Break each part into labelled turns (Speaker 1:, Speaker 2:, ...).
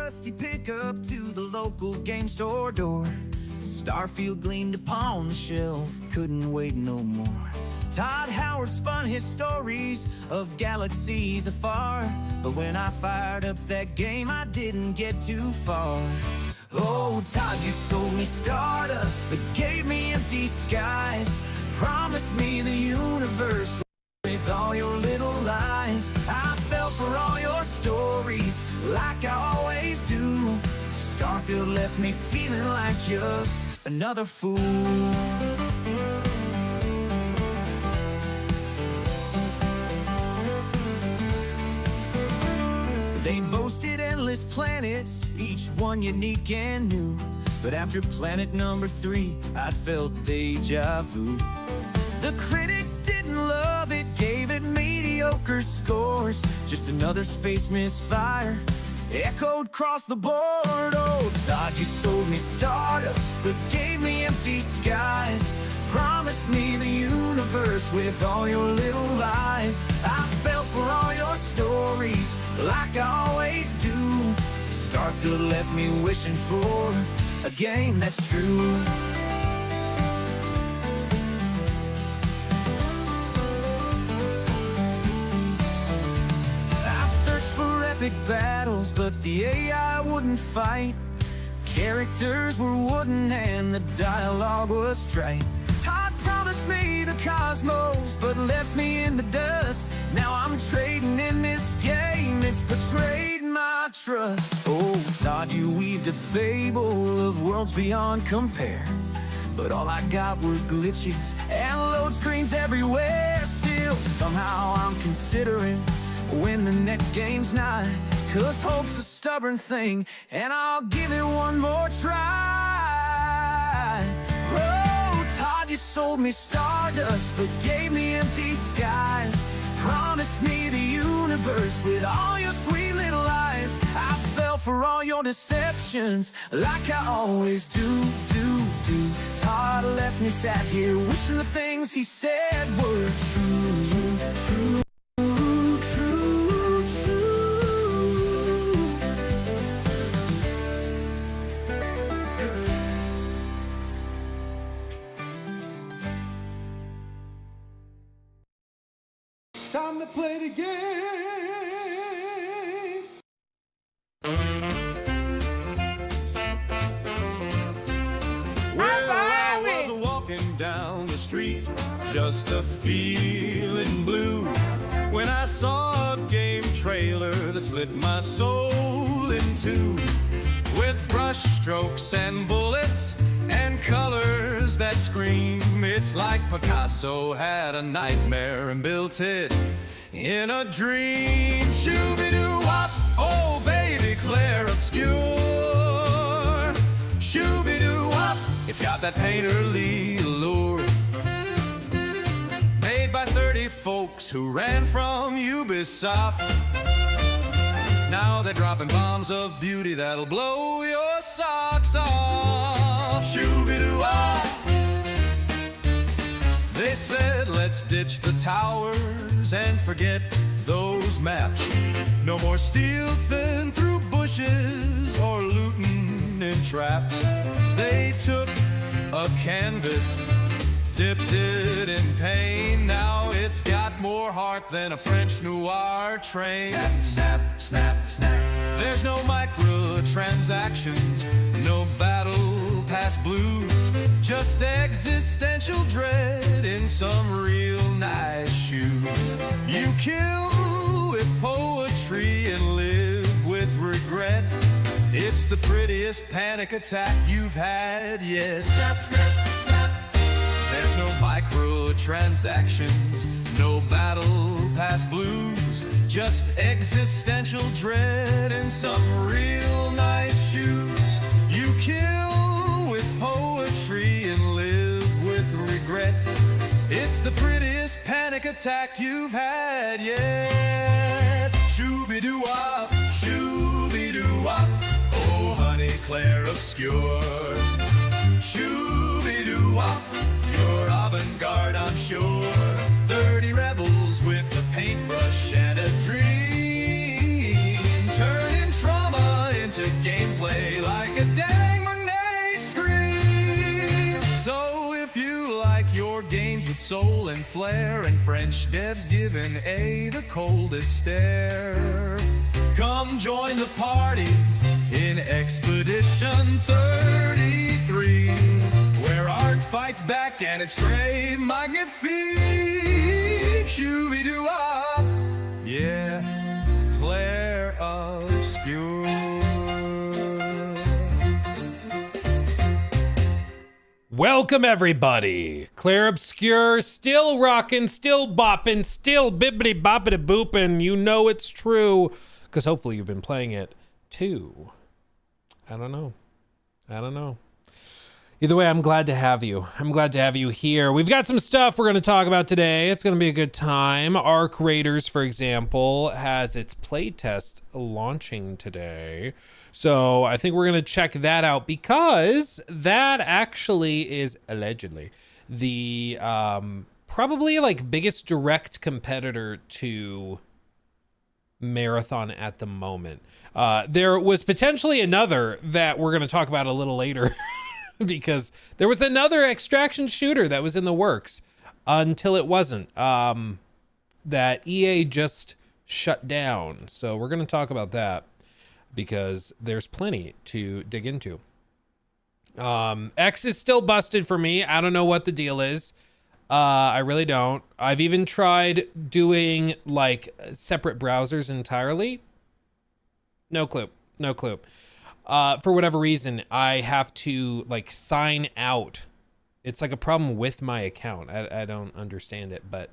Speaker 1: rusty pickup to the local game store door. Starfield gleamed upon the shelf, couldn't wait no more. Todd Howard spun his stories of galaxies afar, but when I fired up that game, I didn't get too far. Oh, Todd, you sold me stardust, but gave me empty skies. Promised me the universe with all your little lies. I fell for all your stories, like I always do. Starfield left me feeling like just another fool. They boasted endless planets, each one unique and new. But after planet number 3, I'd felt deja vu. The critics didn't love it, gave it mediocre scores. Just another space misfire, echoed across the board. Oh, Todd, you sold me stardust, but gave me empty skies. Promised me the universe with all your little lies. I fell for all your stories, like I always do. Starfield left me wishing for a game that's true. I searched for epic battles, but the AI wouldn't fight. Characters were wooden and the dialogue was trite. Todd promised me the cosmos, but left me in the dust. Now I'm trading in this game, it's betrayed my trust. Oh, Todd, you weaved a fable of worlds beyond compare, but all I got were glitches and load screens everywhere. Still, somehow I'm considering when the next game's nigh, 'cause hope's a stubborn thing, and I'll give it one more try. Oh, Todd, you sold me stardust, but gave me empty skies. Promised me the universe with all your sweet little lies. I fell for all your deceptions, like I always do. Todd left me sat here, wishing the things he said were true.
Speaker 2: Time to play the game. Well, I was walking down the street, just a feeling blue, when I saw a game trailer that split my soul in two. With brush strokes and bullets and colors that scream, it's like Picasso had a nightmare and built it in a dream. Shooby-doo-wop, oh baby, Clair Obscur. Shooby-doo-wop, it's got that painterly allure. Made by 30 folks who ran from Ubisoft. Now they're dropping bombs of beauty that'll blow your socks off. Shooby-doo-wop. They said, let's ditch the towers and forget those maps. No more stealthing through bushes or looting in traps. They took a canvas, dipped it in pain. Now it's got more heart than a French noir train. Snap, snap, snap, snap. There's no microtransactions, no battle pass blues, just existential dread in some real nice shoes. You kill with poetry and live with regret. It's the prettiest panic attack you've had yet. Snap, snap, snap. There's no microtransactions, no battle pass blues, just existential dread in some real nice shoes. You kill with poetry and live with regret. It's the prettiest panic attack you've had yet. Shooby-doo-wop, shooby-doo-wop, oh honey, Clair Obscur. Shooby-doo-wop, you're avant-garde, I'm sure. 30 rebels with a paintbrush and a dream, turning trauma into with soul and flair, and French devs giving A the coldest stare. Come join the party in Expedition 33, where art fights back and it's très magnifique. Shooby-doo-ah, yeah, Clair Obscur.
Speaker 3: Welcome everybody. Clair Obscur, still rockin', still boppin', still bibbity boppity boopin'. You know it's true, because hopefully you've been playing it too. I don't know. Either way, I'm glad to have you. I'm glad to have you here. We've got some stuff we're going to talk about today. It's going to be a good time. Arc Raiders, for example, has its playtest launching today. So I think we're going to check that out because that actually is allegedly the probably like biggest direct competitor to Marathon at the moment. There was potentially another that we're going to talk about a little later. Because there was another extraction shooter that was in the works until it wasn't, that EA just shut down. So we're going to talk about that because there's plenty to dig into. X is still busted for me. I don't know what the deal is. I really don't. I've even tried doing like separate browsers entirely. No clue. For whatever reason, I have to like sign out. It's like a problem with my account. I don't understand it, but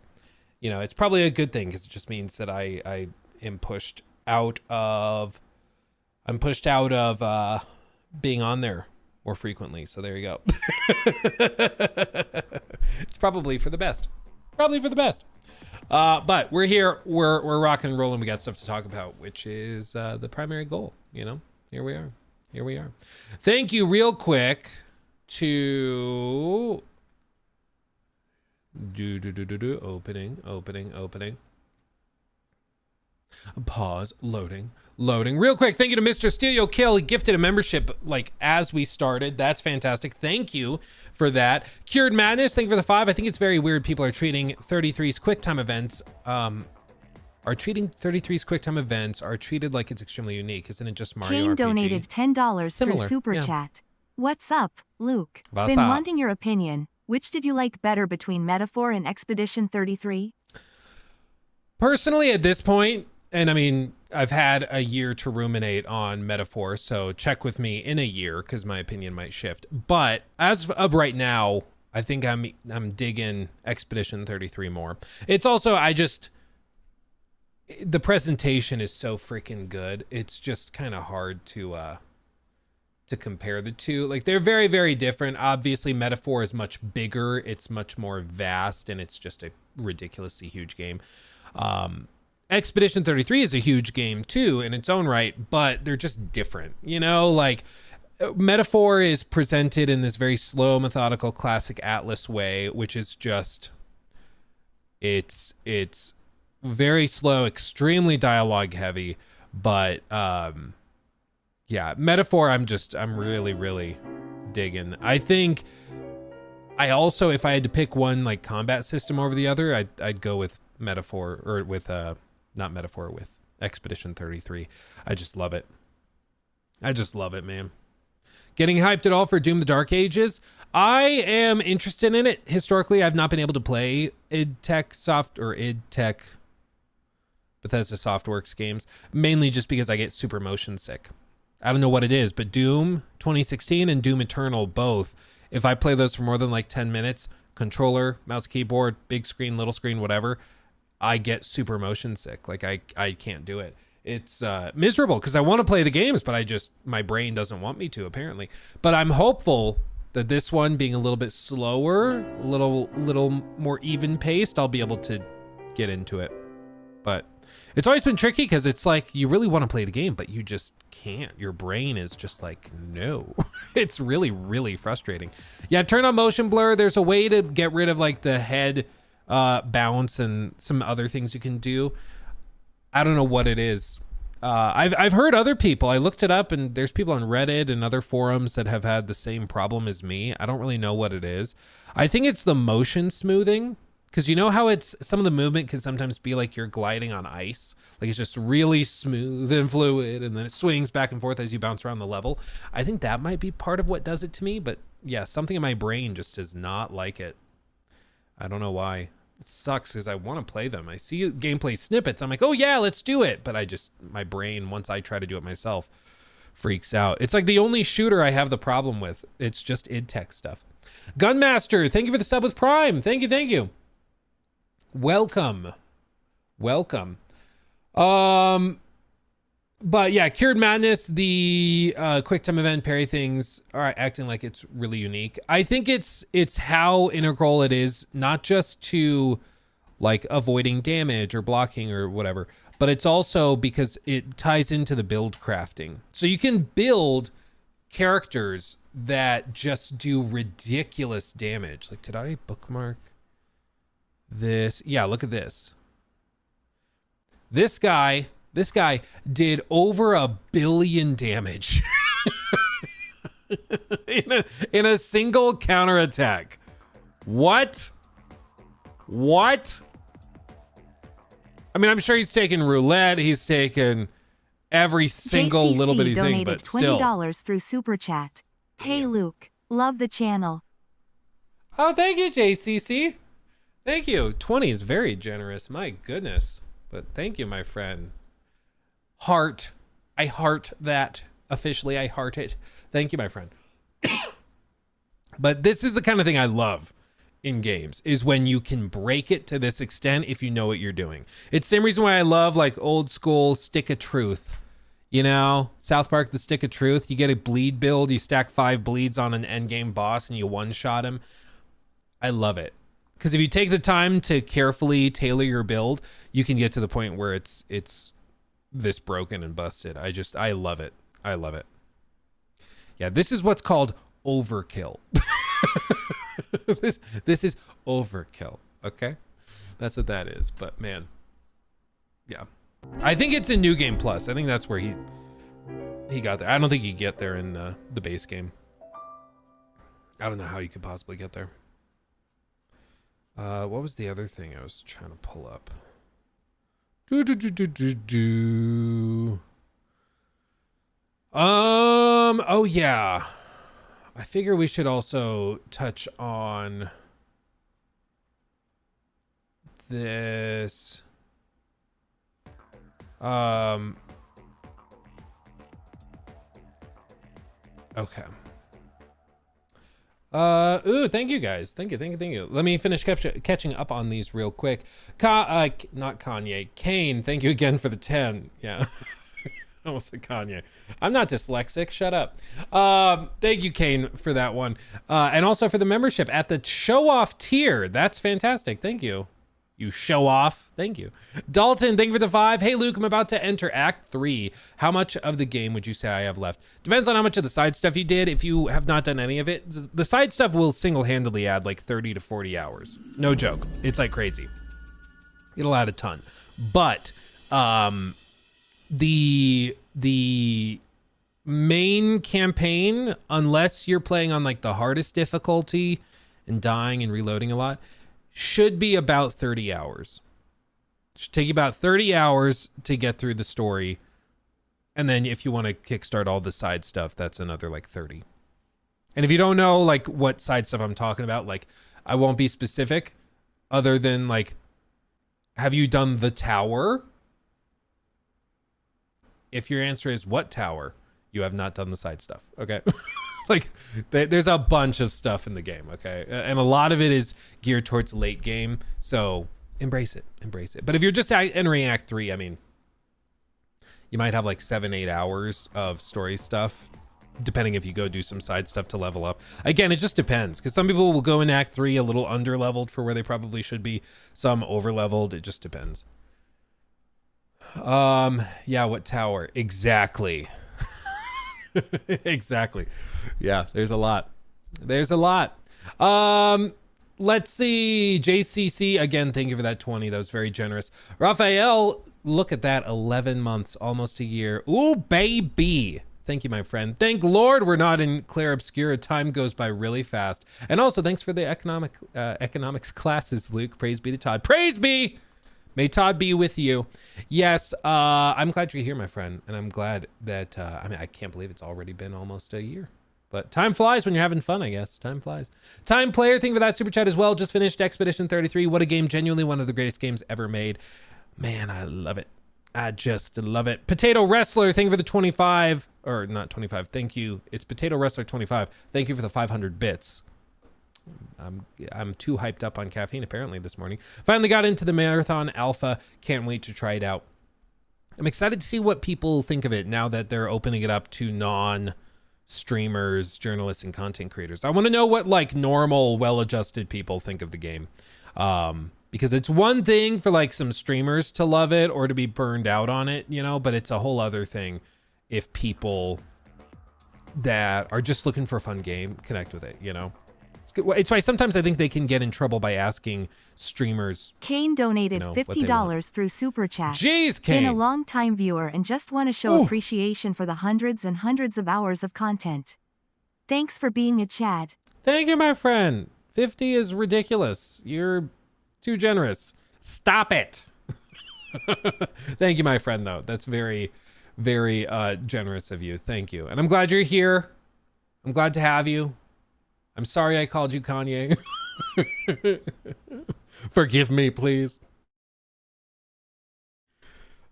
Speaker 3: you know, it's probably a good thing because it just means that I am pushed out of being on there more frequently. So there you go. It's probably for the best. But we're here. We're rocking and rolling. We got stuff to talk about, which is the primary goal. You know, here we are. Thank you real quick to opening. Pause, loading. Real quick, thank you to Mr. Steal Your Kill. He gifted a membership like as we started. That's fantastic. Thank you for that. Cured Madness, thank you for the 5. I think it's very weird people are treating 33's QuickTime events are treated like it's extremely unique. Isn't it just Mario
Speaker 4: Kane
Speaker 3: RPG?
Speaker 4: donated $10
Speaker 3: Similar,
Speaker 4: for Super
Speaker 3: yeah.
Speaker 4: Chat. What's up, Luke?
Speaker 3: What's
Speaker 4: Been
Speaker 3: up?
Speaker 4: wanting your opinion. Which did you like better between Metaphor and Expedition 33?
Speaker 3: Personally, at this point, and I mean, I've had a year to ruminate on Metaphor, so check with me in a year because my opinion might shift. But as of right now, I think I'm digging Expedition 33 more. It's also, the presentation is so freaking good. It's just kind of hard to compare the two. Like they're very, very different. Obviously, Metaphor is much bigger. It's much more vast, and it's just a ridiculously huge game. Expedition 33 is a huge game too in its own right, but they're just different. You know, like Metaphor is presented in this very slow, methodical, classic Atlas way, which is just it's very slow, extremely dialogue heavy, but yeah, Metaphor I'm really digging. I think I also, if I had to pick one like combat system over the other, I'd go with Metaphor, or with not Metaphor, with Expedition 33. I just love it, man. Getting hyped at all for Doom the Dark Ages? I am interested in it. Historically, I've not been able to play id Tech Bethesda Softworks games, mainly just because I get super motion sick. I don't know what it is, but Doom 2016 and Doom Eternal both, if I play those for more than like 10 minutes, controller, mouse, keyboard, big screen, little screen, whatever, I get super motion sick. Like I can't do it. It's miserable because I want to play the games, but my brain doesn't want me to, apparently. But I'm hopeful that this one, being a little bit slower, a little more even paced, I'll be able to get into it. But it's always been tricky because it's like you really want to play the game, but you just can't. Your brain is just like, no. It's really, really frustrating. Yeah, turn on motion blur. There's a way to get rid of like the head bounce and some other things you can do. I don't know what it is. I've heard other people, I looked it up, and there's people on Reddit and other forums that have had the same problem as me. I don't really know what it is. I think it's the motion smoothing, because you know how it's some of the movement can sometimes be like you're gliding on ice, like it's just really smooth and fluid, and then it swings back and forth as you bounce around the level. I think that might be part of what does it to me, but yeah, something in my brain just does not like it. I don't know why. It sucks because I want to play them. I see gameplay snippets. I'm like, oh yeah, let's do it. But my brain, once I try to do it myself, freaks out. It's like the only shooter I have the problem with. It's just id Tech stuff. Gunmaster, thank you for the sub with Prime. Thank you, thank you. Welcome. But yeah, Cured Madness, the quick time event parry things are acting like it's really unique. I think it's how integral it is, not just to like avoiding damage or blocking or whatever, but it's also because it ties into the build crafting. So you can build characters that just do ridiculous damage. Like, did I bookmark this? Yeah, look at this. This guy did over 1 billion damage in a single counterattack. What? I mean, I'm sure he's taken roulette. He's taken every single
Speaker 4: JCC
Speaker 3: little bitty thing, but still.
Speaker 4: $20 through Super Chat. Hey, Luke. Love the channel.
Speaker 3: Oh, thank you, JCC. Thank you. 20 is very generous. My goodness. But thank you, my friend. Heart. I heart that. Officially, I heart it. Thank you, my friend. But this is the kind of thing I love in games, is when you can break it to this extent if you know what you're doing. It's the same reason why I love like old school Stick of Truth. You know, South Park, the Stick of Truth. You get a bleed build, you stack 5 bleeds on an endgame boss and you one-shot him. I love it. Because if you take the time to carefully tailor your build, you can get to the point where it's this broken and busted. I love it. I love it. Yeah, this is what's called overkill. This is overkill, okay? That's what that is, but man. Yeah. I think it's in New Game Plus. I think that's where he got there. I don't think you get there in the base game. I don't know how you could possibly get there. What was the other thing I was trying to pull up? Oh yeah. I figure we should also touch on this. Okay. Ooh, thank you guys. Thank you. Let me finish catching up on these real quick. Not Kanye. Kane, thank you again for the 10. Yeah. I almost said Kanye. I'm not dyslexic. Shut up. Thank you, Kane, for that one. And also for the membership at the show off tier. That's fantastic. Thank you. You show off. Thank you. Dalton, thank you for the 5. Hey, Luke, I'm about to enter Act 3. How much of the game would you say I have left? Depends on how much of the side stuff you did. If you have not done any of it, the side stuff will single-handedly add like 30 to 40 hours. No joke. It's like crazy. It'll add a ton. But the main campaign, unless you're playing on like the hardest difficulty and dying and reloading a lot, should be about 30 hours. Should take you about 30 hours to get through the story. And then if you want to kickstart all the side stuff, that's another like 30. And if you don't know like what side stuff I'm talking about, like I won't be specific other than like, have you done the tower? If your answer is what tower, you have not done the side stuff. Okay. Like there's a bunch of stuff in the game, okay? And a lot of it is geared towards late game, so embrace it. But if you're just entering Act 3, I mean, you might have like 7-8 hours of story stuff, depending if you go do some side stuff to level up. Again, it just depends, because some people will go in Act 3 a little under-leveled for where they probably should be, some over-leveled. It just depends. Yeah, what tower? Exactly. Exactly. Yeah, there's a lot. Let's see. JCC, again, thank you for that 20. That was very generous. Raphael, Look at that, 11 months, almost a year. Ooh, baby. Thank you, my friend. Thank Lord we're not in Clair Obscur. Time goes by really fast. And also, thanks for the economics classes, Luke. Praise be to Todd. Praise be! May Todd be with you. Yes, I'm glad you're here, my friend. And I'm glad that, I can't believe it's already been almost a year. But time flies when you're having fun, I guess. Time flies. Time Player, thank you for that super chat as well. Just finished Expedition 33. What a game. Genuinely one of the greatest games ever made. Man, I love it. I just love it. Potato Wrestler, thank you for the 25. Or not 25, thank you. It's Potato Wrestler 25. Thank you for the 500 bits. I'm too hyped up on caffeine apparently this morning. Finally got into the Marathon Alpha. Can't wait to try it out. I'm excited to see what people think of it now that they're opening it up to non-streamers, journalists, and content creators. I want to know what like normal, well-adjusted people think of the game. Because it's one thing for like some streamers to love it or to be burned out on it, you know, but it's a whole other thing if people that are just looking for a fun game connect with it, you know. It's why sometimes I think they can get in trouble by asking streamers.
Speaker 4: Kane donated $50 through Super Chat.
Speaker 3: Jeez, Kane.
Speaker 4: Been a long-time viewer and just want to show appreciation for the hundreds and hundreds of hours of content. Thanks for being a Chad.
Speaker 3: Thank you, my friend. 50 is ridiculous. You're too generous. Stop it. Thank you, my friend, though. That's very, very generous of you. Thank you. And I'm glad you're here. I'm glad to have you. I'm sorry I called you Kanye. Forgive me, please.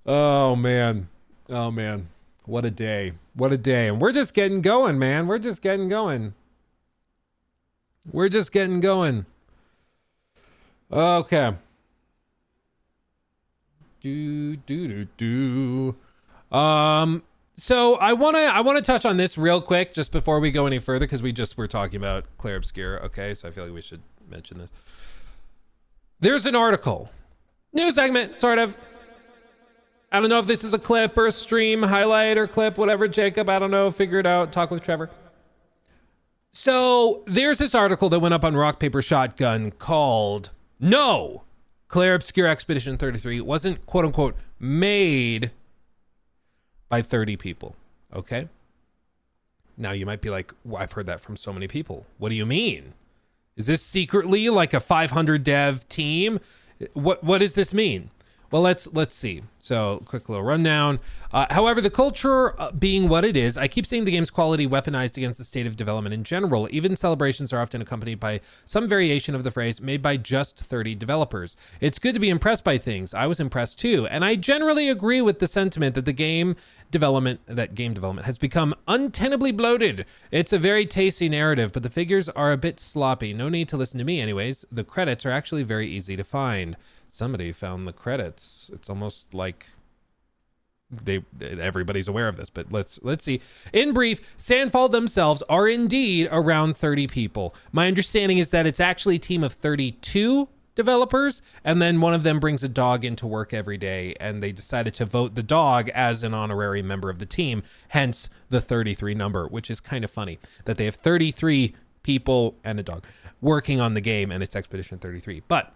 Speaker 3: Oh, man. Oh, man. What a day. What a day. And we're just getting going, man. We're just getting going. We're just getting going. Okay. So I want to touch on this real quick just before we go any further, because we're talking about Clair Obscur. Okay, so I feel like we should mention this. There's an article, news segment, sort of. I don't know if this is a clip or a stream highlight or clip, whatever, Jacob. I don't know. Figure it out. Talk with Trevor. So there's this article that went up on Rock Paper Shotgun called "No, Clair Obscur Expedition 33 wasn't quote unquote made by 30 people." Okay. Now you might be like, well, I've heard that from so many people. What do you mean? Is this secretly like a 500 dev team? What does this mean? Well, let's see. So quick little rundown. However, the culture being what it is, I keep seeing the game's quality weaponized against the state of development in general. Even celebrations are often accompanied by some variation of the phrase made by just 30 developers. It's good to be impressed by things. I was impressed too. And I generally agree with the sentiment that game development has become untenably bloated. It's a very tasty narrative, but the figures are a bit sloppy. No need to listen to me anyways. The credits are actually very easy to find. Somebody found the credits. It's almost like everybody's aware of this, but let's see. In brief, Sandfall themselves are indeed around 30 people. My understanding is that it's actually a team of 32 developers, and then one of them brings a dog into work every day, and they decided to vote the dog as an honorary member of the team, hence the 33 number, which is kind of funny that they have 33 people and a dog working on the game, and it's Expedition 33. But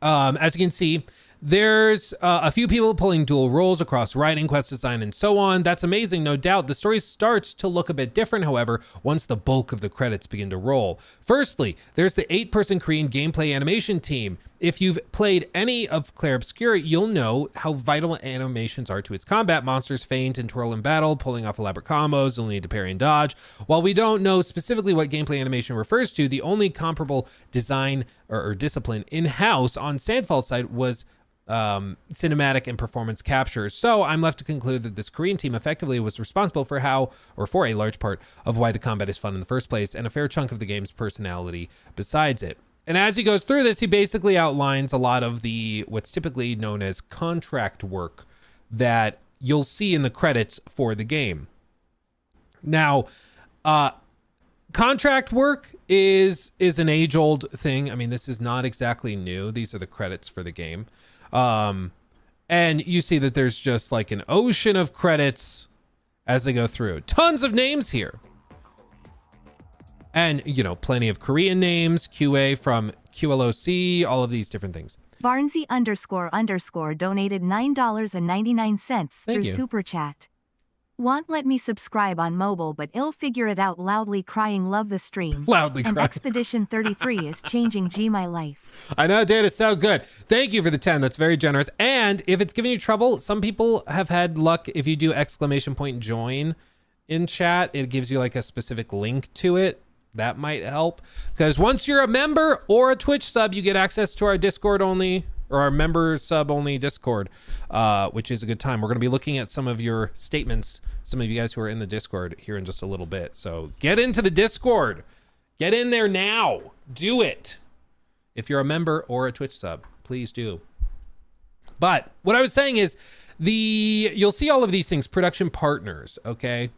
Speaker 3: as you can see, there's a few people pulling dual roles across writing, quest design, and so on. That's amazing, no doubt. The story starts to look a bit different, however, once the bulk of the credits begin to roll. Firstly, there's the 8-person Korean gameplay animation team. If you've played any of Clair Obscur, you'll know how vital animations are to its combat. Monsters feint and twirl in battle, pulling off elaborate combos, you'll need to parry and dodge. While we don't know specifically what gameplay animation refers to, the only comparable design or discipline in-house on Sandfall's side was cinematic and performance capture. So I'm left to conclude that this Korean team effectively was responsible for for a large part of why the combat is fun in the first place, and a fair chunk of the game's personality besides it. And as he goes through this, he basically outlines a lot of what's typically known as contract work that you'll see in the credits for the game. Now, contract work is an age-old thing. I mean, this is not exactly new. These are the credits for the game. And you see that there's just like an ocean of credits as they go through. Tons of names here. And, plenty of Korean names, QA from QLOC, all of these different things.
Speaker 4: Barnsey__ donated $9.99 through
Speaker 3: you.
Speaker 4: Super Chat. Won't let me subscribe on mobile, but I'll figure it out. Loudly crying, love the stream.
Speaker 3: Loudly
Speaker 4: and
Speaker 3: crying.
Speaker 4: Expedition 33 is changing my life.
Speaker 3: I know, dude, it's so good. Thank you for the 10. That's very generous. And if it's giving you trouble, some people have had luck. If you do !join in chat, it gives you like a specific link to it. That might help. Because once you're a member or a Twitch sub, you get access to our Discord only, or our member sub only Discord, which is a good time. We're going to be looking at some of your statements, some of you guys who are in the Discord here in just a little bit. So get into the Discord. Get in there now. Do it. If you're a member or a Twitch sub, please do. But what I was saying is you'll see all of these things, production partners, okay?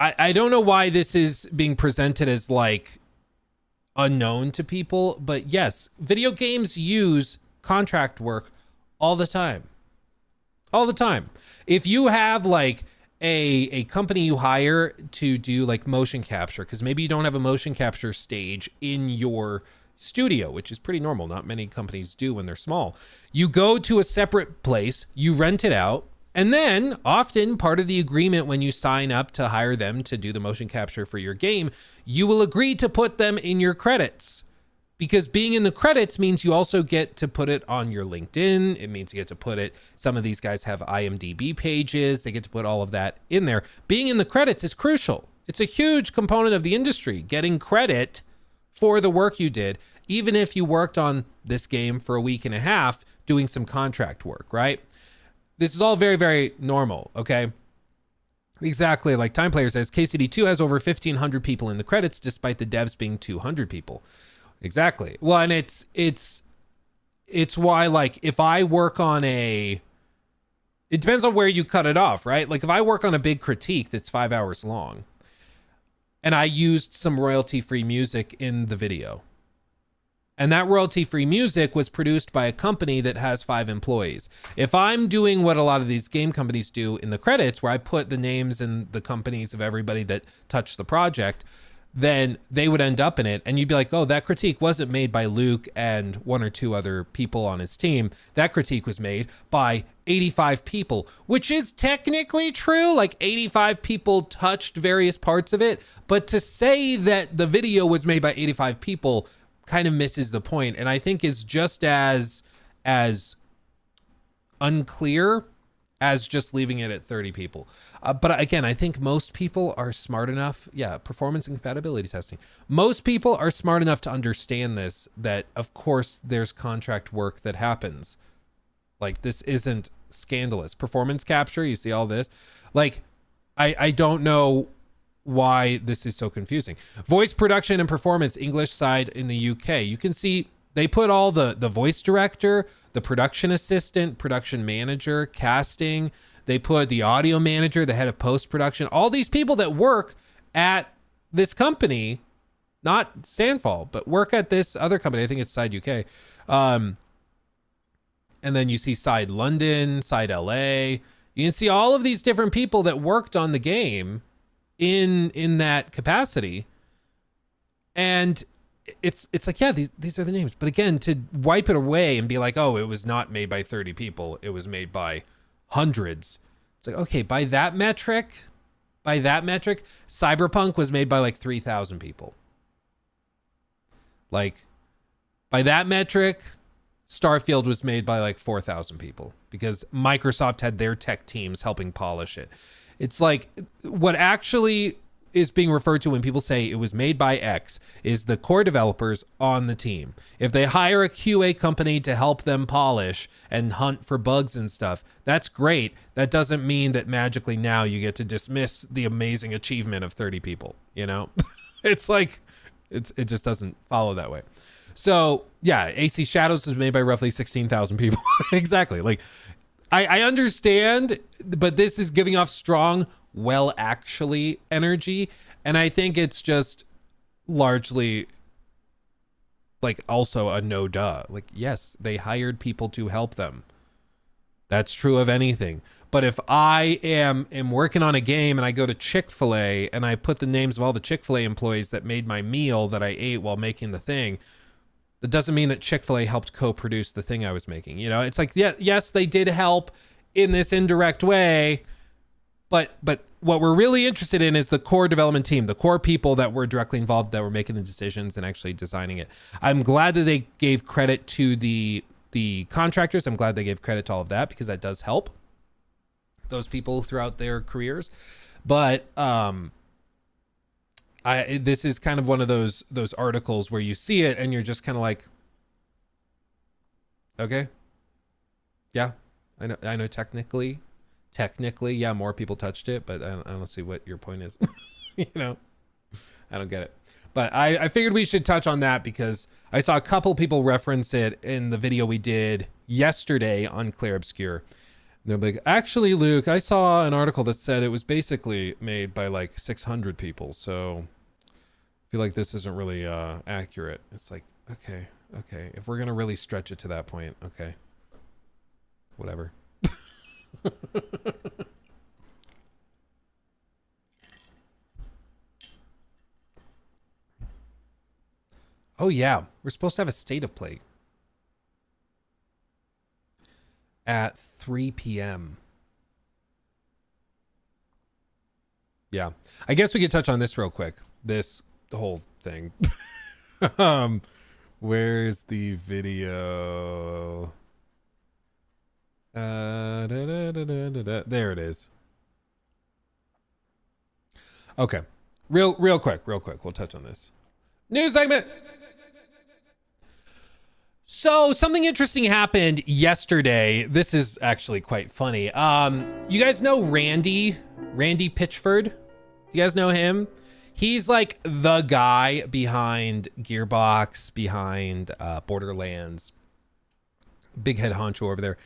Speaker 3: I don't know why this is being presented as like unknown to people, but yes, video games use contract work all the time. All the time. If you have like a company you hire to do like motion capture, because maybe you don't have a motion capture stage in your studio, which is pretty normal. Not many companies do when they're small. You go to a separate place, you rent it out, and then often part of the agreement when you sign up to hire them to do the motion capture for your game, you will agree to put them in your credits. Because being in the credits means you also get to put it on your LinkedIn. It means you get to put it, some of these guys have IMDb pages. They get to put all of that in there. Being in the credits is crucial. It's a huge component of the industry, getting credit for the work you did, even if you worked on this game for a week and a half doing some contract work, right? This is all very, very normal, okay? Exactly, like Time Player says, KCD2 has over 1,500 people in the credits, despite the devs being 200 people. Exactly. Well, and it's why, like, if I work on it depends on where you cut it off, right? Like, if I work on a big critique that's 5 hours long, and I used some royalty-free music in the video, and that royalty-free music was produced by a company that has 5 employees. If I'm doing what a lot of these game companies do in the credits, where I put the names and the companies of everybody that touched the project, then they would end up in it. And you'd be like, oh, that critique wasn't made by Luke and 1 or 2 other people on his team. That critique was made by 85 people, which is technically true. Like 85 people touched various parts of it. But to say that the video was made by 85 people kind of misses the point, and I think is just as unclear as just leaving it at 30 people. But again, I think most people are smart enough. Yeah, performance and compatibility testing. Most people are smart enough to understand this, that of course there's contract work that happens. Like, this isn't scandalous. Performance capture, you see all this. Like, I don't know why this is so confusing. Voice production and performance, English side in the UK. You can see they put all the voice director, the production assistant, production manager, casting. They put the audio manager, the head of post-production, all these people that work at this company, not Sandfall, but work at this other company. I think it's Side UK. And then you see Side London, Side LA. You can see all of these different people that worked on the game in that capacity, and it's like, yeah, these are the names. But again, to wipe it away and be like, oh, it was not made by 30 people, it was made by hundreds. It's like, okay, by that metric, Cyberpunk was made by like 3,000 people. Like, by that metric, Starfield was made by like 4,000 people, because Microsoft had their tech teams helping polish it. It's like, what actually is being referred to when people say it was made by X is the core developers on the team. If they hire a QA company to help them polish and hunt for bugs and stuff, that's great. That doesn't mean that magically now you get to dismiss the amazing achievement of 30 people, you know? It's like, it just doesn't follow that way. So yeah, AC Shadows was made by roughly 16,000 people. Exactly. Like, I understand, but this is giving off strong, well, actually energy. And I think it's just largely like also a no duh. Like, yes, they hired people to help them. That's true of anything. But if I am working on a game and I go to Chick-fil-A and I put the names of all the Chick-fil-A employees that made my meal that I ate while making the thing, That doesn't mean that Chick-fil-A helped co-produce the thing I was making. You know, it's like, yeah, yes, they did help in this indirect way, but what we're really interested in is the core development team, the core people that were directly involved, that were making the decisions and actually designing it. I'm glad that they gave credit to the contractors. I'm glad they gave credit to all of that, because that does help those people throughout their careers. But this is kind of one of those articles where you see it and you're just kind of like, okay, yeah, I know technically, yeah, more people touched it, but I don't see what your point is. You know, I don't get it. But I figured we should touch on that because I saw a couple people reference it in the video we did yesterday on Clair Obscur. They're like, actually, Luke, I saw an article that said it was basically made by like 600 people. So I feel like this isn't really accurate. It's like, okay. If we're going to really stretch it to that point, okay. Whatever. Oh, yeah. We're supposed to have a state of play at 3 p.m. Yeah. I guess we could touch on this real quick. This whole thing. Where's the video? There it is. Okay. Real quick. We'll touch on this. News segment. So something interesting happened yesterday. This is actually quite funny. You guys know Randy Pitchford? You guys know him? He's like the guy behind Gearbox, behind Borderlands. Big head honcho over there.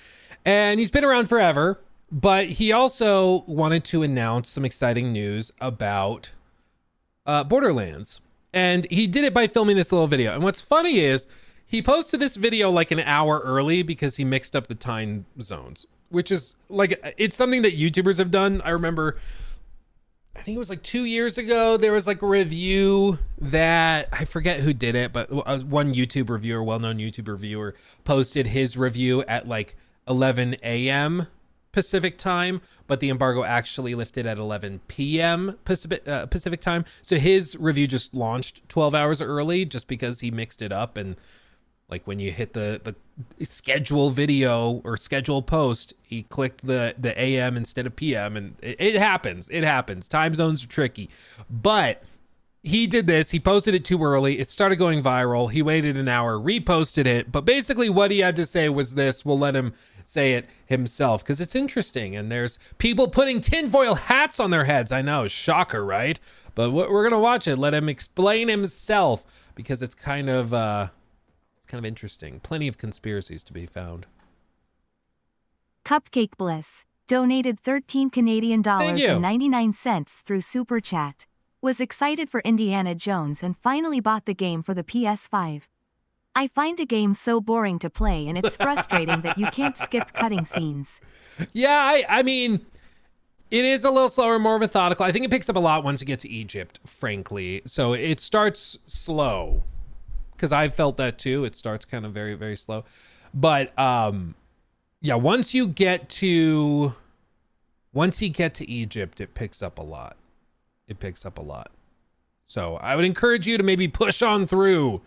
Speaker 3: And he's been around forever, but he also wanted to announce some exciting news about Borderlands. And he did it by filming this little video. And what's funny is he posted this video like an hour early because he mixed up the time zones, which is like, it's something that YouTubers have done. I remember, I think it was like 2 years ago, there was like a review that, I forget who did it, but one YouTube reviewer, well-known YouTube reviewer, posted his review at like 11 a.m. Pacific time, but the embargo actually lifted at 11 p.m. Pacific time. So his review just launched 12 hours early just because he mixed it up. And like when you hit the schedule video or schedule post, he clicked the AM instead of PM, and it happens. Time zones are tricky, but he did this. He posted it too early. It started going viral. He waited an hour, reposted it. But basically what he had to say was this. We'll let him say it himself because it's interesting. And there's people putting tinfoil hats on their heads. I know, shocker, right? But we're going to watch it. Let him explain himself because it's kind of interesting. Plenty of conspiracies to be found.
Speaker 4: Cupcake Bliss donated 13 Canadian dollars and 99 cents through Super Chat. Was excited for Indiana Jones and finally bought the game for the PS5. I find the game so boring to play and it's frustrating that you can't skip cutting scenes.
Speaker 3: Yeah, I mean, it is a little slower, more methodical. I think it picks up a lot once you get to Egypt, frankly. So it starts slow because I've felt that too. It starts kind of very, very slow. But yeah, once you get to Egypt, it picks up a lot. So I would encourage you to maybe push on through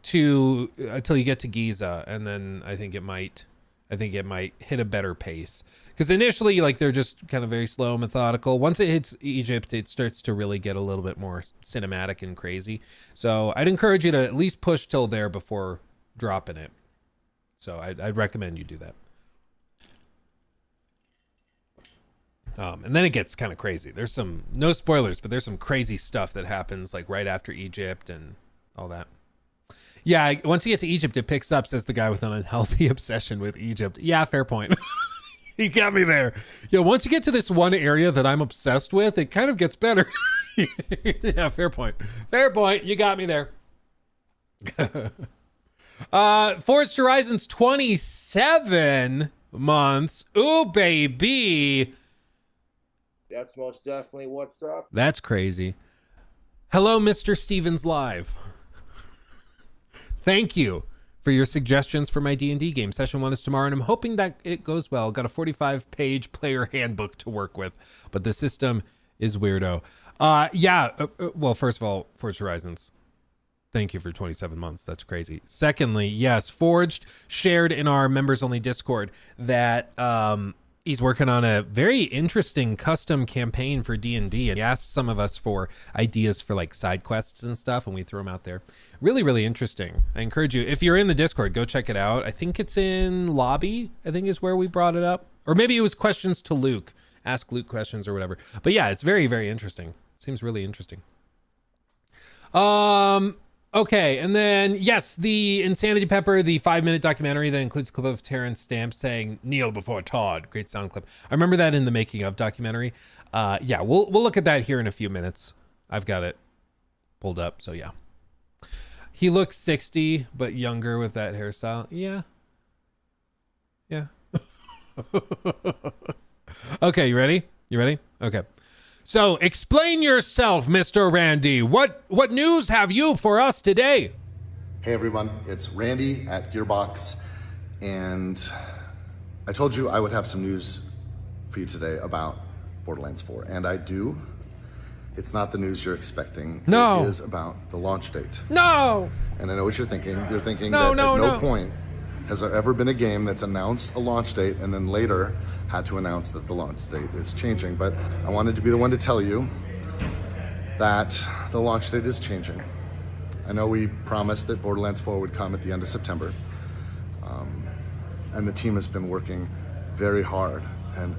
Speaker 3: to until you get to Giza, and then I think it might hit a better pace. Because initially, like, they're just kind of very slow, methodical. Once it hits Egypt, it starts to really get a little bit more cinematic and crazy. So I'd encourage you to at least push till there before dropping it. So I'd recommend you do that. And then it gets kind of crazy. There's some, no spoilers, but there's some crazy stuff that happens like right after Egypt and all that. Yeah, once you get to Egypt, it picks up, says the guy with an unhealthy obsession with Egypt. Yeah, fair point. He got me there. Yeah, once you get to this one area that I'm obsessed with, it kind of gets better. Yeah, fair point. Fair point. You got me there. Forza Horizon's 27 months. Ooh, baby.
Speaker 5: That's most definitely what's up.
Speaker 3: That's crazy. Hello, Mr. Stevens Live. Thank you for your suggestions for my D&D game. Session 1 is tomorrow, and I'm hoping that it goes well. Got a 45-page player handbook to work with, but the system is weirdo. Well, first of all, Forged Horizons. Thank you for 27 months. That's crazy. Secondly, yes, Forged shared in our members-only Discord that he's working on a very interesting custom campaign for D&D, and he asked some of us for ideas for like side quests and stuff, and we threw them out there. Really, really interesting. I encourage you, if you're in the Discord, go check it out. I think it's in lobby, I think is where we brought it up. Or maybe it was questions to Luke. Ask Luke questions or whatever. But yeah, it's very, very interesting. It seems really interesting. Okay, and then, yes, the Insanity Pepper, the 5-minute documentary that includes a clip of Terrence Stamp saying, "Kneel before Todd." Great sound clip. I remember that in the making of documentary. Yeah, we'll look at that here in a few minutes. I've got it pulled up, so yeah. He looks 60, but younger with that hairstyle. Yeah. Yeah. Okay, you ready? You ready? Okay. So, explain yourself, Mr. Randy. What news have you for us today?
Speaker 6: Hey everyone, it's Randy at Gearbox, and I told you I would have some news for you today about Borderlands 4, and I do. It's not the news you're expecting.
Speaker 3: No.
Speaker 6: It is about the launch date.
Speaker 3: No!
Speaker 6: And I know what you're thinking. You're thinking
Speaker 3: No,
Speaker 6: that
Speaker 3: no,
Speaker 6: at no
Speaker 3: no.
Speaker 6: point has there ever been a game that's announced a launch date and then later had to announce that the launch date is changing. But I wanted to be the one to tell you that the launch date is changing. I know we promised that Borderlands 4 would come at the end of September. And the team has been working very hard, and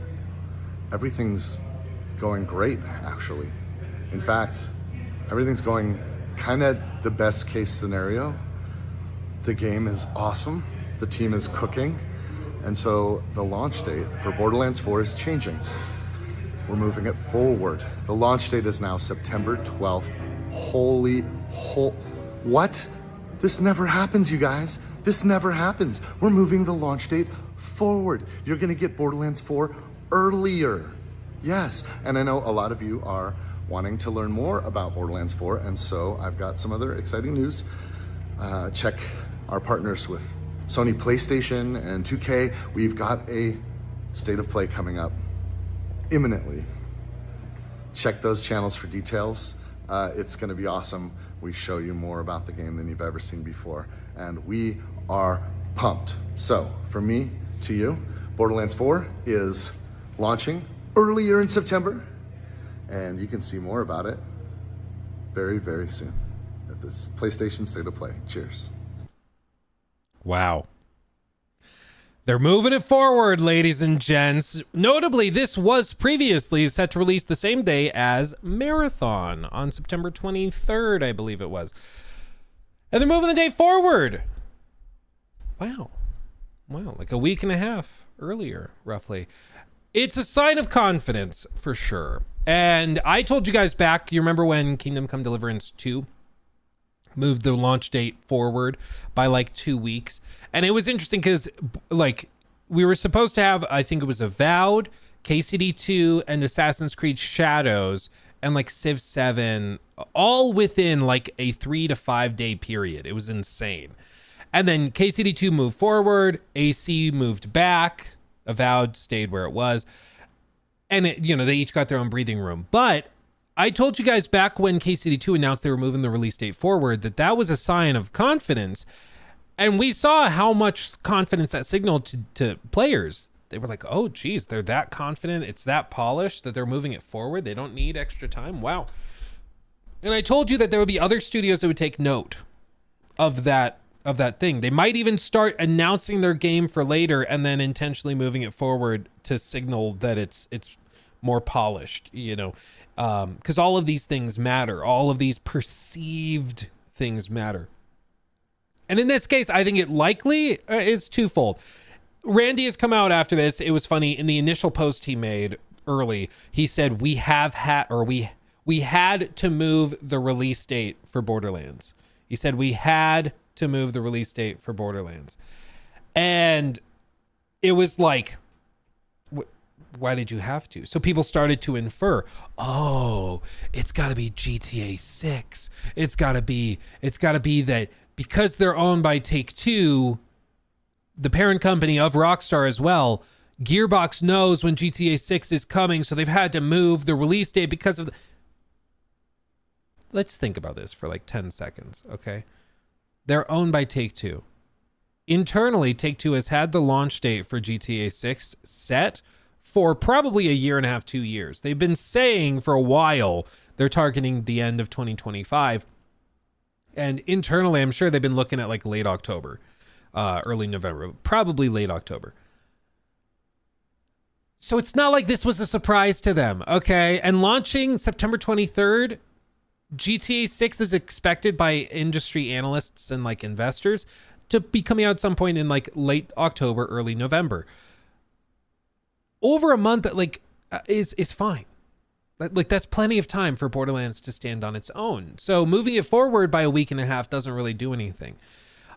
Speaker 6: everything's going great, actually. In fact, everything's going kind of the best case scenario. The game is awesome. The team is cooking. And so the launch date for Borderlands 4 is changing. We're moving it forward. The launch date is now September 12th. What? This never happens, you guys. This never happens. We're moving the launch date forward. You're gonna get Borderlands 4 earlier. Yes, and I know a lot of you are wanting to learn more about Borderlands 4, and so I've got some other exciting news. Check our partners with Sony PlayStation and 2K. We've got a State of Play coming up imminently. Check those channels for details. It's gonna be awesome. We show you more about the game than you've ever seen before, and we are pumped. So, from me to you, Borderlands 4 is launching earlier in September, and you can see more about it very, very soon at this PlayStation State of Play. Cheers.
Speaker 3: Wow. They're moving it forward, ladies and gents. Notably, this was previously set to release the same day as Marathon on September 23rd, I believe it was. And they're moving the date forward. Wow. Wow, like a week and a half earlier, roughly. It's a sign of confidence, for sure. And I told you guys back, you remember when Kingdom Come Deliverance 2 moved the launch date forward by like 2 weeks? And it was interesting because like we were supposed to have, I think it was Avowed, KCD 2, and Assassin's Creed Shadows, and like Civ 7, all within like a 3 to 5 day period. It was insane. And then KCD 2 moved forward, AC moved back, Avowed stayed where it was. And it, they each got their own breathing room. But I told you guys back when KCD 2 announced they were moving the release date forward that was a sign of confidence. And we saw how much confidence that signaled to players. They were like, oh, geez, they're that confident. It's that polished that they're moving it forward. They don't need extra time. Wow. And I told you that there would be other studios that would take note of that thing. They might even start announcing their game for later and then intentionally moving it forward to signal that it's more polished, because all of these things matter. All of these perceived things matter. And in this case, I think it likely is twofold. Randy has come out after this. It was funny. In the initial post he made early, he said, we had to move the release date for Borderlands. He said, we had to move the release date for Borderlands. And it was like, why did you have to? So people started to infer, oh, it's got to be GTA 6. It's got to be that because they're owned by Take-Two, the parent company of Rockstar as well, Gearbox knows when GTA 6 is coming, so they've had to move the release date because of Let's think about this for like 10 seconds, okay? They're owned by Take-Two. Internally, Take-Two has had the launch date for GTA 6 set for probably a year and a half, 2 years. They've been saying for a while they're targeting the end of 2025. And internally, I'm sure they've been looking at like late October, early November, probably late October. So it's not like this was a surprise to them, okay? And launching September 23rd, GTA 6 is expected by industry analysts and like investors to be coming out at some point in like late October, early November. Over a month, like, is fine. Like, that's plenty of time for Borderlands to stand on its own. So moving it forward by a week and a half doesn't really do anything.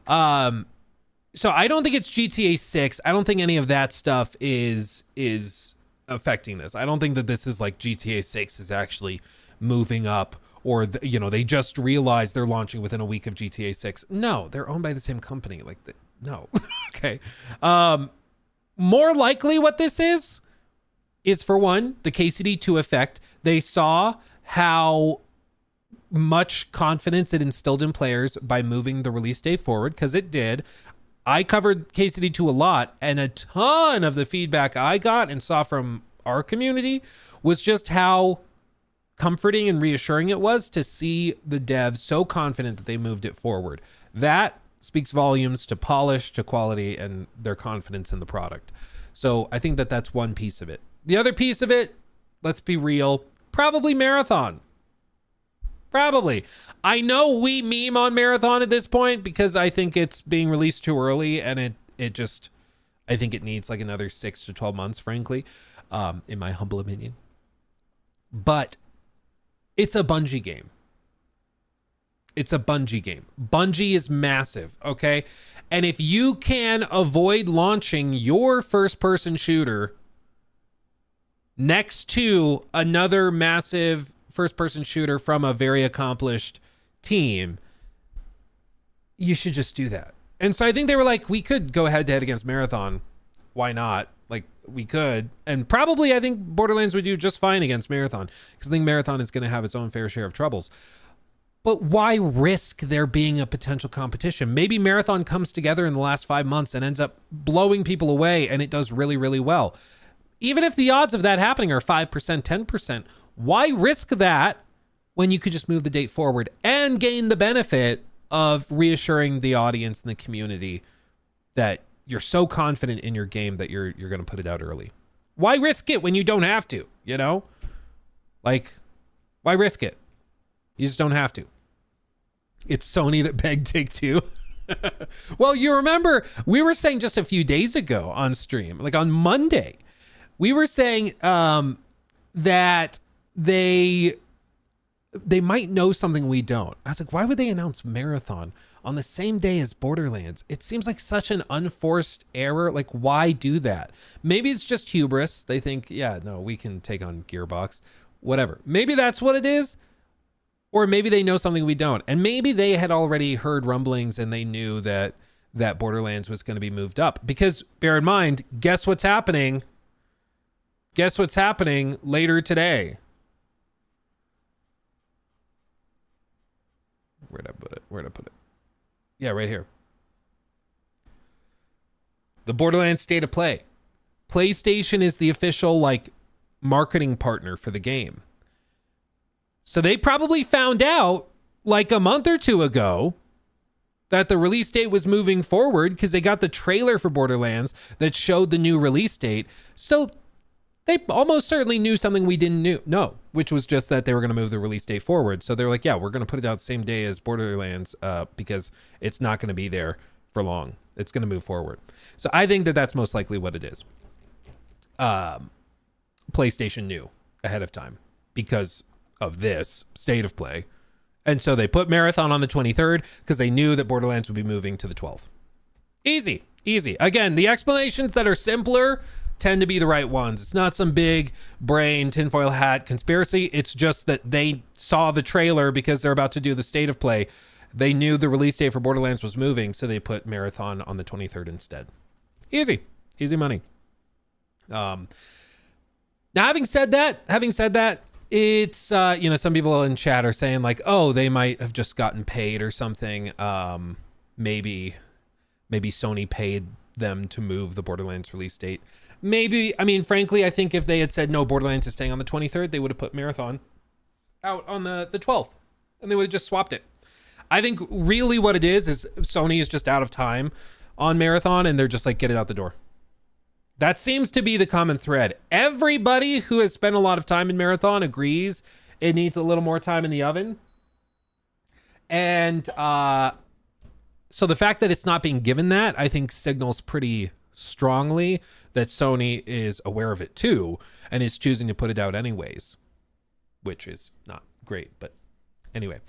Speaker 3: So I don't think it's GTA 6. I don't think any of that stuff is affecting this. I don't think that this is like GTA 6 is actually moving up, or they just realized they're launching within a week of GTA 6. No, they're owned by the same company. No. Okay. More likely what this is for one, the KCD2 effect. They saw how much confidence it instilled in players by moving the release date forward, because it did. I covered KCD2 a lot, and a ton of the feedback I got and saw from our community was just how comforting and reassuring it was to see the devs so confident that they moved it forward. That speaks volumes to polish, to quality, and their confidence in the product. So I think that that's one piece of it. The other piece of it, let's be real, probably Marathon. Probably. I know we meme on Marathon at this point because I think it's being released too early, and it just, I think it needs like another 6 to 12 months, frankly, in my humble opinion. But it's a Bungie game. It's a Bungie game. Bungie is massive, okay? And if you can avoid launching your first-person shooter next to another massive first-person shooter from a very accomplished team, you should just do that. And so I think they were like, we could go head-to-head against Marathon. Why not? Like, we could. And probably I think Borderlands would do just fine against Marathon, because I think Marathon is going to have its own fair share of troubles. But why risk there being a potential competition? Maybe Marathon comes together in the last 5 months and ends up blowing people away, and it does really, really well. Even if the odds of that happening are 5%, 10%, why risk that when you could just move the date forward and gain the benefit of reassuring the audience and the community that you're so confident in your game that you're going to put it out early? Why risk it when you don't have to, Like, why risk it? You just don't have to. It's Sony that begged Take-Two. Well, you remember we were saying just a few days ago on stream, like on Monday, we were saying that they might know something we don't. I was like, why would they announce Marathon on the same day as Borderlands? It seems like such an unforced error. Like, why do that? Maybe it's just hubris. They think, yeah, no, we can take on Gearbox, whatever. Maybe that's what it is. Or maybe they know something we don't. And maybe they had already heard rumblings and they knew that Borderlands was going to be moved up. Because bear in mind, guess what's happening? Guess what's happening later today? Where'd I put it? Yeah, right here. The Borderlands State of Play. PlayStation is the official, marketing partner for the game. So they probably found out like a month or two ago that the release date was moving forward because they got the trailer for Borderlands that showed the new release date. So they almost certainly knew something we didn't know, which was just that they were going to move the release date forward. So they're like, yeah, we're going to put it out the same day as Borderlands because it's not going to be there for long. It's going to move forward. So I think that that's most likely what it is. PlayStation knew ahead of time because of this State of Play. And so they put Marathon on the 23rd because they knew that Borderlands would be moving to the 12th. Easy. Again, the explanations that are simpler tend to be the right ones. It's not some big brain tinfoil hat conspiracy. It's just that they saw the trailer because they're about to do the State of Play They knew the release date for Borderlands was moving, so they put Marathon on the 23rd instead. Easy money. Now, having said that, it's, some people in chat are saying like, oh, they might have just gotten paid or something. Maybe Sony paid them to move the Borderlands release date. Maybe, I mean, frankly, I think if they had said no, Borderlands is staying on the 23rd, they would have put Marathon out on the 12th, and they would have just swapped it. I think really what it is Sony is just out of time on Marathon, and they're just like, get it out the door. That seems to be the common thread. Everybody who has spent a lot of time in Marathon agrees it needs a little more time in the oven. And so the fact that it's not being given that, I think signals pretty strongly that Sony is aware of it too, and is choosing to put it out anyways, which is not great, but anyway.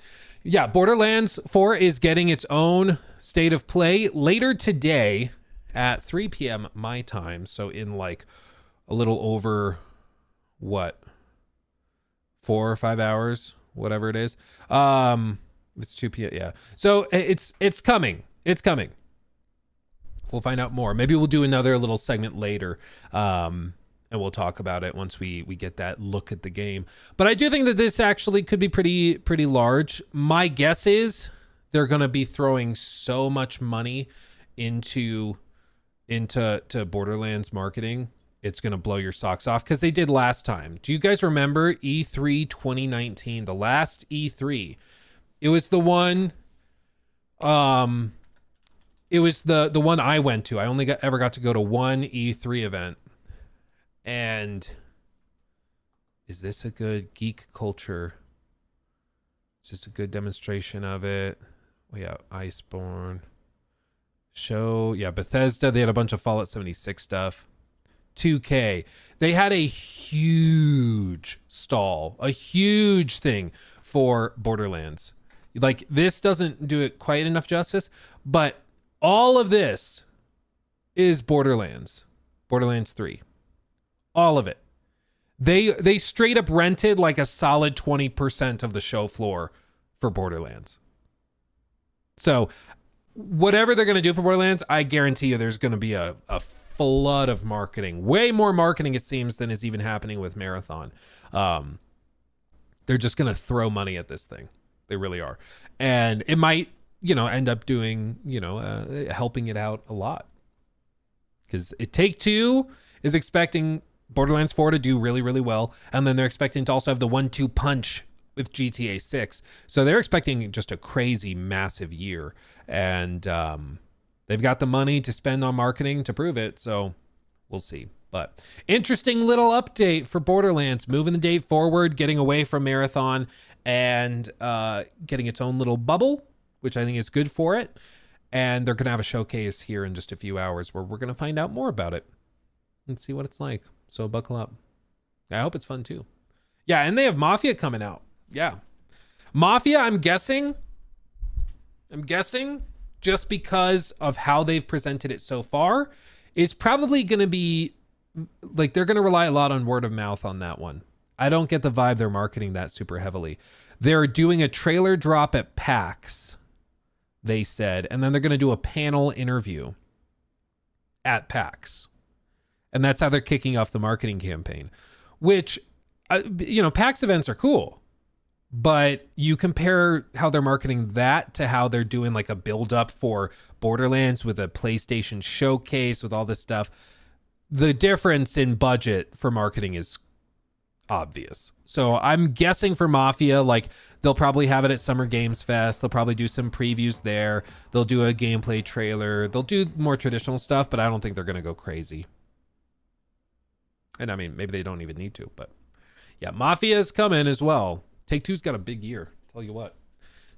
Speaker 3: Yeah, Borderlands 4 is getting its own state of play later today at 3 p.m. my time. So in like a little over, 4 or 5 hours, whatever it is. It's 2 p.m. Yeah. So it's coming. It's coming. We'll find out more. Maybe we'll do another little segment later. And we'll talk about it once we get that look at the game. But I do think that this actually could be pretty large. My guess is they're going to be throwing so much money into Borderlands marketing. It's going to blow your socks off, because they did last time. Do you guys remember E3 2019, the last E3? It was the one it was the one I went to. I only ever got to go to one E3 event. And is this a good geek culture? Is this a good demonstration of it? We have Iceborne show. Yeah, Bethesda. They had a bunch of Fallout 76 stuff. 2K. They had a huge stall, a huge thing for Borderlands. Like, this doesn't do it quite enough justice, but all of this is Borderlands 3. All of it. They straight up rented like a solid 20% of the show floor for Borderlands. So whatever they're going to do for Borderlands, I guarantee you there's going to be a flood of marketing. Way more marketing, it seems, than is even happening with Marathon. They're just going to throw money at this thing. They really are. And it might, end up doing, helping it out a lot. Because Take-Two is expecting Borderlands 4 to do really, really well. And then they're expecting to also have the 1-2 punch with GTA 6. So they're expecting just a crazy, massive year. And they've got the money to spend on marketing to prove it. So we'll see. But interesting little update for Borderlands. Moving the date forward, getting away from Marathon, and getting its own little bubble, which I think is good for it. And they're going to have a showcase here in just a few hours where we're going to find out more about it and see what it's like. So buckle up. I hope it's fun too. Yeah, and they have Mafia coming out. Yeah. Mafia, I'm guessing just because of how they've presented it so far, is probably going to be like, they're going to rely a lot on word of mouth on that one. I don't get the vibe they're marketing that super heavily. They're doing a trailer drop at PAX, they said, and then they're going to do a panel interview at PAX. And that's how they're kicking off the marketing campaign, which, PAX events are cool, but you compare how they're marketing that to how they're doing like a build up for Borderlands with a PlayStation showcase with all this stuff. The difference in budget for marketing is obvious. So I'm guessing for Mafia, like, they'll probably have it at Summer Games Fest. They'll probably do some previews there. They'll do a gameplay trailer. They'll do more traditional stuff, but I don't think they're going to go crazy. And I mean, maybe they don't even need to, but yeah, Mafia is coming as well. Take-Two's got a big year. Tell you what,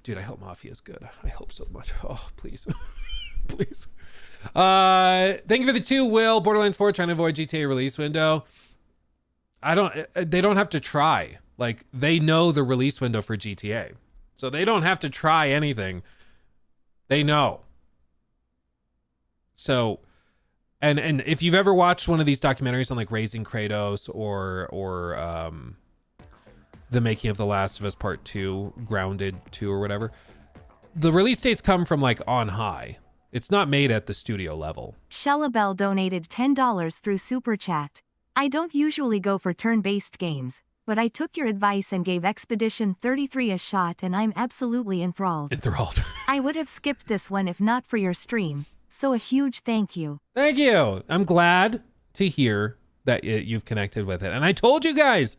Speaker 3: dude, I hope Mafia is good. I hope so much. Oh, please. Please. Thank you for the 2, Will. Borderlands 4 trying to avoid GTA release window. They don't have to try. Like, they know the release window for GTA. So they don't have to try anything. They know. So, and if you've ever watched one of these documentaries on like Raising Kratos or the making of The Last of Us Part 2, Grounded 2 or whatever, the release dates come from like on high. It's not made at the studio level.
Speaker 4: Shellabelle donated $10 through Super Chat. I don't usually go for turn-based games, but I took your advice and gave Expedition 33 a shot and I'm absolutely enthralled. I would have skipped this one if not for your stream, so a huge thank you.
Speaker 3: Thank you. I'm glad to hear that you've connected with it. And I told you guys,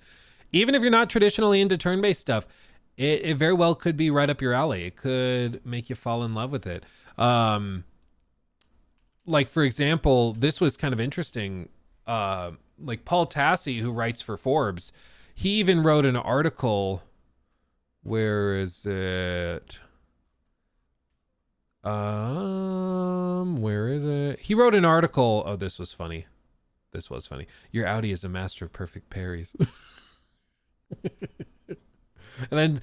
Speaker 3: even if you're not traditionally into turn-based stuff, it very well could be right up your alley. It could make you fall in love with it. Like, for example, this was kind of interesting. Like Paul Tassi, who writes for Forbes, he even wrote an article. Where is it? Where is it? He wrote an article. Oh, this was funny. This was funny. Your Audi is a master of perfect parries. And then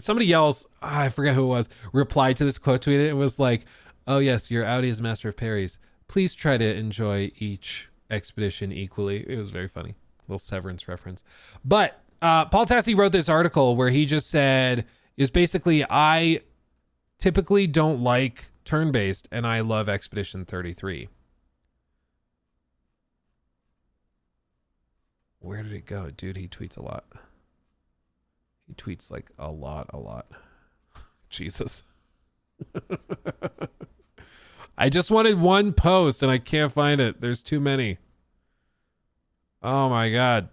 Speaker 3: somebody else, I forget who it was, replied to this quote tweet. It was like, oh yes, your Audi is master of parries. Please try to enjoy each expedition equally. It was very funny. A little Severance reference. But Paul Tassi wrote this article where he just said, is basically, I typically don't like turn-based and I love Expedition 33. Where did it go? Dude, he tweets a lot. He tweets like a lot. Jesus. I just wanted one post and I can't find it. There's too many. Oh my God.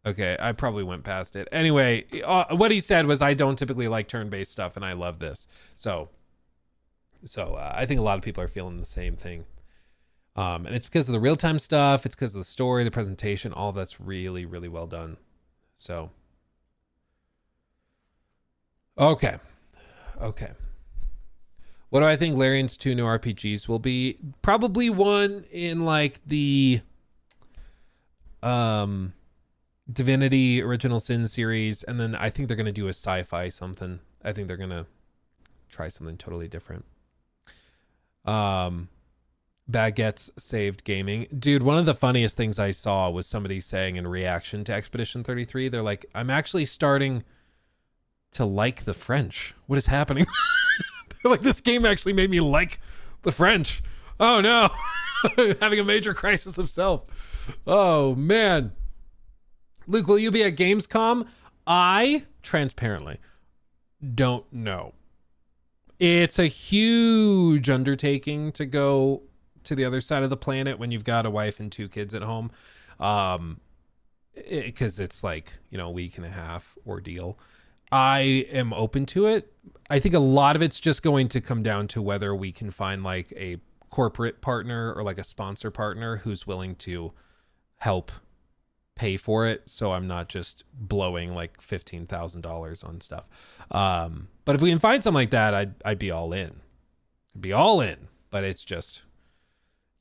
Speaker 3: Okay, I probably went past it. Anyway, what he said was, I don't typically like turn-based stuff and I love this. So I think a lot of people are feeling the same thing. And it's because of the real-time stuff. It's because of the story, the presentation, all that's really, really well done. So, okay. What do I think Larian's 2 new RPGs will be? Probably one in like the Divinity Original Sin series, and then I think they're going to do a sci-fi something. I think they're going to try something totally different. Baguettes saved gaming. Dude, one of the funniest things I saw was somebody saying in reaction to Expedition 33, they're like, I'm actually starting to like the French. What is happening? Like, this game actually made me like the French. Oh no. Having a major crisis of self. Oh man. Luke, will you be at Gamescom? I, transparently, don't know. It's a huge undertaking to go to the other side of the planet when you've got a wife and 2 kids at home. Because it's like, a week and a half ordeal. I am open to it. I think a lot of it's just going to come down to whether we can find like a corporate partner or like a sponsor partner who's willing to help pay for it, so I'm not just blowing like $15,000 on stuff. But if we can find something like that, I'd be all in. I'd be all in. But it's just,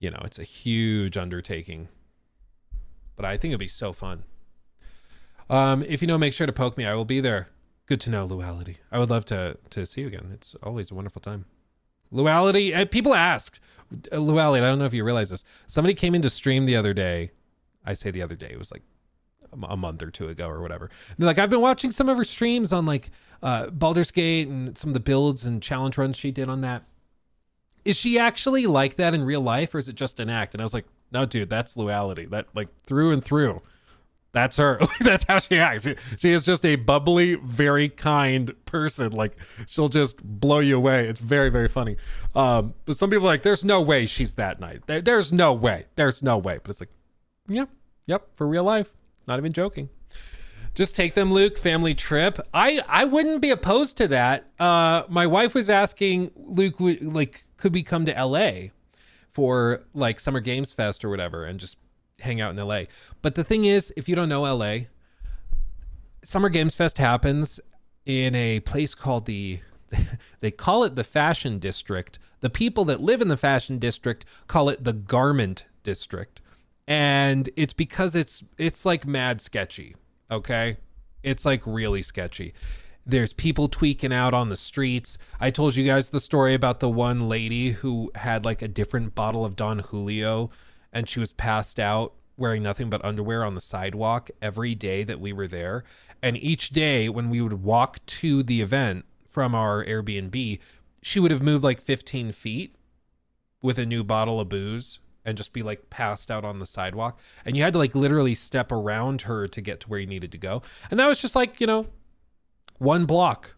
Speaker 3: it's a huge undertaking. But I think it'd be so fun. If you know, make sure to poke me. I will be there. Good to know, Luality. I would love to see you again. It's always a wonderful time. Luality, people ask. Luality, I don't know if you realize this. Somebody came into stream the other day. I say the other day, it was like a month or 2 ago or whatever. And they're like, I've been watching some of her streams on like Baldur's Gate and some of the builds and challenge runs she did on that. Is she actually like that in real life, or is it just an act? And I was like, no, dude, that's Luality. That, like, through and through. That's her. That's how she acts. She is just a bubbly, very kind person. Like, she'll just blow you away. It's very, very funny. But some people are like, there's no way she's that nice. There's no way. There's no way. But it's like, yeah, yep, for real life. Not even joking. Just take them, Luke. Family trip. I wouldn't be opposed to that. My wife was asking Luke, like, could we come to LA for like Summer Games Fest or whatever and just hang out in LA? But the thing is, if you don't know LA, Summer Games Fest happens in a place called they call it the Fashion District. The people that live in the Fashion District call it the Garment District. And it's because it's like mad sketchy. Okay. It's like really sketchy. There's people tweaking out on the streets. I told you guys the story about the one lady who had like a different bottle of Don Julio and she was passed out wearing nothing but underwear on the sidewalk every day that we were there. And each day when we would walk to the event from our Airbnb, she would have moved like 15 feet with a new bottle of booze and just be like passed out on the sidewalk. And you had to like literally step around her to get to where you needed to go. And that was just like, you know, one block.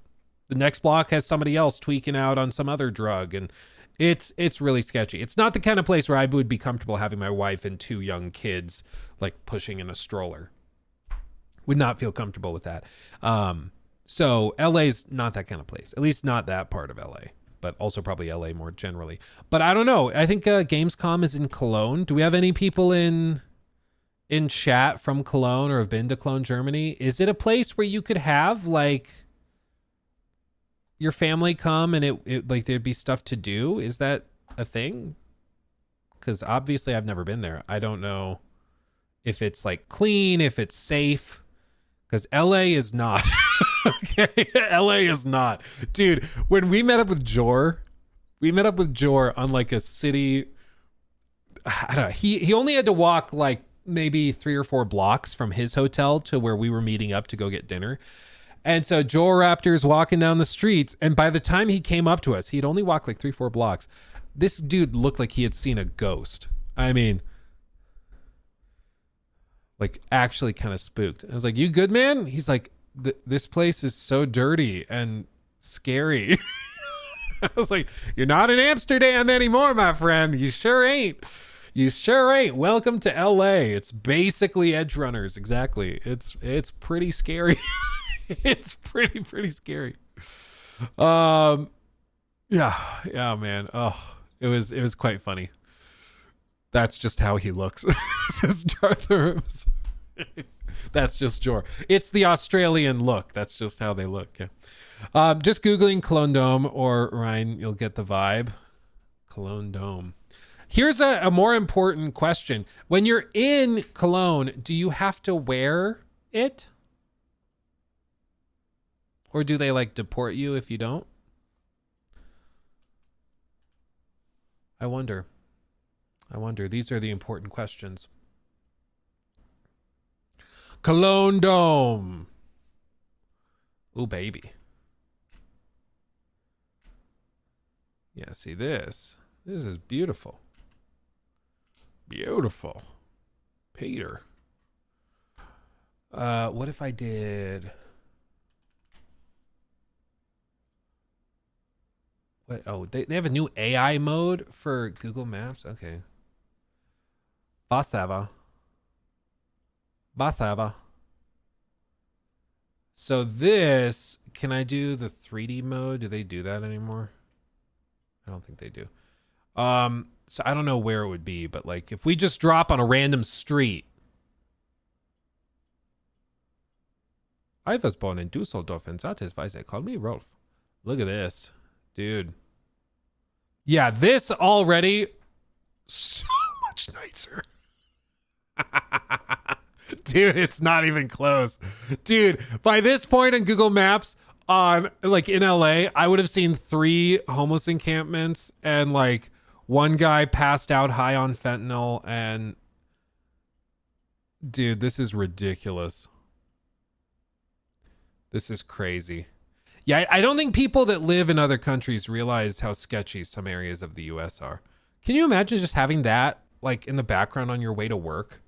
Speaker 3: The next block has somebody else tweaking out on some other drug. And it's really sketchy. It's not the kind of place where I would be comfortable having my wife and 2 young kids like pushing in a stroller. Would not feel comfortable with that. So LA's not that kind of place, at least not that part of LA, but also probably LA more generally. But I don't know. I think Gamescom is in Cologne. Do we have any people in chat from Cologne or have been to Cologne, Germany? Is it a place where you could have like your family come and it like there'd be stuff to do? Is that a thing? Because obviously I've never been there. I don't know if it's like clean, if it's safe, because LA is not. Okay, LA is not. Dude, when we met up with Jor on like a city, I don't know, he only had to walk like maybe 3 or 4 blocks from his hotel to where we were meeting up to go get dinner. And so Jor Raptor's walking down the streets, and by the time he came up to us, he'd only walked like 3-4 blocks. This dude looked like he had seen a ghost. I mean, like actually kind of spooked. I was like, "You good, man?" He's like, "This place is so dirty and scary." I was like, "You're not in Amsterdam anymore, my friend. You sure ain't. You sure ain't. Welcome to LA. It's basically Edge Runners. Exactly. It's pretty scary." It's pretty scary. Yeah, man. Oh, it was quite funny. That's just how he looks. That's just Jor. It's the Australian look. That's just how they look. Yeah. Just Googling Cologne Dome or Ryan, you'll get the vibe. Cologne Dome. Here's a more important question. When you're in Cologne, do you have to wear it? Or do they like deport you if you don't? I wonder. These are the important questions. Cologne Dome. Ooh, baby. Yeah, see this. This is beautiful. Beautiful. Peter. What if I did... What? Oh, they have a new AI mode for Google Maps? Okay. Bethesda. So this, can I do the 3D mode? Do they do that anymore? I don't think they do. So I don't know where it would be, but like if we just drop on a random street. I was born in Düsseldorf and that is why they call me Rolf. Look at this. Dude. Yeah, this already so much nicer. Dude, it's not even close. Dude, by this point in Google Maps on like in LA, I would have seen 3 homeless encampments and like one guy passed out high on fentanyl and dude, this is ridiculous. This is crazy. Yeah, I don't think people that live in other countries realize how sketchy some areas of the US are. Can you imagine just having that like in the background on your way to work?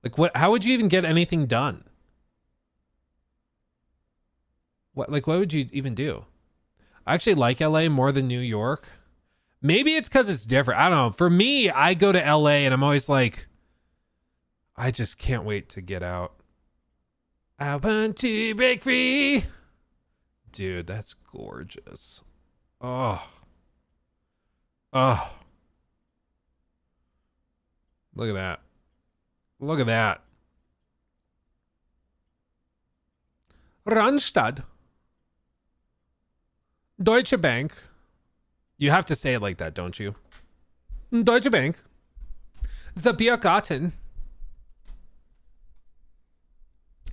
Speaker 3: Like how would you even get anything done? What would you even do? I actually like LA more than New York. Maybe it's because it's different. I don't know. For me, I go to LA and I'm always like, I just can't wait to get out. I want to break free. Dude, that's gorgeous. Oh. Look at that. Look at that. Randstad. Deutsche Bank. You have to say it like that, don't you? Deutsche Bank. The Biergarten.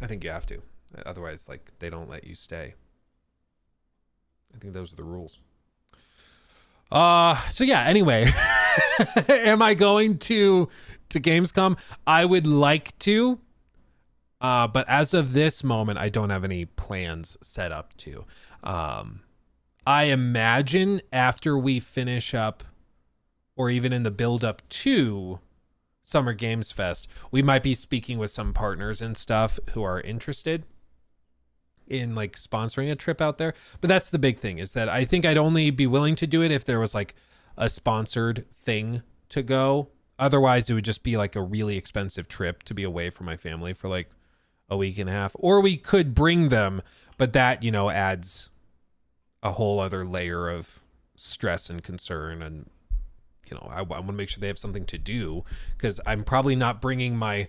Speaker 3: I think you have to. Otherwise, like, they don't let you stay. I think those are the rules. So yeah, anyway. Am I going to Gamescom? I would like to. But as of this moment, I don't have any plans set up to. I imagine after we finish up, or even in the build up to Summer Games Fest, we might be speaking with some partners and stuff who are interested in like sponsoring a trip out there. But that's the big thing, is that I think I'd only be willing to do it if there was like a sponsored thing to go. Otherwise, it would just be like a really expensive trip to be away from my family for like a week and a half. Or we could bring them, but that, you know, adds a whole other layer of stress and concern. And, you know, I want to make sure they have something to do, because I'm probably not bringing my,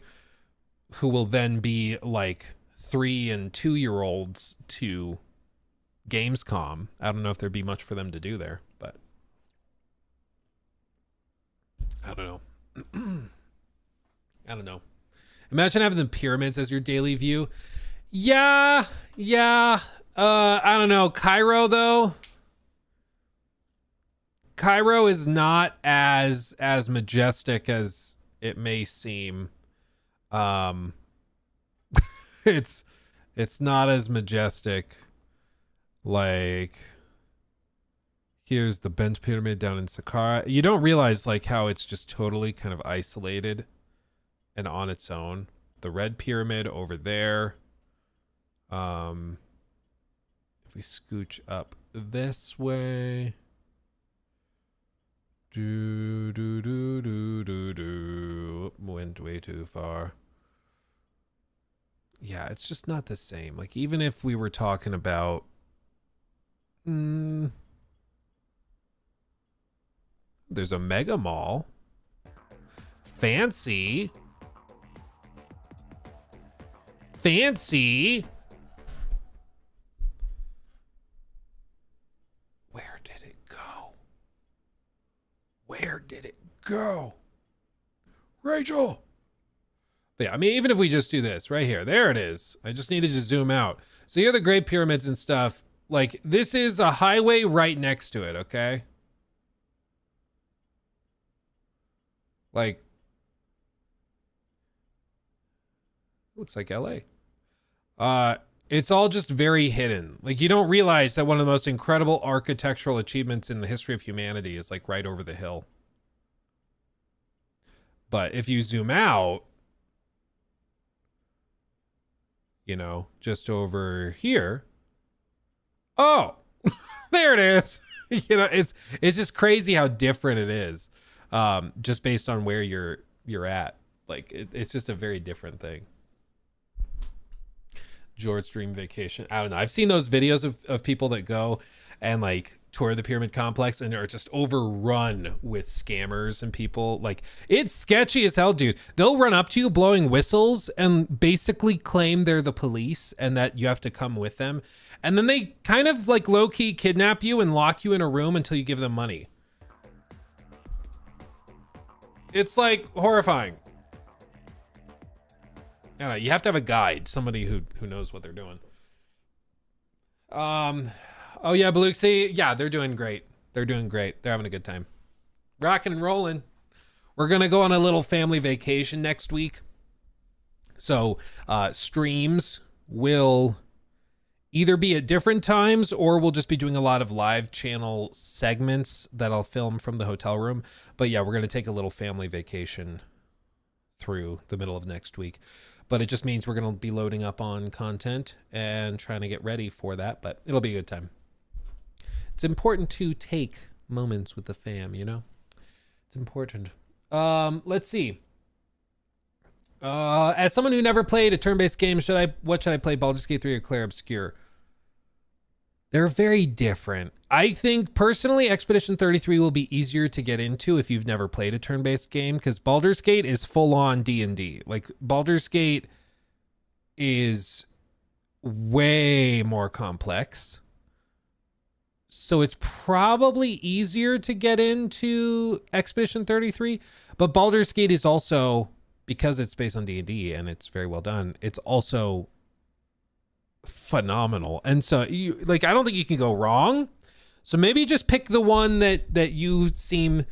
Speaker 3: who will then be like 3 and 2-year-olds to Gamescom. I don't know if there'd be much for them to do there, but I don't know. I don't know. Imagine having the pyramids as your daily view. Yeah. I don't know. Cairo, though. Cairo is not as majestic as it may seem. It's not as majestic. Like, here's the Bench Pyramid down in Saqqara. You don't realize like how it's just totally kind of isolated and on its own. The Red Pyramid over there. If we scooch up this way. Went way too far. Yeah, it's just not the same. Like, even if we were talking about there's a mega mall. Fancy. Where did it go? Rachel. But yeah, I mean, even if we just do this right here, there it is. I just needed to zoom out. So here are the Great Pyramids and stuff. Like, this is a highway right next to it, okay? Like, looks like LA. It's all just very hidden. Like, you don't realize that one of the most incredible architectural achievements in the history of humanity is like right over the hill. But if you zoom out, you know, just over here. Oh, there it is. You know, it's just crazy how different it is. Just based on where you're at. Like, it's just a very different thing. George's dream vacation. I don't know. I've seen those videos of people that go and like tour the pyramid complex and are just overrun with scammers and people. Like, it's sketchy as hell, dude. They'll run up to you blowing whistles and basically claim they're the police and that you have to come with them. And then they kind of like low-key kidnap you and lock you in a room until you give them money. It's like horrifying. I don't know, you have to have a guide, somebody who knows what they're doing. Oh yeah, Baluxi, yeah, they're doing great. They're having a good time. Rocking and rolling. We're gonna go on a little family vacation next week. So streams will either be at different times or we'll just be doing a lot of live channel segments that I'll film from the hotel room. But yeah, we're gonna take a little family vacation through the middle of next week. But it just means we're going to be loading up on content and trying to get ready for that. But it'll be a good time. It's important to take moments with the fam, you know? It's important. Let's see. As someone who never played a turn-based game, what should I play? Baldur's Gate 3 or Clair Obscur? They're very different. I think personally Expedition 33 will be easier to get into if you've never played a turn-based game, because Baldur's Gate is full-on D&D. Like, Baldur's Gate is way more complex. So it's probably easier to get into Expedition 33, but Baldur's Gate is also, because it's based on D&D and it's very well done, it's also phenomenal. And so you like, I don't think you can go wrong. So maybe just pick the one that you seem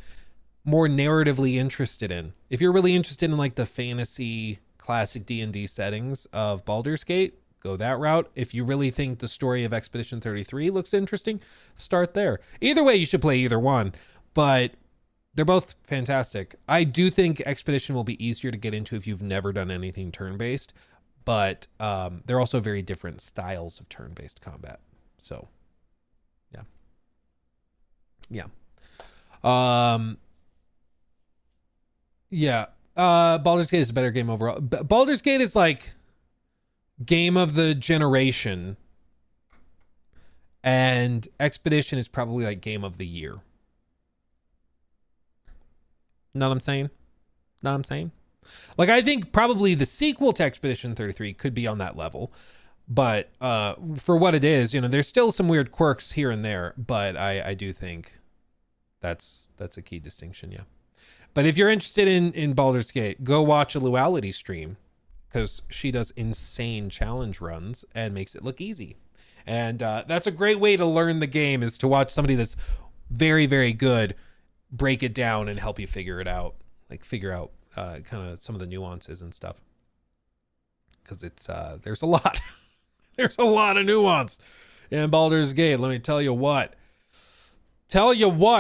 Speaker 3: more narratively interested in. If you're really interested in like the fantasy classic D&D settings of Baldur's Gate, go that route. If you really think the story of Expedition 33 looks interesting, start there. Either way, you should play either one, but they're both fantastic. I do think Expedition will be easier to get into if you've never done anything turn-based, but they're also very different styles of turn-based combat. So, yeah. Baldur's Gate is a better game overall. Baldur's Gate is like game of the generation, and Expedition is probably like game of the year. Know what I'm saying? Like, I think probably the sequel to Expedition 33 could be on that level, but for what it is, there's still some weird quirks here and there, but I do think that's a key distinction. Yeah. But if you're interested in Baldur's Gate, go watch a Luality stream, because she does insane challenge runs and makes it look easy. And that's a great way to learn the game, is to watch somebody that's very, very good break it down and help you figure it out. Like figure out kind of some of the nuances and stuff. Because it's there's a lot. There's a lot of nuance in Baldur's Gate. Let me tell you what.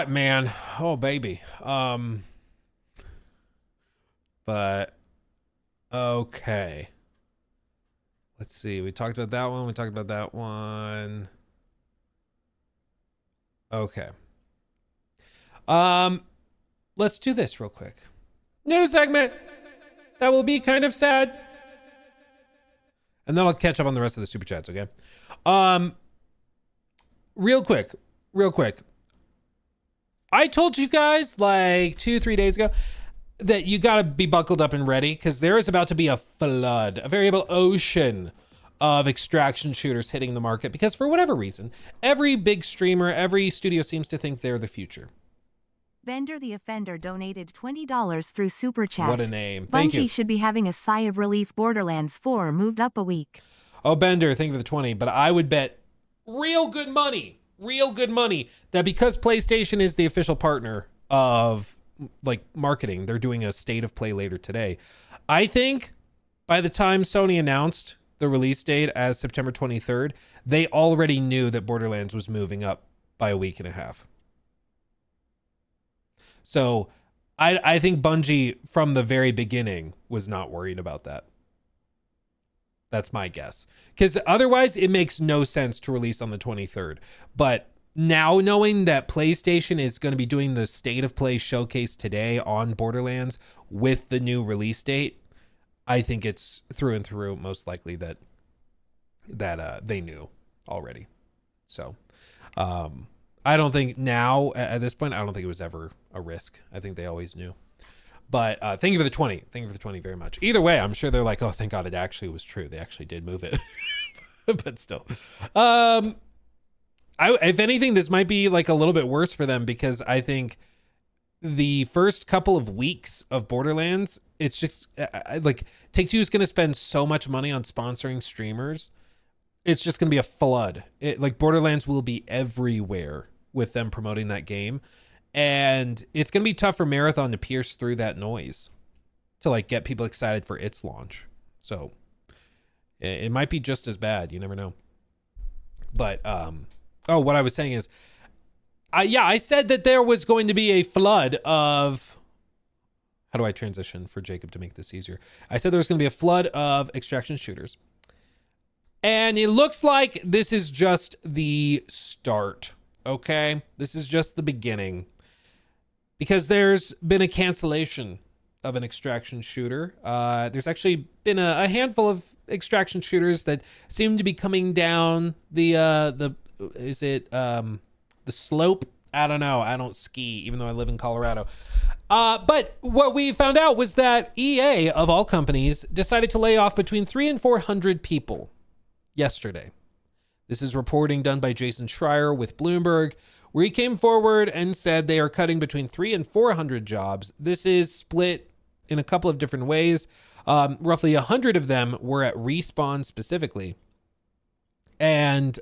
Speaker 3: Man. Oh, baby. But okay. Let's see. We talked about that one. Okay. Let's do this real quick. New segment that will be kind of sad. And then I'll catch up on the rest of the super chats, okay? Real quick. I told you guys like 2-3 days ago that you got to be buckled up and ready, because there is about to be a flood, a variable ocean of extraction shooters hitting the market, because for whatever reason, every big streamer, every studio seems to think they're the future.
Speaker 4: Bender the Offender donated $20 through Super Chat.
Speaker 3: What a name. Thank you.
Speaker 4: Bungie should be having a sigh of relief. Borderlands 4 moved up a week.
Speaker 3: Oh, Bender, thank you for the 20, but I would bet real good money that because PlayStation is the official partner of like marketing, they're doing a state of play later today. I think by the time Sony announced the release date as September 23rd, they already knew that Borderlands was moving up by a week and a half. So I think Bungie from the very beginning was not worried about that. That's my guess. Because otherwise it makes no sense to release on the 23rd. But now knowing that PlayStation is going to be doing the State of Play showcase today on Borderlands with the new release date, I think it's through and through most likely that they knew already. So I don't think now at this point, I don't think it was ever a risk. I think they always knew. But thank you for the 20. Thank you for the 20 very much. Either way, I'm sure they're like, oh, thank God it actually was true. They actually did move it. But still. If anything, this might be like a little bit worse for them, because I think the first couple of weeks of Borderlands, it's just like Take-Two is going to spend so much money on sponsoring streamers. It's just going to be a flood. Like Borderlands will be everywhere with them promoting that game. And it's going to be tough for Marathon to pierce through that noise to like get people excited for its launch. So it might be just as bad. You never know. But, what I was saying is, I said that there was going to be a flood of, how do I transition for Jacob to make this easier? I said there was going to be a flood of extraction shooters. And it looks like this is just the start. Okay. This is just the beginning, because there's been a cancellation of an extraction shooter. There's actually been a handful of extraction shooters that seem to be coming down the slope? I don't know. I don't ski, even though I live in Colorado. But what we found out was that EA, of all companies, decided to lay off between 300 and 400 people yesterday. This is reporting done by Jason Schreier with Bloomberg, where he came forward and said they are cutting between 300 and 400 jobs. This is split in a couple of different ways. Roughly 100 of them were at Respawn specifically. And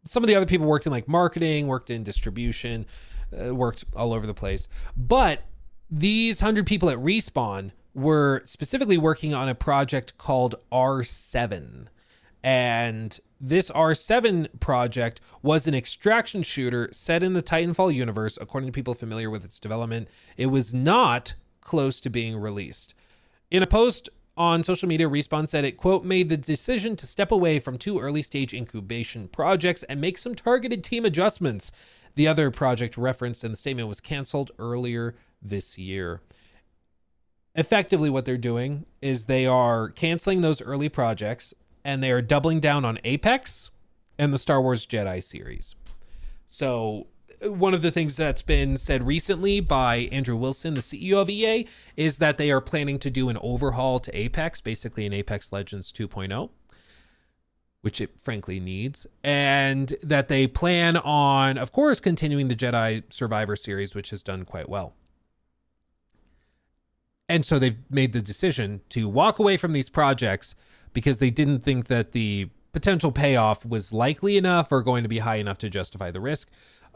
Speaker 3: some of the other people worked in like marketing, worked in distribution, worked all over the place. But these 100 people at Respawn were specifically working on a project called R7. And this R7 project was an extraction shooter set in the Titanfall universe. According to people familiar with its development, it was not close to being released. In a post on social media, Respawn said it, quote, made the decision to step away from 2 early stage incubation projects and make some targeted team adjustments. The other project referenced in the statement was canceled earlier this year. Effectively, what they're doing is they are canceling those early projects and they are doubling down on Apex and the Star Wars Jedi series. So one of the things that's been said recently by Andrew Wilson, the CEO of EA, is that they are planning to do an overhaul to Apex, basically an Apex Legends 2.0, which it frankly needs, and that they plan on, of course, continuing the Jedi Survivor series, which has done quite well. And so they've made the decision to walk away from these projects because they didn't think that the potential payoff was likely enough or going to be high enough to justify the risk,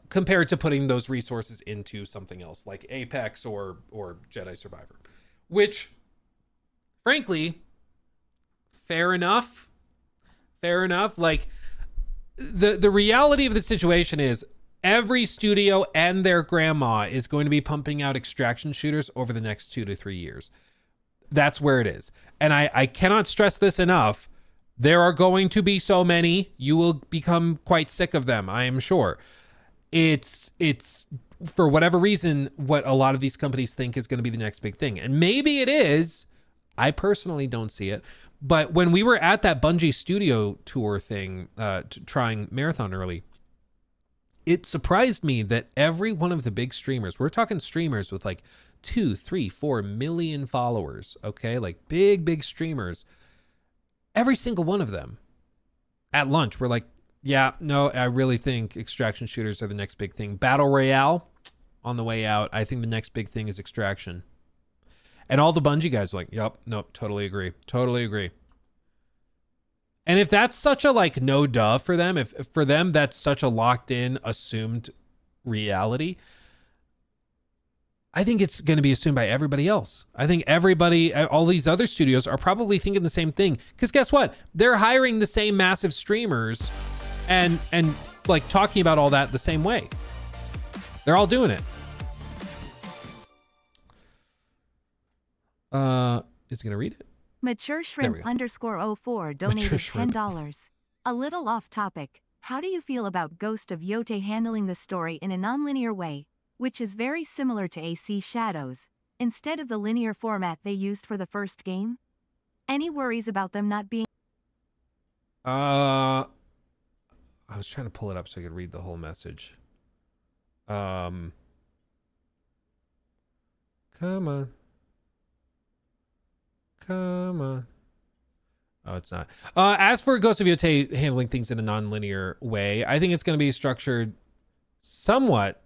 Speaker 3: compared to putting those resources into something else like Apex or Jedi Survivor, which, frankly, fair enough. Like, the reality of the situation is every studio and their grandma is going to be pumping out extraction shooters over the next 2 to 3 years. That's where it is. And I cannot stress this enough. There are going to be so many, you will become quite sick of them, I am sure. It's for whatever reason, what a lot of these companies think is going to be the next big thing. And maybe it is. I personally don't see it. But when we were at that Bungie studio tour thing, trying Marathon early, it surprised me that every one of the big streamers, we're talking streamers with like 2, 3, 4 million followers, okay? Like big streamers. Every single one of them at lunch were like, yeah, no, I really think extraction shooters are the next big thing. Battle Royale on the way out. I think the next big thing is extraction. And all the Bungie guys were like, yep, nope, totally agree. And if that's such a like no duh for them, if for them that's such a locked in, assumed reality, I think it's going to be assumed by everybody else. I think everybody, all these other studios are probably thinking the same thing. Because guess what? They're hiring the same massive streamers and like talking about all that the same way. They're all doing it. Is it going to read it?
Speaker 4: Mature Shrimp _ 04 donated $10. A little off topic. How do you feel about Ghost of Yote handling the story in a non-linear way, which is very similar to AC Shadows, instead of the linear format they used for the first game? Any worries about them not being...
Speaker 3: I was trying to pull it up so I could read the whole message. Come on. Oh, it's not. As for Ghost of Yote handling things in a non-linear way, I think it's going to be structured somewhat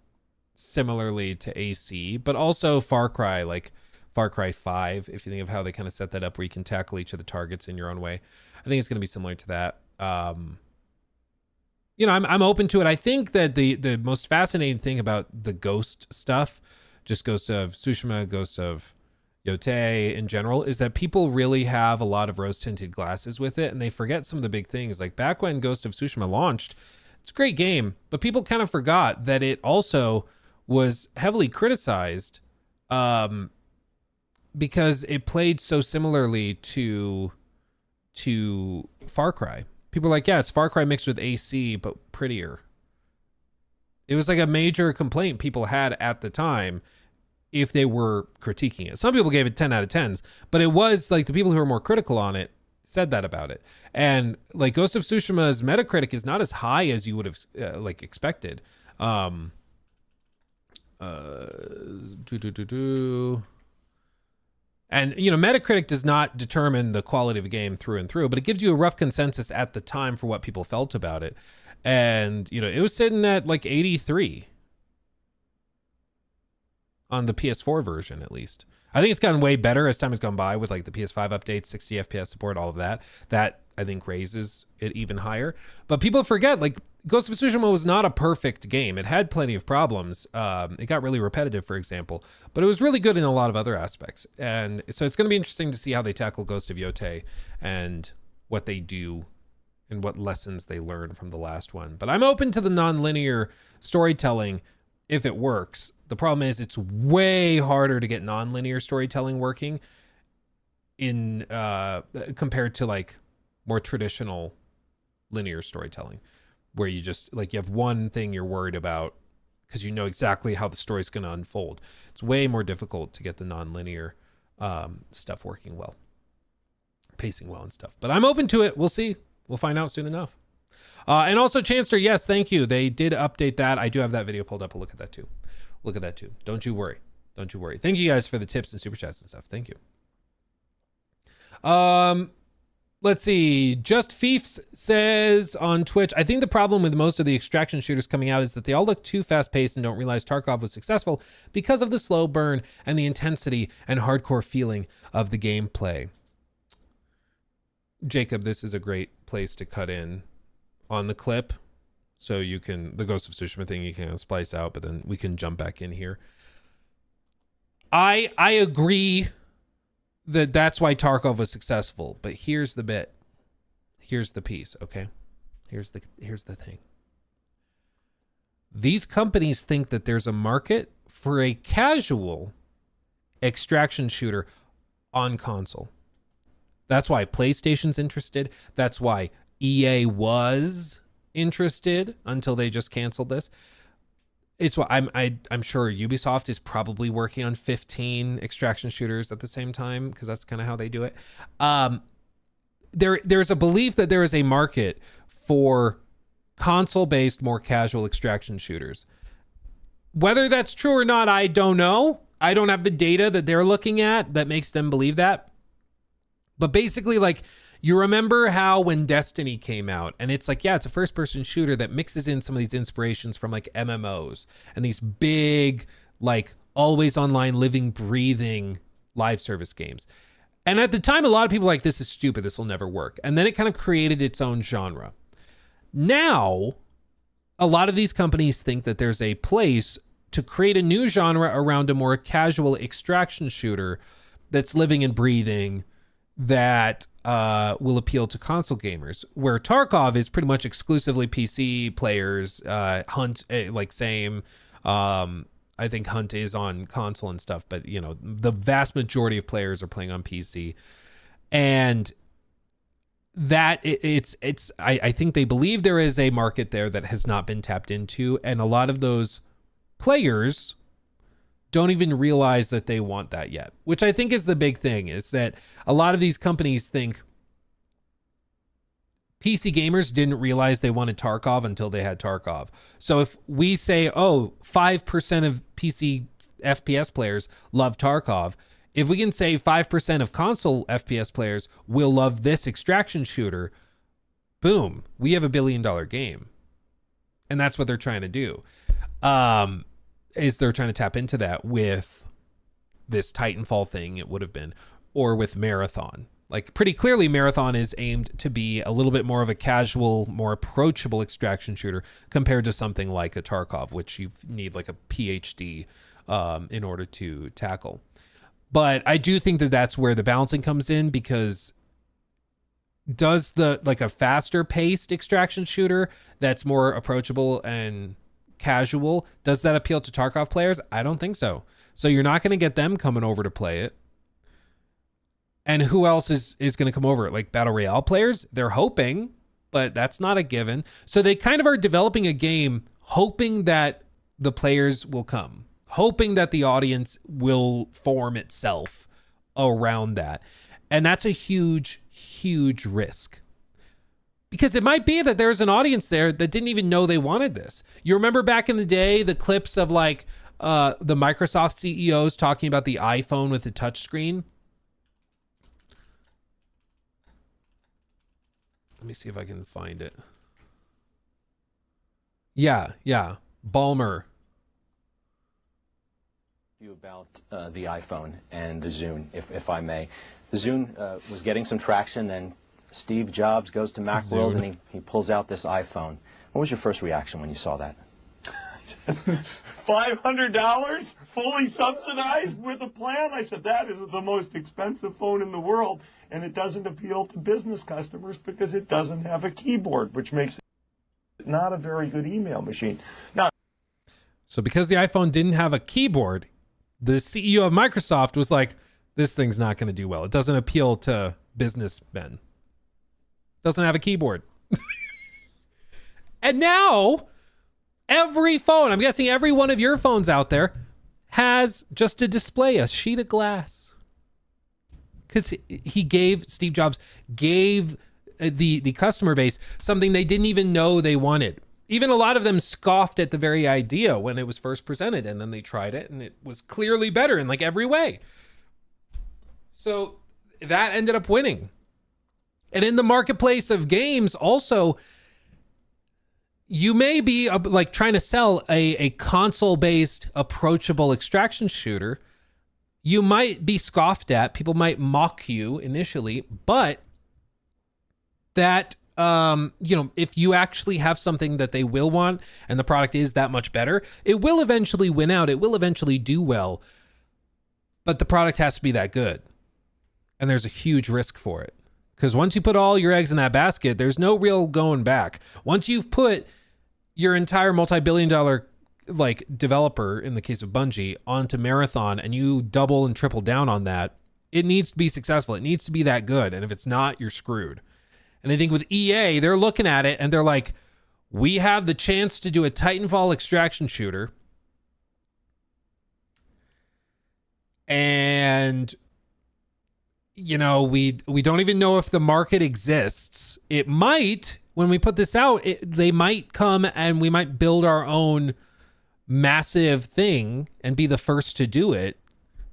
Speaker 3: similarly to AC, but also Far Cry, like Far Cry 5, if you think of how they kind of set that up where you can tackle each of the targets in your own way. I think it's going to be similar to that. You know, I'm open to it. I think that the most fascinating thing about the Ghost stuff, just Ghost of Tsushima, Ghost of Yote in general, is that people really have a lot of rose-tinted glasses with it, and they forget some of the big things. Like back when Ghost of Tsushima launched, it's a great game, but people kind of forgot that it also was heavily criticized because it played so similarly to Far Cry. People are like, yeah, it's Far Cry mixed with AC, but prettier. It was like a major complaint people had at the time if they were critiquing it. Some people gave it 10 out of 10s, but it was like the people who were more critical on it said that about it. And like Ghost of Tsushima's Metacritic is not as high as you would have like expected. And you know, Metacritic does not determine the quality of a game through and through, but it gives you a rough consensus at the time for what people felt about it. And you know, it was sitting at like 83 on the PS4 version, at least. I think it's gotten way better as time has gone by with like the PS5 updates, 60 FPS support, all of that. That I think raises it even higher. But people forget, like Ghost of Tsushima was not a perfect game. It had plenty of problems. It got really repetitive, for example, but it was really good in a lot of other aspects. And so it's going to be interesting to see how they tackle Ghost of Yote and what they do and what lessons they learned from the last one. But I'm open to the non-linear storytelling if it works. The problem is it's way harder to get non-linear storytelling working in compared to like more traditional linear storytelling, where you just like you have one thing you're worried about because you know exactly how the story's going to unfold. It's way more difficult to get the non-linear stuff working well, pacing well and stuff. But I'm open to it. We'll see. We'll find out soon enough. And also, Chanster, yes, thank you. They did update that. I do have that video pulled up. We'll look at that too. Look at that too. Don't you worry. Don't you worry. Thank you guys for the tips and super chats and stuff. Thank you. Let's see. Just Fiefs says on Twitch, I think the problem with most of the extraction shooters coming out is that they all look too fast-paced and don't realize Tarkov was successful because of the slow burn and the intensity and hardcore feeling of the gameplay. Jacob, this is a great place to cut in on the clip. So you can, the Ghost of Tsushima thing, you can splice out, but then we can jump back in here. I agree that that's why Tarkov was successful, but here's the bit. Here's the piece, okay? Here's the thing. These companies think that there's a market for a casual extraction shooter on console. That's why PlayStation's interested. That's why EA was interested until they just canceled this. It's what I'm sure Ubisoft is probably working on 15 extraction shooters at the same time, because that's kind of how they do it. There's a belief that there is a market for console-based, more casual extraction shooters. Whether that's true or not, I don't know. I don't have the data that they're looking at that makes them believe that. But basically, like, you remember how when Destiny came out, and it's like, yeah, it's a first-person shooter that mixes in some of these inspirations from like MMOs and these big, like, always online, living, breathing live service games. And at the time, a lot of people were like, this is stupid, this will never work. And then it kind of created its own genre. Now, a lot of these companies think that there's a place to create a new genre around a more casual extraction shooter that's living and breathing, that will appeal to console gamers, where Tarkov is pretty much exclusively PC players. Hunt, like, same. I think Hunt is on console and stuff, but you know, the vast majority of players are playing on PC, and that I think they believe there is a market there that has not been tapped into, and a lot of those players don't even realize that they want that yet, which I think is the big thing, is that a lot of these companies think PC gamers didn't realize they wanted Tarkov until they had Tarkov. So if we say, oh, 5% of PC FPS players love Tarkov, if we can say 5% of console FPS players will love this extraction shooter, boom, we have $1 billion game. And that's what they're trying to do. Is they're trying to tap into that with this Titanfall thing, it would have been, or with Marathon. Like, pretty clearly Marathon is aimed to be a little bit more of a casual, more approachable extraction shooter compared to something like a Tarkov, which you need like a PhD in order to tackle. But I do think that that's where the balancing comes in, because does the, like, a faster paced extraction shooter that's more approachable and casual, does that appeal to Tarkov players? I don't think so. So you're not going to get them coming over to play it. And who else is going to come over? Like Battle Royale players? They're hoping, but that's not a given. So they kind of are developing a game hoping that the players will come, hoping that the audience will form itself around that. And that's a huge, huge risk. Because it might be that there's an audience there that didn't even know they wanted this. You remember back in the day, the clips of like the Microsoft CEOs talking about the iPhone with the touchscreen? Let me see if I can find it. Yeah. Ballmer.
Speaker 7: You about the iPhone and the Zune, if I may. The Zune was getting some traction, then Steve Jobs goes to Macworld and he pulls out this iPhone. What was your first reaction when you saw that?
Speaker 8: $500 fully subsidized with a plan? I said, that is the most expensive phone in the world. and it doesn't appeal to business customers because it doesn't have a keyboard, which makes it not a very good email machine. Now,
Speaker 3: so because the iPhone didn't have a keyboard, the CEO of Microsoft was like, this thing's not going to do well. It doesn't appeal to businessmen. Doesn't have a keyboard. And now every phone, I'm guessing every one of your phones out there, has just a display, a sheet of glass. Because Steve Jobs gave the customer base something they didn't even know they wanted. Even a lot of them scoffed at the very idea when it was first presented, and then they tried it and it was clearly better in like every way. So that ended up winning. And in the marketplace of games also, you may be like trying to sell a console-based approachable extraction shooter. You might be scoffed at. People might mock you initially, but that, if you actually have something that they will want and the product is that much better, it will eventually win out. It will eventually do well, but the product has to be that good. And there's a huge risk for it. Because once you put all your eggs in that basket, there's no real going back. Once you've put your entire multi-billion-dollar like developer, in the case of Bungie, onto Marathon, and you double and triple down on that, it needs to be successful. It needs to be that good. And if it's not, you're screwed. And I think with EA, they're looking at it and they're like, we have the chance to do a Titanfall extraction shooter. And we don't even know if the market exists. It might, when we put this out, they might come and we might build our own massive thing and be the first to do it.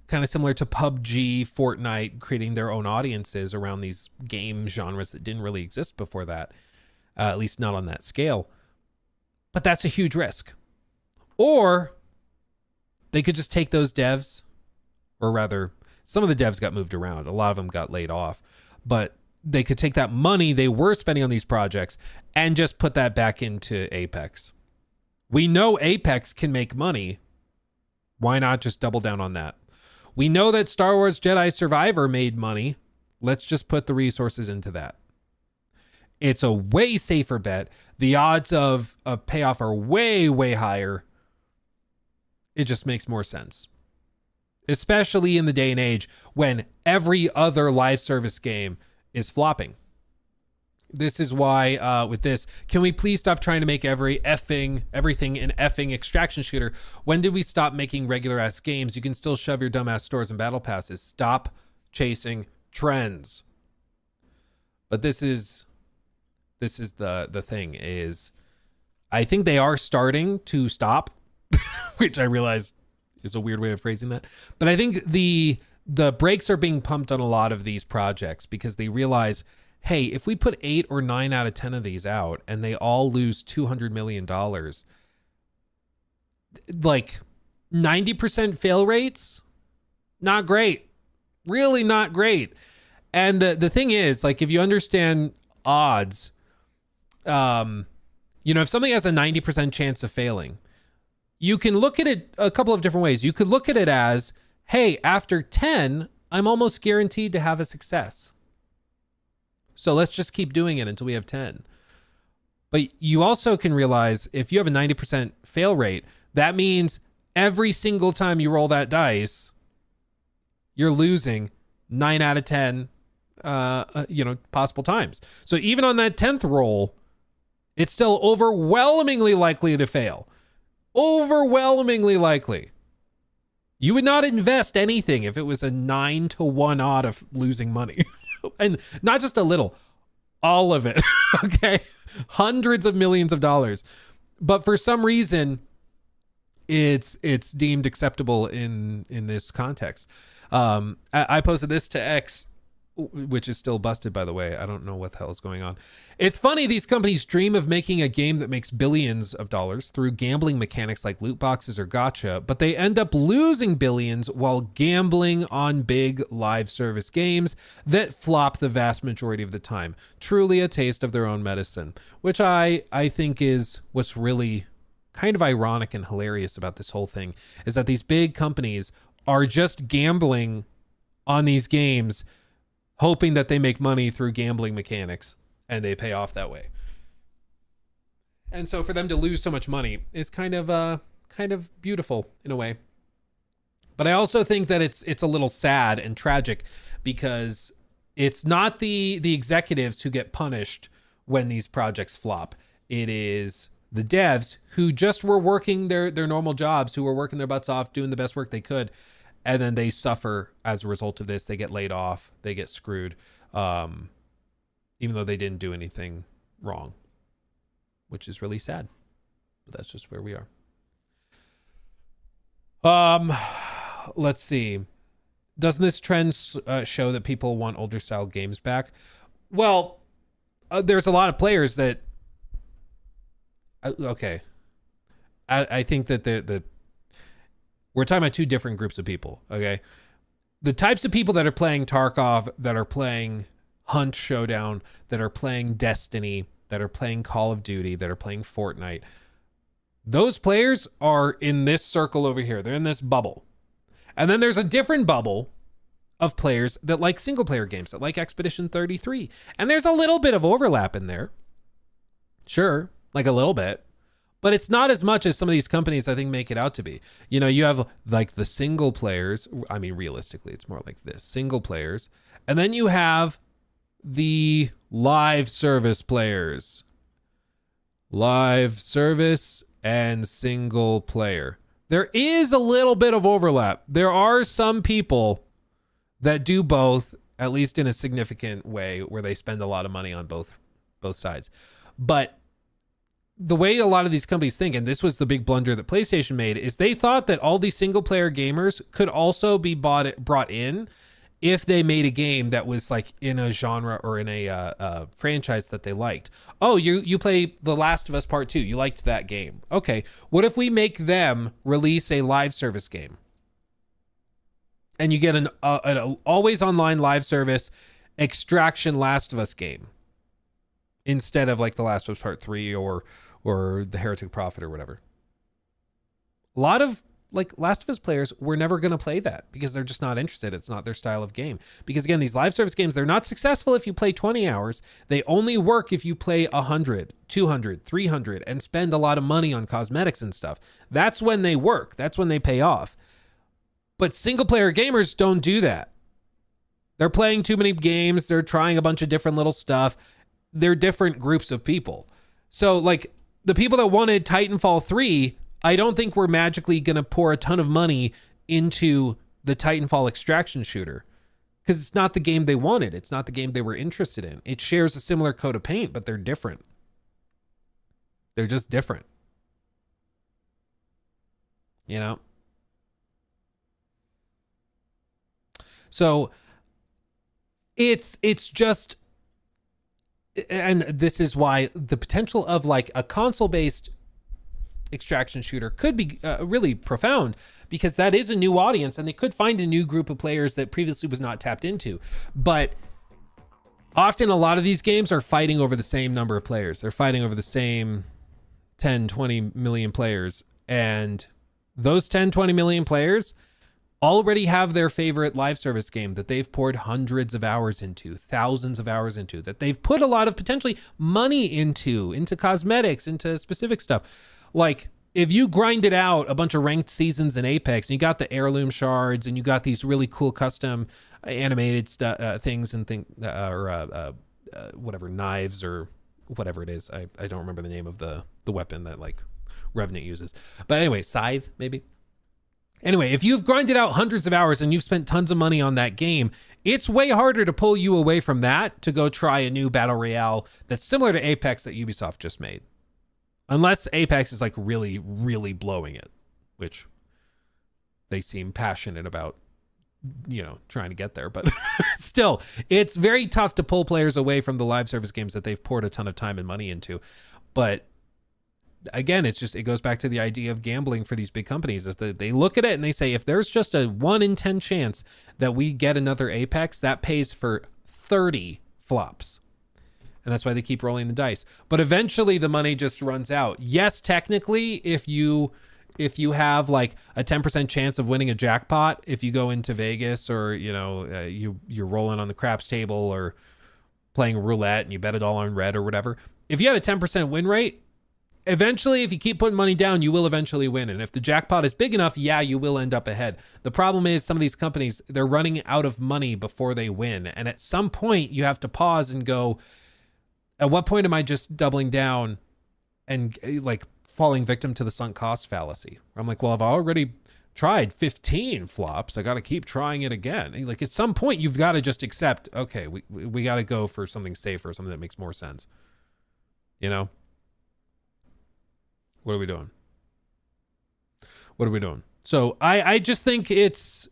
Speaker 3: Kind of similar to PUBG, Fortnite, creating their own audiences around these game genres that didn't really exist before that, at least not on that scale. But that's a huge risk. Or they could just take those devs, or rather, some of the devs got moved around. A lot of them got laid off. But they could take that money they were spending on these projects and just put that back into Apex. We know Apex can make money. Why not just double down on that? We know that Star Wars Jedi Survivor made money. Let's just put the resources into that. It's a way safer bet. The odds of payoff are way, way higher. It just makes more sense. Especially in the day and age when every other live service game is flopping. This is why with this, can we please stop trying to make everything an effing extraction shooter? When did we stop making regular ass games? You can still shove your dumbass stores and battle passes. Stop chasing trends. But this is the thing is, I think they are starting to stop, which I realize is a weird way of phrasing that. But I think the brakes are being pumped on a lot of these projects because they realize, hey, if we put 8 or 9 out of 10 of these out and they all lose $200 million, like 90% fail rates, not great. Really not great. And the thing is, like, if you understand odds, if something has a 90% chance of failing, you can look at it a couple of different ways. You could look at it as, hey, after 10, I'm almost guaranteed to have a success. So let's just keep doing it until we have 10. But you also can realize if you have a 90% fail rate, that means every single time you roll that dice, you're losing 9 out of 10, possible times. So even on that 10th roll, it's still overwhelmingly likely to fail. Overwhelmingly likely. You would not invest anything if it was a 9-1 odd of losing money. And not just a little, all of it. Okay. Hundreds of millions of dollars. But for some reason, it's deemed acceptable in this context. I posted this to X, which is still busted, by the way. I don't know what the hell is going on. It's funny, these companies dream of making a game that makes billions of dollars through gambling mechanics like loot boxes or gacha, but they end up losing billions while gambling on big live service games that flop the vast majority of the time. Truly a taste of their own medicine, which I think is what's really kind of ironic and hilarious about this whole thing, is that these big companies are just gambling on these games hoping that they make money through gambling mechanics and they pay off that way. And so for them to lose so much money is kind of beautiful in a way. But I also think that it's a little sad and tragic because it's not the executives who get punished when these projects flop. It is the devs who just were working their normal jobs, who were working their butts off, doing the best work they could. And then they suffer as a result of this. They get laid off. They get screwed, even though they didn't do anything wrong, which is really sad. But that's just where we are. Let's see. Doesn't this trend show that people want older style games back? Well, there's a lot of players that... okay. I think that we're talking about two different groups of people, okay? The types of people that are playing Tarkov, that are playing Hunt Showdown, that are playing Destiny, that are playing Call of Duty, that are playing Fortnite, those players are in this circle over here. They're in this bubble. And then there's a different bubble of players that like single player games, that like Expedition 33. And there's a little bit of overlap in there. Sure, like a little bit. But it's not as much as some of these companies, I think, make it out to be. You know, you have like the single players. I mean, realistically, it's more like this. Single players. And then you have the live service players. Live service and single player. There is a little bit of overlap. There are some people that do both, at least in a significant way, where they spend a lot of money on both sides. But the way a lot of these companies think, and this was the big blunder that PlayStation made, is they thought that all these single player gamers could also be brought in if they made a game that was like in a genre or in a franchise that they liked. Oh, you play The Last of Us Part 2. You liked that game. Okay, what if we make them release a live service game? And you get an always online live service Extraction Last of Us game instead of like The Last of Us Part 3 or The Heretic Prophet or whatever. A lot of like Last of Us players were never going to play that because they're just not interested. It's not their style of game. Because again, these live service games, they're not successful if you play 20 hours. They only work if you play 100, 200, 300 and spend a lot of money on cosmetics and stuff. That's when they work. That's when they pay off. But single player gamers don't do that. They're playing too many games. They're trying a bunch of different little stuff. They're different groups of people. So like the people that wanted Titanfall 3, I don't think we're magically going to pour a ton of money into the Titanfall extraction shooter because it's not the game they wanted. It's not the game they were interested in. It shares a similar coat of paint, but they're different. They're just different. You know? So it's just, and this is why the potential of like a console-based extraction shooter could be really profound, because that is a new audience and they could find a new group of players that previously was not tapped into. But often a lot of these games are fighting over the same number of players. They're fighting over the same 10, 20 million players. And those 10, 20 million players already have their favorite live service game that they've poured hundreds of hours into, thousands of hours into, that they've put a lot of potentially money into cosmetics, into specific stuff. Like if you grinded out a bunch of ranked seasons in Apex and you got the heirloom shards and you got these really cool custom animated things and whatever, knives or whatever it is. I don't remember the name of the weapon that like Revenant uses. But anyway, scythe maybe. Anyway, if you've grinded out hundreds of hours and you've spent tons of money on that game, it's way harder to pull you away from that to go try a new battle royale that's similar to Apex that Ubisoft just made. Unless Apex is like really, really blowing it, which they seem passionate about, you know, trying to get there. But still, it's very tough to pull players away from the live service games that they've poured a ton of time and money into. But again, it goes back to the idea of gambling for these big companies, is that they look at it and they say, if there's just a 1 in 10 chance that we get another Apex, that pays for 30 flops. And that's why they keep rolling the dice. But eventually the money just runs out. Yes, technically, if you if you have like a 10% chance of winning a jackpot, if you go into Vegas or, you're rolling on the craps table or playing roulette and you bet it all on red or whatever. If you had a 10% win rate, eventually, if you keep putting money down, you will eventually win. And if the jackpot is big enough, yeah, you will end up ahead. The problem is some of these companies, they're running out of money before they win. And at some point, you have to pause and go, at what point am I just doubling down and like falling victim to the sunk cost fallacy? Where I'm like, well, I've already tried 15 flops. I got to keep trying it again. And like at some point, you've got to just accept, okay, we got to go for something safer, something that makes more sense. What are we doing? So I just think it's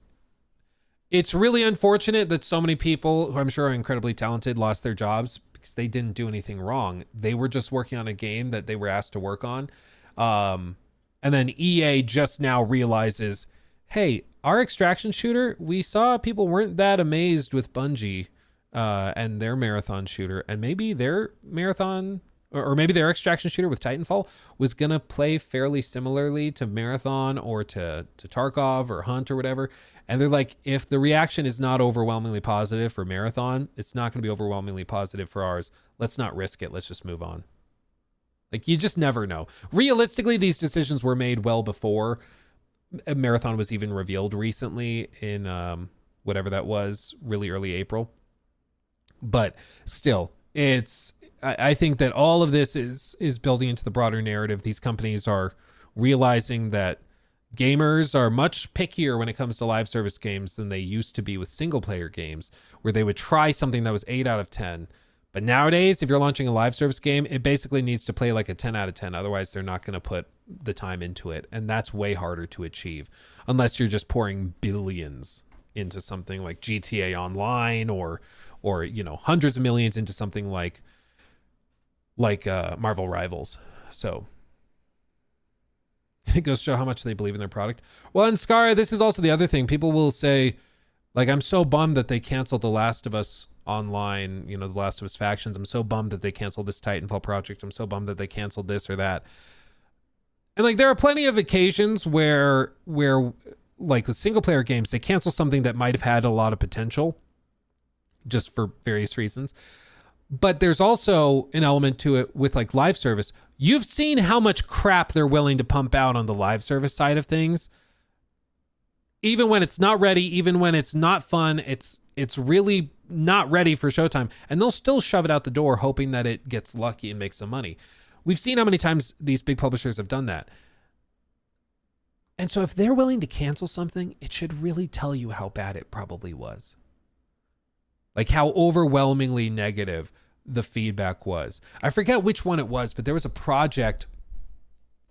Speaker 3: really unfortunate that so many people who I'm sure are incredibly talented lost their jobs because they didn't do anything wrong. They were just working on a game that they were asked to work on. And then EA just now realizes, hey, our extraction shooter, we saw people weren't that amazed with Bungie and their marathon shooter, and maybe their marathon or maybe their extraction shooter with Titanfall was going to play fairly similarly to Marathon or to Tarkov or Hunt or whatever. And they're like, if the reaction is not overwhelmingly positive for Marathon, it's not going to be overwhelmingly positive for ours. Let's not risk it. Let's just move on. Like, you just never know. Realistically, these decisions were made well before Marathon was even revealed recently in whatever that was, really early April. But still, I think that all of this is building into the broader narrative. These companies are realizing that gamers are much pickier when it comes to live service games than they used to be with single player games, where they would try something that was 8 out of 10. But nowadays, if you're launching a live service game, it basically needs to play like a 10 out of 10. Otherwise, they're not going to put the time into it. And that's way harder to achieve unless you're just pouring billions into something like GTA Online or hundreds of millions into something like Marvel Rivals. So it goes to show how much they believe in their product. Well, and Scar, this is also the other thing. People will say, like, I'm so bummed that they canceled The Last of Us Online, The Last of Us Factions. I'm so bummed that they canceled this Titanfall project. I'm so bummed that they canceled this or that. And like, there are plenty of occasions where like with single player games, they cancel something that might have had a lot of potential just for various reasons. But there's also an element to it with like live service. You've seen how much crap they're willing to pump out on the live service side of things. Even when it's not ready, even when it's not fun, it's really not ready for showtime. And they'll still shove it out the door hoping that it gets lucky and makes some money. We've seen how many times these big publishers have done that. And so if they're willing to cancel something, it should really tell you how bad it probably was. Like how overwhelmingly negative the feedback was. I forget which one it was, but there was a project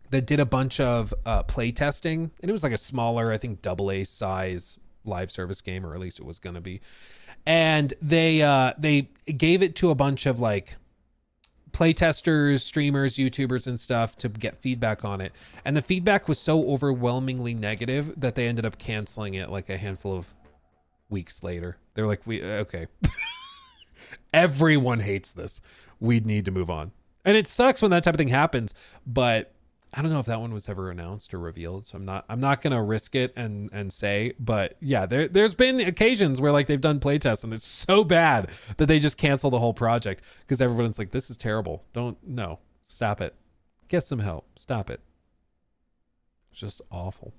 Speaker 3: that did a bunch of play testing, and it was like a smaller, I think AA size live service game, or at least it was going to be. And they gave it to a bunch of like play testers, streamers, YouTubers and stuff to get feedback on it. And the feedback was so overwhelmingly negative that they ended up canceling it like a handful of weeks later. They're like, okay. Everyone hates this. We need to move on. And it sucks when that type of thing happens, but I don't know if that one was ever announced or revealed. So I'm not going to risk it and say, but yeah, there's been occasions where like they've done playtests and it's so bad that they just cancel the whole project because everyone's like, this is terrible. No, stop it. Get some help. Stop it. It's just awful.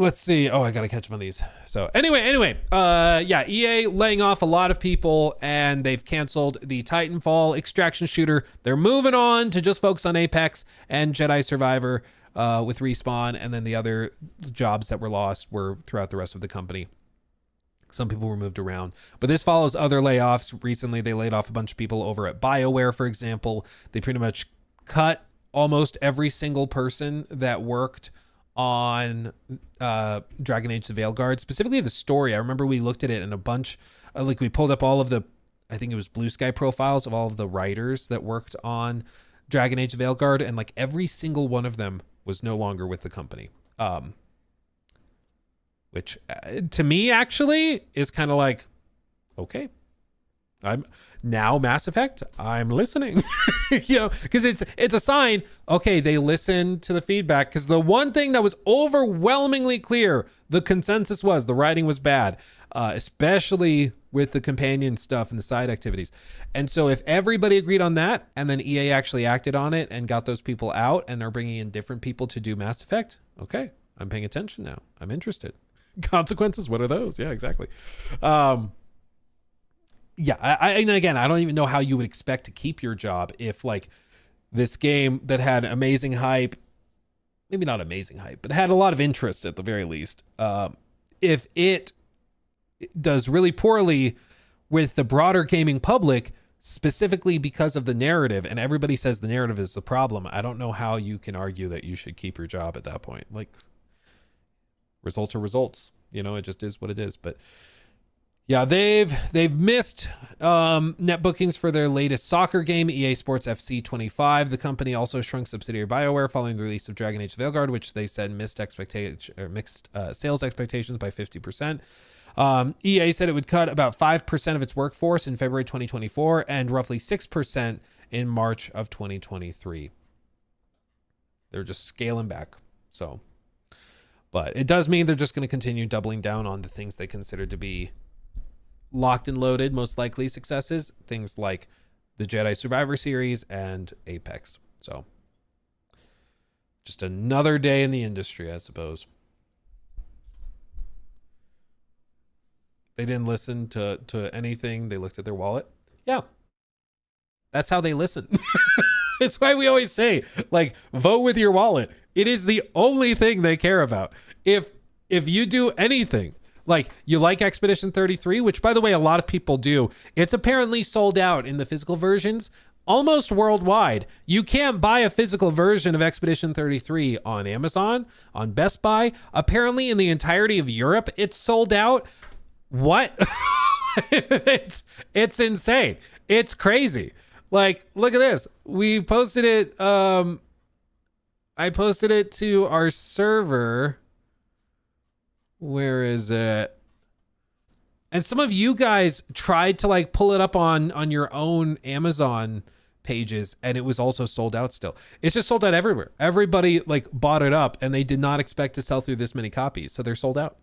Speaker 3: Let's see. Oh, I got to catch up on these. So anyway, yeah, EA laying off a lot of people and they've canceled the Titanfall extraction shooter. They're moving on to just focus on Apex and Jedi Survivor with Respawn. And then the other jobs that were lost were throughout the rest of the company. Some people were moved around, but this follows other layoffs. Recently, they laid off a bunch of people over at BioWare, for example. They pretty much cut almost every single person that worked on Dragon Age the Veilguard, specifically the story. I remember we looked at it in a bunch, like we pulled up all of the, I think it was Blue Sky profiles of all of the writers that worked on Dragon Age the Veilguard, and like every single one of them was no longer with the company. Which to me actually is kind of like, okay, I'm now Mass Effect. I'm listening, because it's a sign. Okay, they listened to the feedback, because the one thing that was overwhelmingly clear, the consensus was the writing was bad, especially with the companion stuff and the side activities. And so if everybody agreed on that, and then EA actually acted on it and got those people out, and they're bringing in different people to do Mass Effect, okay, I'm paying attention now. I'm interested. Consequences, what are those? Yeah, exactly. Yeah, and again, I don't even know how you would expect to keep your job if like this game that had amazing hype, maybe not amazing hype, but had a lot of interest at the very least. If it does really poorly with the broader gaming public, specifically because of the narrative, and everybody says the narrative is the problem, I don't know how you can argue that you should keep your job at that point. Like, results are results. It just is what it is. But yeah, they've missed net bookings for their latest soccer game, EA Sports FC 25. The company also shrunk subsidiary BioWare following the release of Dragon Age Veilguard, which they said missed sales expectations by 50%. EA said it would cut about 5% of its workforce in February 2024 and roughly 6% in March of 2023. They're just scaling back. So, but it does mean they're just going to continue doubling down on the things they consider to be locked and loaded, most likely successes, things like the Jedi Survivor series and Apex. So just another day in the industry, I suppose. They didn't listen to anything. They looked at their wallet. Yeah. That's how they listen. It's why we always say, like, vote with your wallet. It is the only thing they care about. If you do anything, like you like Expedition 33, which by the way, a lot of people do. It's apparently sold out in the physical versions almost worldwide. You can't buy a physical version of Expedition 33 on Amazon, on Best Buy. Apparently in the entirety of Europe, it's sold out. What? It's insane. It's crazy. Like, look at this. We posted it. I posted it to our server. Where is it? And some of you guys tried to like pull it up on your own Amazon pages, and it was also sold out still. It's just sold out everywhere. Everybody like bought it up, and they did not expect to sell through this many copies, so they're sold out.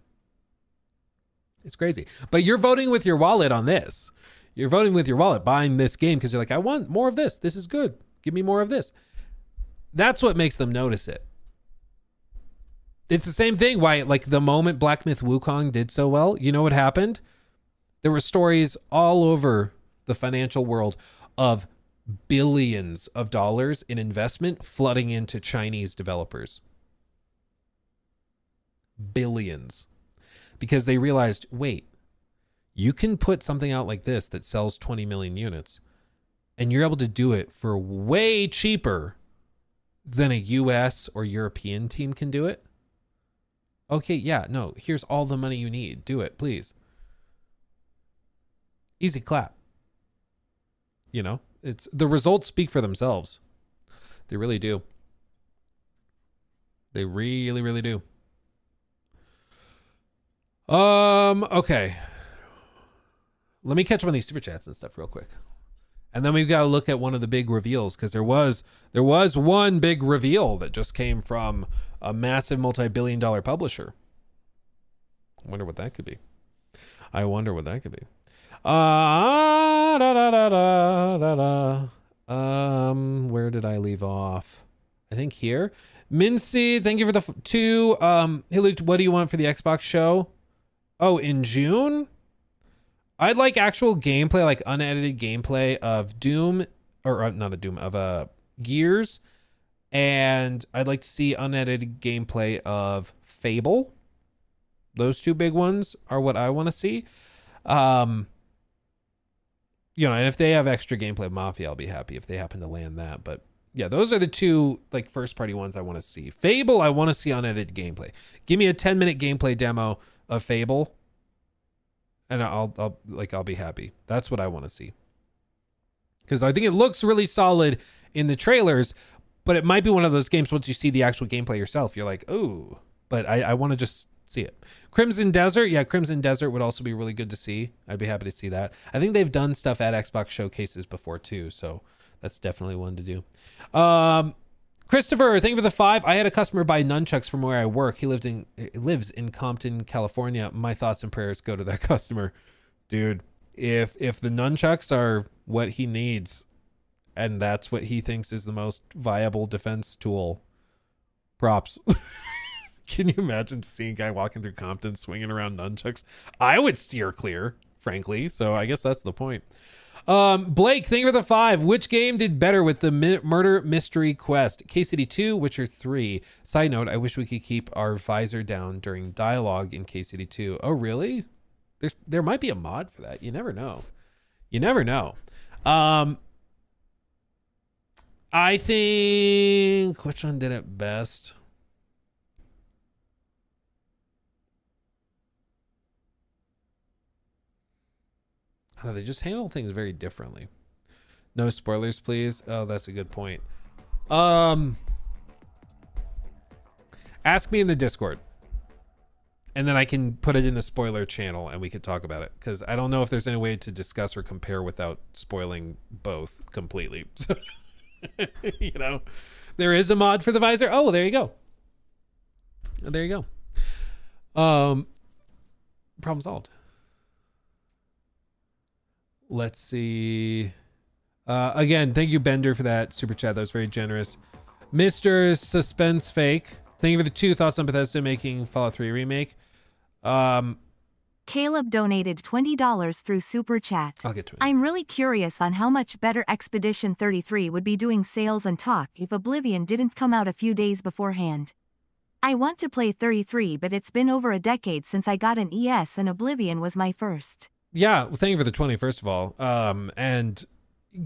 Speaker 3: It's crazy. But you're voting with your wallet on this. You're voting with your wallet, buying this game because you're like, I want more of this. This is good. Give me more of this. That's what makes them notice it. It's the same thing why, like, the moment Black Myth Wukong did so well, you know what happened? There were stories all over the financial world of billions of dollars in investment flooding into Chinese developers. Billions. Because they realized, wait, you can put something out like this that sells 20 million units, and you're able to do it for way cheaper than a US or European team can do it. Okay, yeah, no, here's all the money you need. Do it, please. Easy clap. It's the results speak for themselves. They really do. They really, really do. Okay. Let me catch up on these super chats and stuff real quick. And then we've got to look at one of the big reveals, because there was one big reveal that just came from a massive multi-billion-dollar publisher. I wonder what that could be. Where did I leave off? I think here. Mincy, thank you for the two. Hey Luke, what do you want for the Xbox show? Oh, in June? I'd like actual gameplay, like unedited gameplay of Doom, or not a Doom, of Gears. And I'd like to see unedited gameplay of Fable. Those two big ones are what I want to see. And if they have extra gameplay of Mafia, I'll be happy if they happen to land that. But yeah, those are the two like first party ones I want to see. Fable, I want to see unedited gameplay. Give me a 10-minute gameplay demo of Fable, and I'll be happy. That's what I want to see. Because I think it looks really solid in the trailers, but it might be one of those games once you see the actual gameplay yourself, you're like, oh, but I want to just see it. Crimson Desert. Yeah, Crimson Desert would also be really good to see. I'd be happy to see that. I think they've done stuff at Xbox showcases before too, so that's definitely one to do. Christopher, thank you for the 5. I had a customer buy nunchucks from where I work. He lives in Compton, California. My thoughts and prayers go to that customer. Dude, if the nunchucks are what he needs and that's what he thinks is the most viable defense tool, props. Can you imagine just seeing a guy walking through Compton swinging around nunchucks? I would steer clear, frankly. So I guess that's the point. Blake, thank you for the 5. Which game did better with the murder mystery quest? KCD 2, Witcher 3. Side note, I wish we could keep our visor down during dialogue in KCD 2. Oh, really? There might be a mod for that. You never know. You never know. I think, which one did it best? I don't know, they just handle things very differently. No spoilers, please. Oh, that's a good point. Ask me in the Discord. And then I can put it in the spoiler channel and we could talk about it. Because I don't know if there's any way to discuss or compare without spoiling both completely. So, you know, there is a mod for the visor. Oh, well, there you go. There you go. Problem solved. Let's see. Again, thank you, Bender, for that super chat. That was very generous. Mr. Suspense Fake, thank you for the 2 thoughts on Bethesda making Fallout 3 remake.
Speaker 4: Caleb donated $20 through Super Chat.
Speaker 3: I'll get to it.
Speaker 4: I'm really curious on how much better Expedition 33 would be doing sales and talk if Oblivion didn't come out a few days beforehand. I want to play 33, but it's been over a decade since I got an ES and Oblivion was my first.
Speaker 3: Yeah, well, thank you for the 20, first of all. And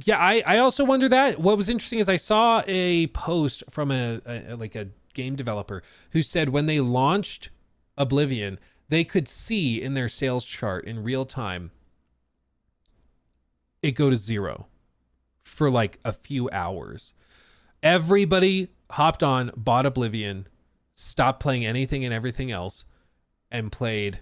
Speaker 3: yeah, I also wonder that. What was interesting is I saw a post from a game developer who said when they launched Oblivion, they could see in their sales chart in real time it go to 0 for like a few hours. Everybody hopped on, bought Oblivion, stopped playing anything and everything else, and played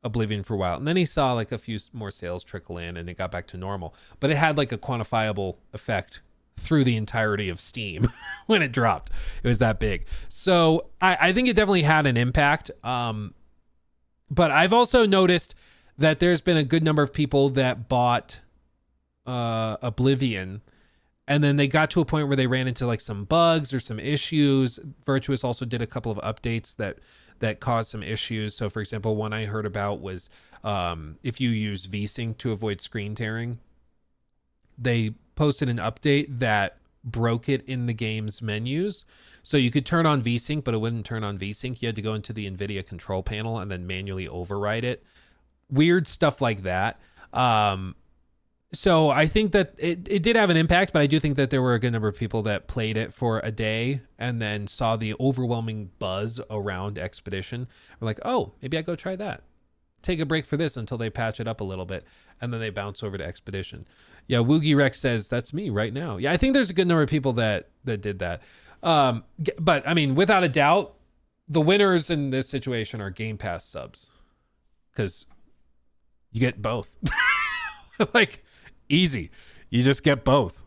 Speaker 3: Oblivion for a while. And then he saw like a few more sales trickle in and it got back to normal. But it had like a quantifiable effect through the entirety of Steam when it dropped. It was that big. So I think it definitely had an impact. But I've also noticed that there's been a good number of people that bought Oblivion and then they got to a point where they ran into like some bugs or some issues. Virtuous also did a couple of updates that caused some issues. So for example, one I heard about was if you use VSync to avoid screen tearing, they posted an update that broke it in the game's menus. So you could turn on VSync, but it wouldn't turn on VSync. You had to go into the NVIDIA control panel and then manually override it. Weird stuff like that. So I think that it did have an impact, but I do think that there were a good number of people that played it for a day and then saw the overwhelming buzz around Expedition. We're like, oh, maybe I go try that. Take a break for this until they patch it up a little bit, and then they bounce over to Expedition. Yeah, Woogie Rex says, that's me right now. Yeah, I think there's a good number of people that did that. But, I mean, without a doubt, the winners in this situation are Game Pass subs. Because you get both. Like, easy. You just get both.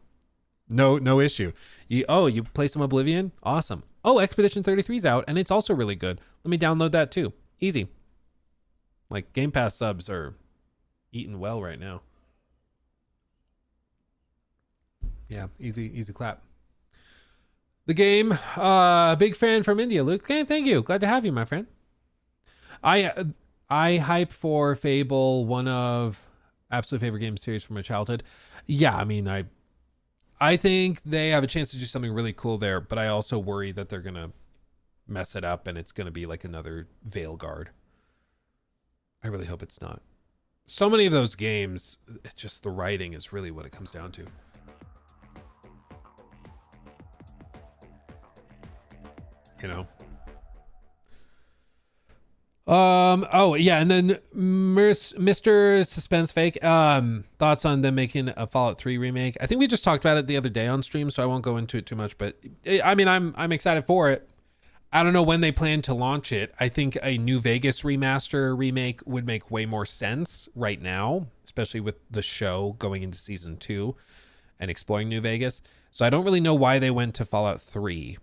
Speaker 3: No issue. You play some Oblivion? Awesome. Oh, Expedition 33's out, and it's also really good. Let me download that too. Easy. Like, Game Pass subs are eating well right now. Yeah, easy clap. The game, big fan from India, Luke. Okay, thank you. Glad to have you, my friend. I hype for Fable, one of absolute favorite game series from my childhood. Yeah, I mean, I think they have a chance to do something really cool there, but I also worry that they're gonna mess it up and it's gonna be like another Veilguard. I really hope it's not. So many of those games, it's just the writing is really what it comes down to. You know? Oh yeah, and then Mr. Suspense Fake, thoughts on them making a Fallout 3 remake. I think we just talked about it the other day on stream, so I won't go into it too much, but I mean, I'm excited for it. I don't know when they plan to launch it. I think a New Vegas remaster remake would make way more sense right now, especially with the show going into season 2 and exploring New Vegas. So I don't really know why they went to Fallout 3,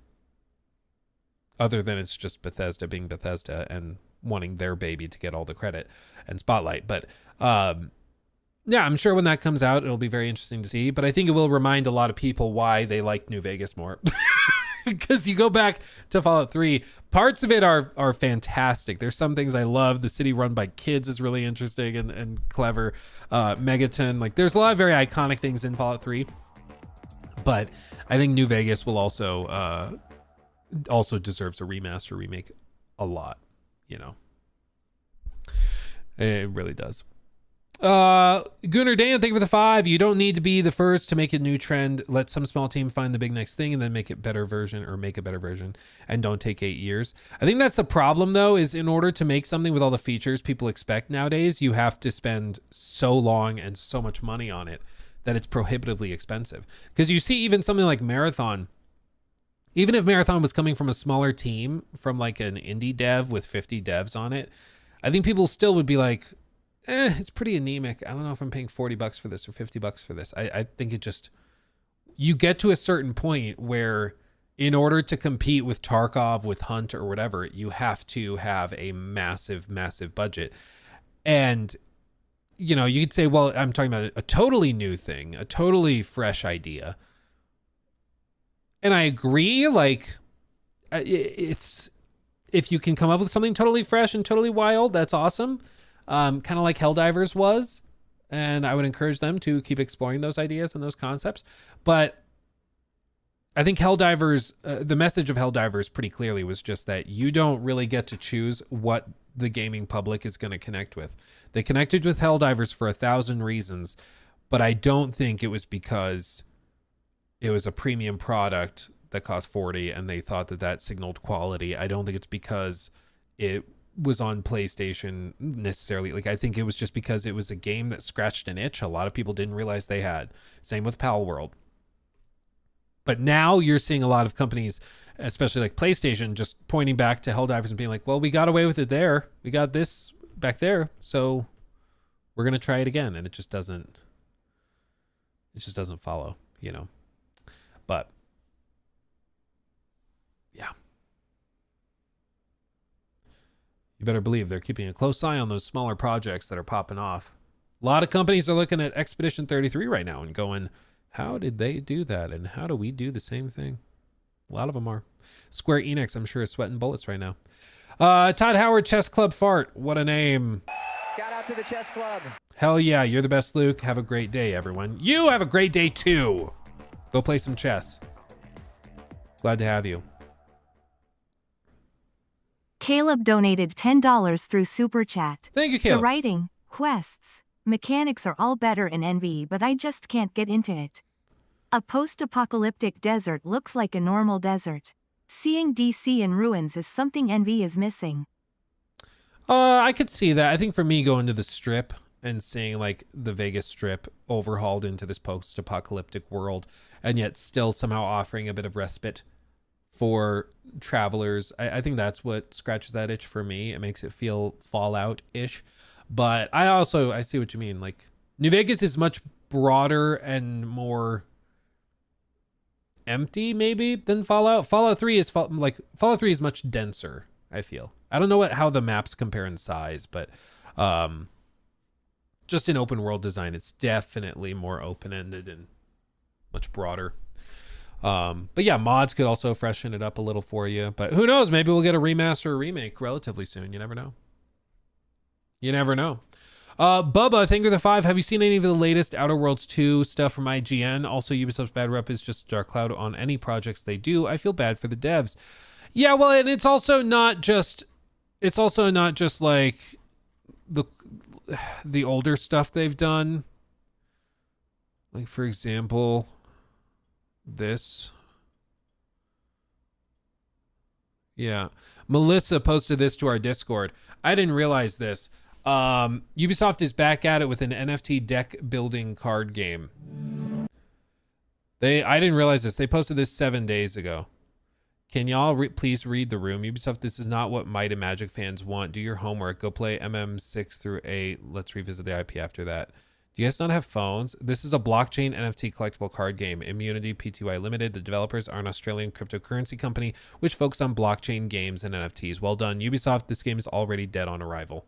Speaker 3: other than it's just Bethesda being Bethesda and wanting their baby to get all the credit and spotlight. But yeah, I'm sure when that comes out, it'll be very interesting to see. But I think it will remind a lot of people why they like New Vegas more. Because you go back to Fallout 3, parts of it are fantastic. There's some things I love. The city run by kids is really interesting and clever. Megaton, like there's a lot of very iconic things in Fallout 3. But I think New Vegas will also deserves a remaster, remake a lot, you know. It really does. Gunnar Dan, thank you for the 5. You don't need to be the first to make a new trend. Let some small team find the big next thing and then make a better version, and don't take 8 years. I think that's the problem though, is in order to make something with all the features people expect nowadays, you have to spend so long and so much money on it that it's prohibitively expensive. Because you see even something like Marathon, even if Marathon was coming from a smaller team, from like an indie dev with 50 devs on it, I think people still would be like, it's pretty anemic. I don't know if I'm paying $40 for this or $50 for this. I think it just, you get to a certain point where in order to compete with Tarkov, with Hunt or whatever, you have to have a massive, massive budget. And, you know, you could say, well, I'm talking about a totally new thing, a totally fresh idea. And I agree, like, it's, if you can come up with something totally fresh and totally wild, that's awesome. Kind of like Helldivers was, and I would encourage them to keep exploring those ideas and those concepts. But I think Helldivers, the message of Helldivers pretty clearly was just that you don't really get to choose what the gaming public is going to connect with. They connected with Helldivers for 1,000 reasons, but I don't think it was because it was a premium product that cost 40 and they thought that that signaled quality. I don't think it's because it was on PlayStation necessarily. Like, I think it was just because it was a game that scratched an itch a lot of people didn't realize they had. Same with Pal World. But now you're seeing a lot of companies, especially like PlayStation, just pointing back to Helldivers and being like, well, we got away with it there. We got this back there. So we're going to try it again. And it just doesn't follow, you know. But yeah. You better believe they're keeping a close eye on those smaller projects that are popping off. A lot of companies are looking at Expedition 33 right now and going, how did they do that? And how do we do the same thing? A lot of them are. Square Enix, I'm sure, is sweating bullets right now. Todd Howard, Chess Club Fart. What a name.
Speaker 9: Shout out to the Chess Club.
Speaker 3: Hell yeah, you're the best, Luke. Have a great day, everyone. You have a great day, too. Go play some chess. Glad to have you.
Speaker 4: Caleb donated $10 through Super Chat.
Speaker 3: Thank you, Caleb.
Speaker 4: The writing, quests, mechanics are all better in NV, but I just can't get into it. A post-apocalyptic desert looks like a normal desert. Seeing DC in ruins is something NV is missing.
Speaker 3: I could see that. I think for me, going to the Strip and seeing like the Vegas Strip overhauled into this post-apocalyptic world, and yet still somehow offering a bit of respite for travelers, I think that's what scratches that itch for me. It makes it feel Fallout-ish. But I see what you mean. Like, New Vegas is much broader and more empty maybe than Fallout. Fallout 3 is much denser, I feel. I don't know how the maps compare in size, but just in open world design, it's definitely more open-ended and much broader. But yeah, mods could also freshen it up a little for you. But who knows? Maybe we'll get a remaster or remake relatively soon. You never know. Bubba, thank you for the 5. Have you seen any of the latest Outer Worlds 2 stuff from IGN? Also, Ubisoft's bad rep is just Dark Cloud on any projects they do. I feel bad for the devs. Yeah, well, and it's also not just like the older stuff they've done. Like, for example, this. Yeah. Melissa posted this to our Discord. I didn't realize this. Ubisoft is back at it with an NFT deck building card game. I didn't realize this. They posted this 7 days ago. Can y'all please read the room? Ubisoft, this is not what Might and Magic fans want. Do your homework. Go play MM6 through 8. Let's revisit the IP after that. Do you guys not have phones? This is a blockchain NFT collectible card game. Immunity Pty Limited. The developers are an Australian cryptocurrency company which focus on blockchain games and NFTs. Well done, Ubisoft. This game is already dead on arrival.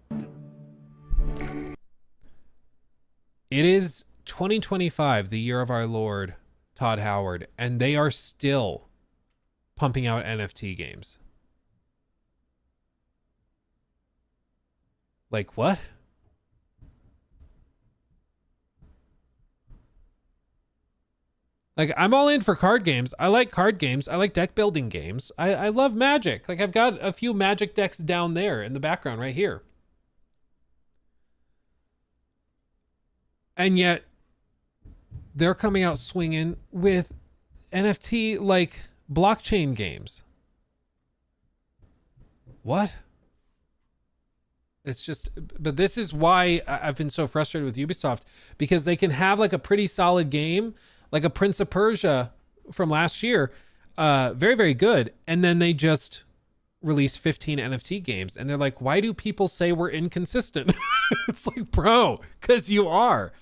Speaker 3: It is 2025, the year of our Lord, Todd Howard, and they are still pumping out NFT games. Like what? Like, I'm all in for card games. I like card games. I like deck building games. I love Magic. Like, I've got a few Magic decks down there in the background right here. And yet, they're coming out swinging with NFT, like, blockchain games. What? It's just, but this is why I've been so frustrated with Ubisoft, because they can have like a pretty solid game, like a Prince of Persia from last year, very, very good. And then they just release 15 NFT games. And they're like, why do people say we're inconsistent? It's like, bro, because you are.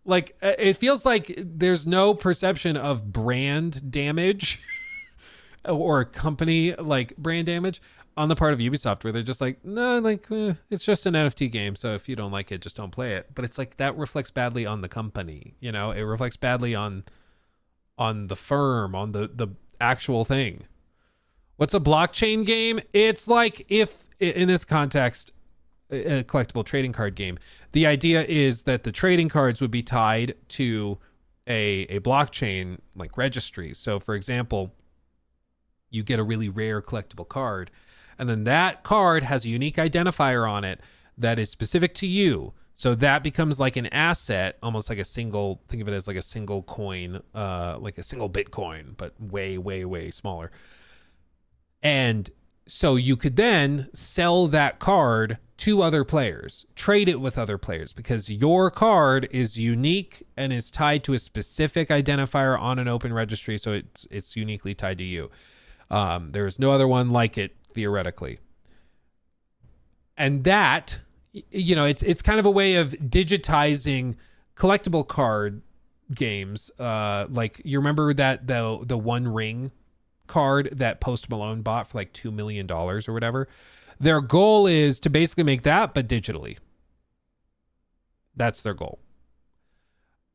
Speaker 3: Like, it feels like there's no perception of brand damage or company like brand damage on the part of Ubisoft, where they're just like, no, like, it's just an NFT game. So if you don't like it, just don't play it. But it's like, that reflects badly on the company. You know, it reflects badly on the firm, on the actual thing. What's a blockchain game? It's like, if in this context, a collectible trading card game, the idea is that the trading cards would be tied to a blockchain like registry. So for example, you get a really rare collectible card, and then that card has a unique identifier on it that is specific to you. So that becomes like an asset, almost like a single, think of it as like a single coin, like a single Bitcoin, but way, way, way smaller. And so you could then sell that card to other players, trade it with other players, because your card is unique and is tied to a specific identifier on an open registry. So it's uniquely tied to you. There's no other one like it, theoretically. And that, you know, it's kind of a way of digitizing collectible card games. Like, you remember that the One Ring card that Post Malone bought for like $2 million or whatever? Their goal is to basically make that, but digitally. That's their goal.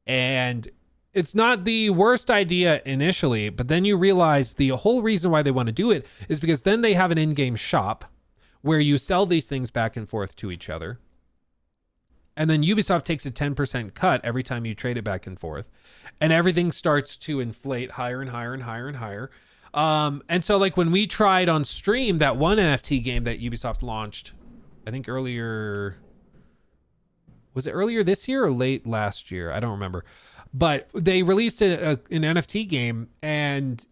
Speaker 3: And it's not the worst idea initially, but then you realize the whole reason why they want to do it is because then they have an in-game shop where you sell these things back and forth to each other. And then Ubisoft takes a 10% cut every time you trade it back and forth. And everything starts to inflate higher and higher and higher and higher. And so like when we tried on stream that one NFT game that Ubisoft launched, I think earlier, was it earlier this year or late last year? I don't remember. But they released an NFT game, and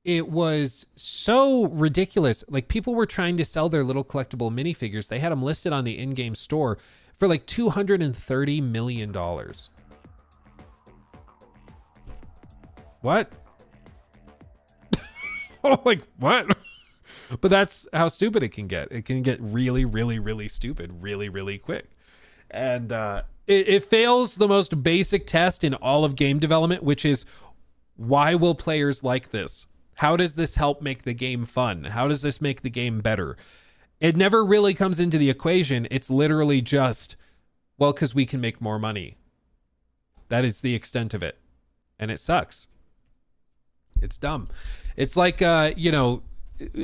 Speaker 3: it was so ridiculous. Like, people were trying to sell their little collectible minifigures. They had them listed on the in-game store for like $230 million. What? Oh, like, what? But that's how stupid it can get. It can get really, really, really stupid really, really quick. And it fails the most basic test in all of game development, which is, why will players like this? How does this help make the game fun? How does this make the game better? It never really comes into the equation. It's literally just, well, because we can make more money. That is the extent of it. And it sucks. It's dumb. It's like, you know,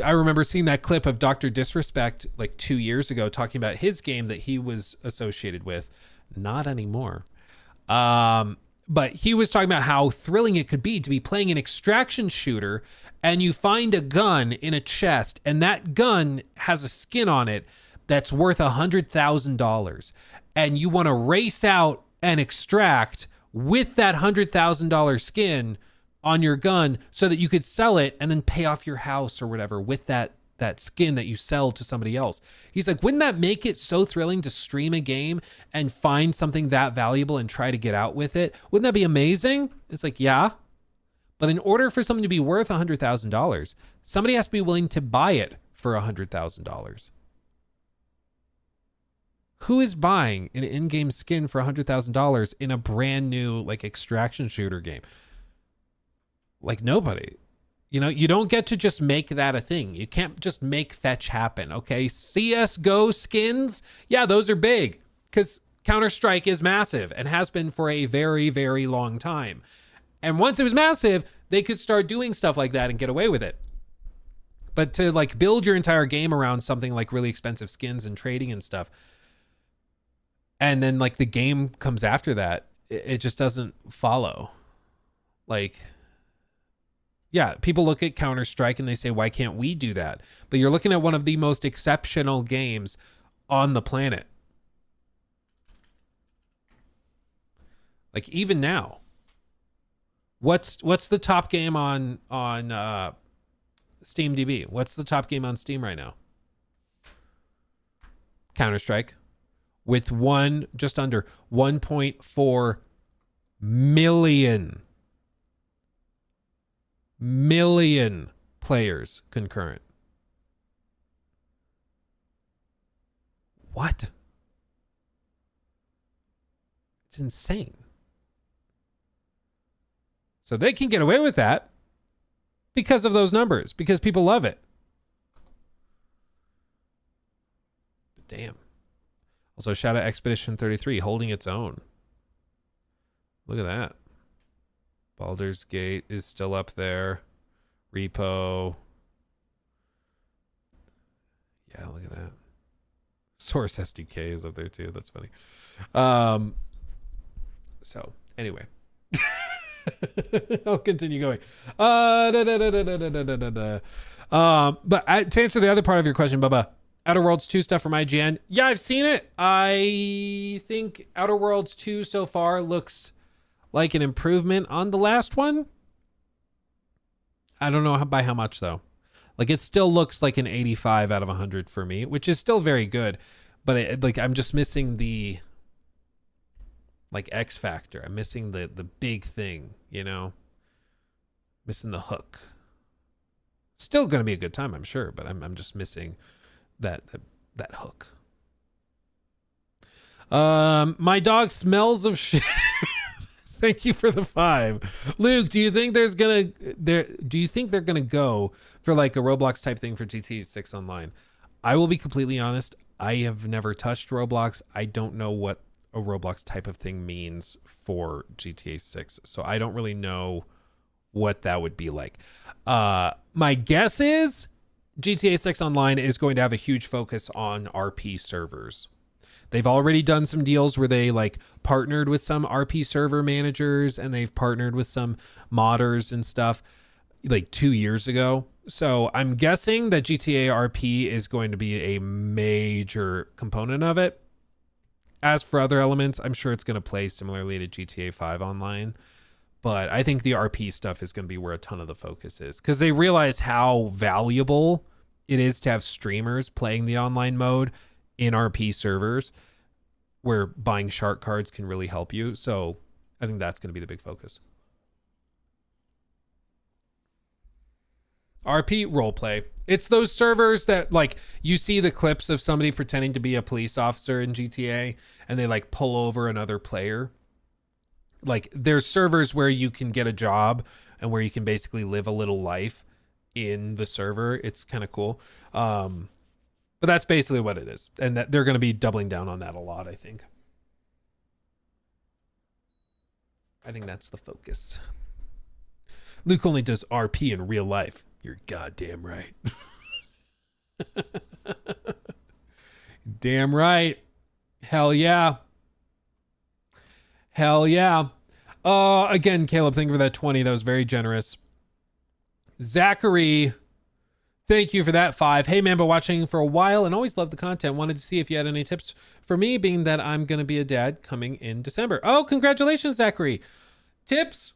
Speaker 3: I remember seeing that clip of Dr. Disrespect like 2 years ago talking about his game that he was associated with. Not anymore. But he was talking about how thrilling it could be to be playing an extraction shooter and you find a gun in a chest, and that gun has a skin on it that's worth $100,000. And you want to race out and extract with that $100,000 skin on your gun so that you could sell it and then pay off your house or whatever with that skin that you sell to somebody else. He's like, wouldn't that make it so thrilling to stream a game and find something that valuable and try to get out with it? Wouldn't that be amazing? It's like, yeah, But in order for something to be worth $100,000, somebody has to be willing to buy it for $100,000. Who is buying an in-game skin for $100,000 in a brand new like extraction shooter game? Like nobody. You know, you don't get to just make that a thing. You can't just make fetch happen, okay? CSGO skins, yeah, those are big because Counter-Strike is massive and has been for a very, very long time. And once it was massive, they could start doing stuff like that and get away with it. But to like build your entire game around something like really expensive skins and trading and stuff, and then like the game comes after that, it just doesn't follow. Like, yeah, people look at Counter-Strike and they say, why can't we do that? But you're looking at one of the most exceptional games on the planet. Like even now, what's the top game on SteamDB? What's the top game on Steam right now? Counter-Strike. With just under 1.4 million players concurrent. What? It's insane. So they can get away with that because of those numbers, because people love it. But damn. Also, shout out Expedition 33 holding its own. Look at that. Baldur's Gate is still up there. Repo. Yeah, look at that. Source SDK is up there too. That's funny. So, anyway. I'll continue going. But to answer the other part of your question, Bubba, Outer Worlds 2 stuff from IGN. Yeah, I've seen it. I think Outer Worlds 2 so far looks like an improvement on the last one. I don't know by how much though. Like it still looks like an 85 out of 100 for me, which is still very good. But I'm just missing the like X factor. I'm missing the big thing, you know? Missing the hook. Still going to be a good time, I'm sure, but I'm just missing that hook. My dog smells of shit. Thank you for the 5. Luke, do you think they're gonna go for like a Roblox type thing for GTA 6 Online? I will be completely honest. I have never touched Roblox. I don't know what a Roblox type of thing means for GTA 6. So I don't really know what that would be like. My guess is GTA 6 Online is going to have a huge focus on RP servers. They've already done some deals where they like partnered with some RP server managers and they've partnered with some modders and stuff like 2 years ago. So I'm guessing that GTA RP is going to be a major component of it. As for other elements, I'm sure it's going to play similarly to GTA 5 Online. But I think the RP stuff is going to be where a ton of the focus is because they realize how valuable it is to have streamers playing the online mode in RP servers where buying shark cards can really help you. So I think that's going to be the big focus. RP roleplay. It's those servers that like you see the clips of somebody pretending to be a police officer in GTA and they like pull over another player. Like there's servers where you can get a job and where you can basically live a little life in the server. It's kind of cool. But that's basically what it is. And that they're going to be doubling down on that a lot, I think. I think that's the focus. Luke only does RP in real life. You're goddamn right. Damn right. Hell yeah. Hell yeah. Again, Caleb, thank you for that 20. That was very generous. Zachary, thank you for that 5. Hey man, been watching for a while and always loved the content. Wanted to see if you had any tips for me, being that I'm going to be a dad coming in December. Oh, congratulations, Zachary. Tips?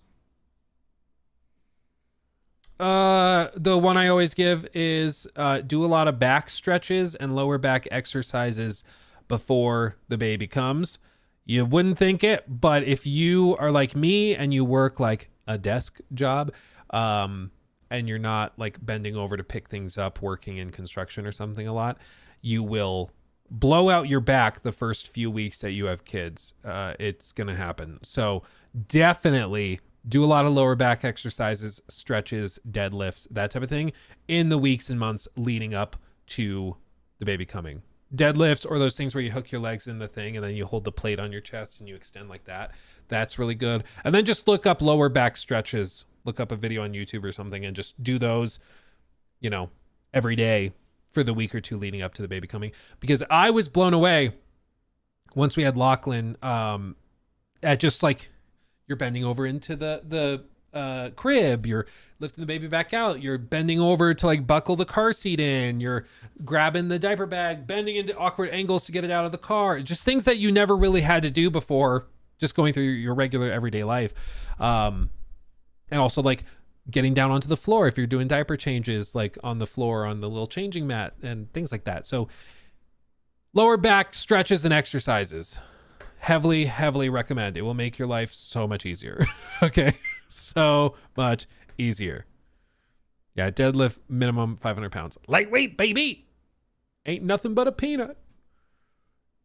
Speaker 3: The one I always give is do a lot of back stretches and lower back exercises before the baby comes. You wouldn't think it, but if you are like me and you work like a desk job, and you're not like bending over to pick things up, working in construction or something a lot, you will blow out your back the first few weeks that you have kids. It's going to happen. So definitely do a lot of lower back exercises, stretches, deadlifts, that type of thing in the weeks and months leading up to the baby coming. Deadlifts or those things where you hook your legs in the thing and then you hold the plate on your chest and you extend like that. That's really good. And then just look up lower back stretches. Look up a video on YouTube or something and just do those, you know, every day for the week or two leading up to the baby coming. Because I was blown away once we had Lachlan at just like you're bending over into the crib, you're lifting the baby back out, you're bending over to like buckle the car seat in, you're grabbing the diaper bag, bending into awkward angles to get it out of the car. Just things that you never really had to do before, just going through your regular everyday life. And also like getting down onto the floor if you're doing diaper changes, like on the floor on the little changing mat and things like that. So lower back stretches and exercises, heavily recommend. It will make your life so much easier. Okay, so much easier. Yeah, deadlift minimum 500 pounds. Lightweight, baby. Ain't nothing but a peanut.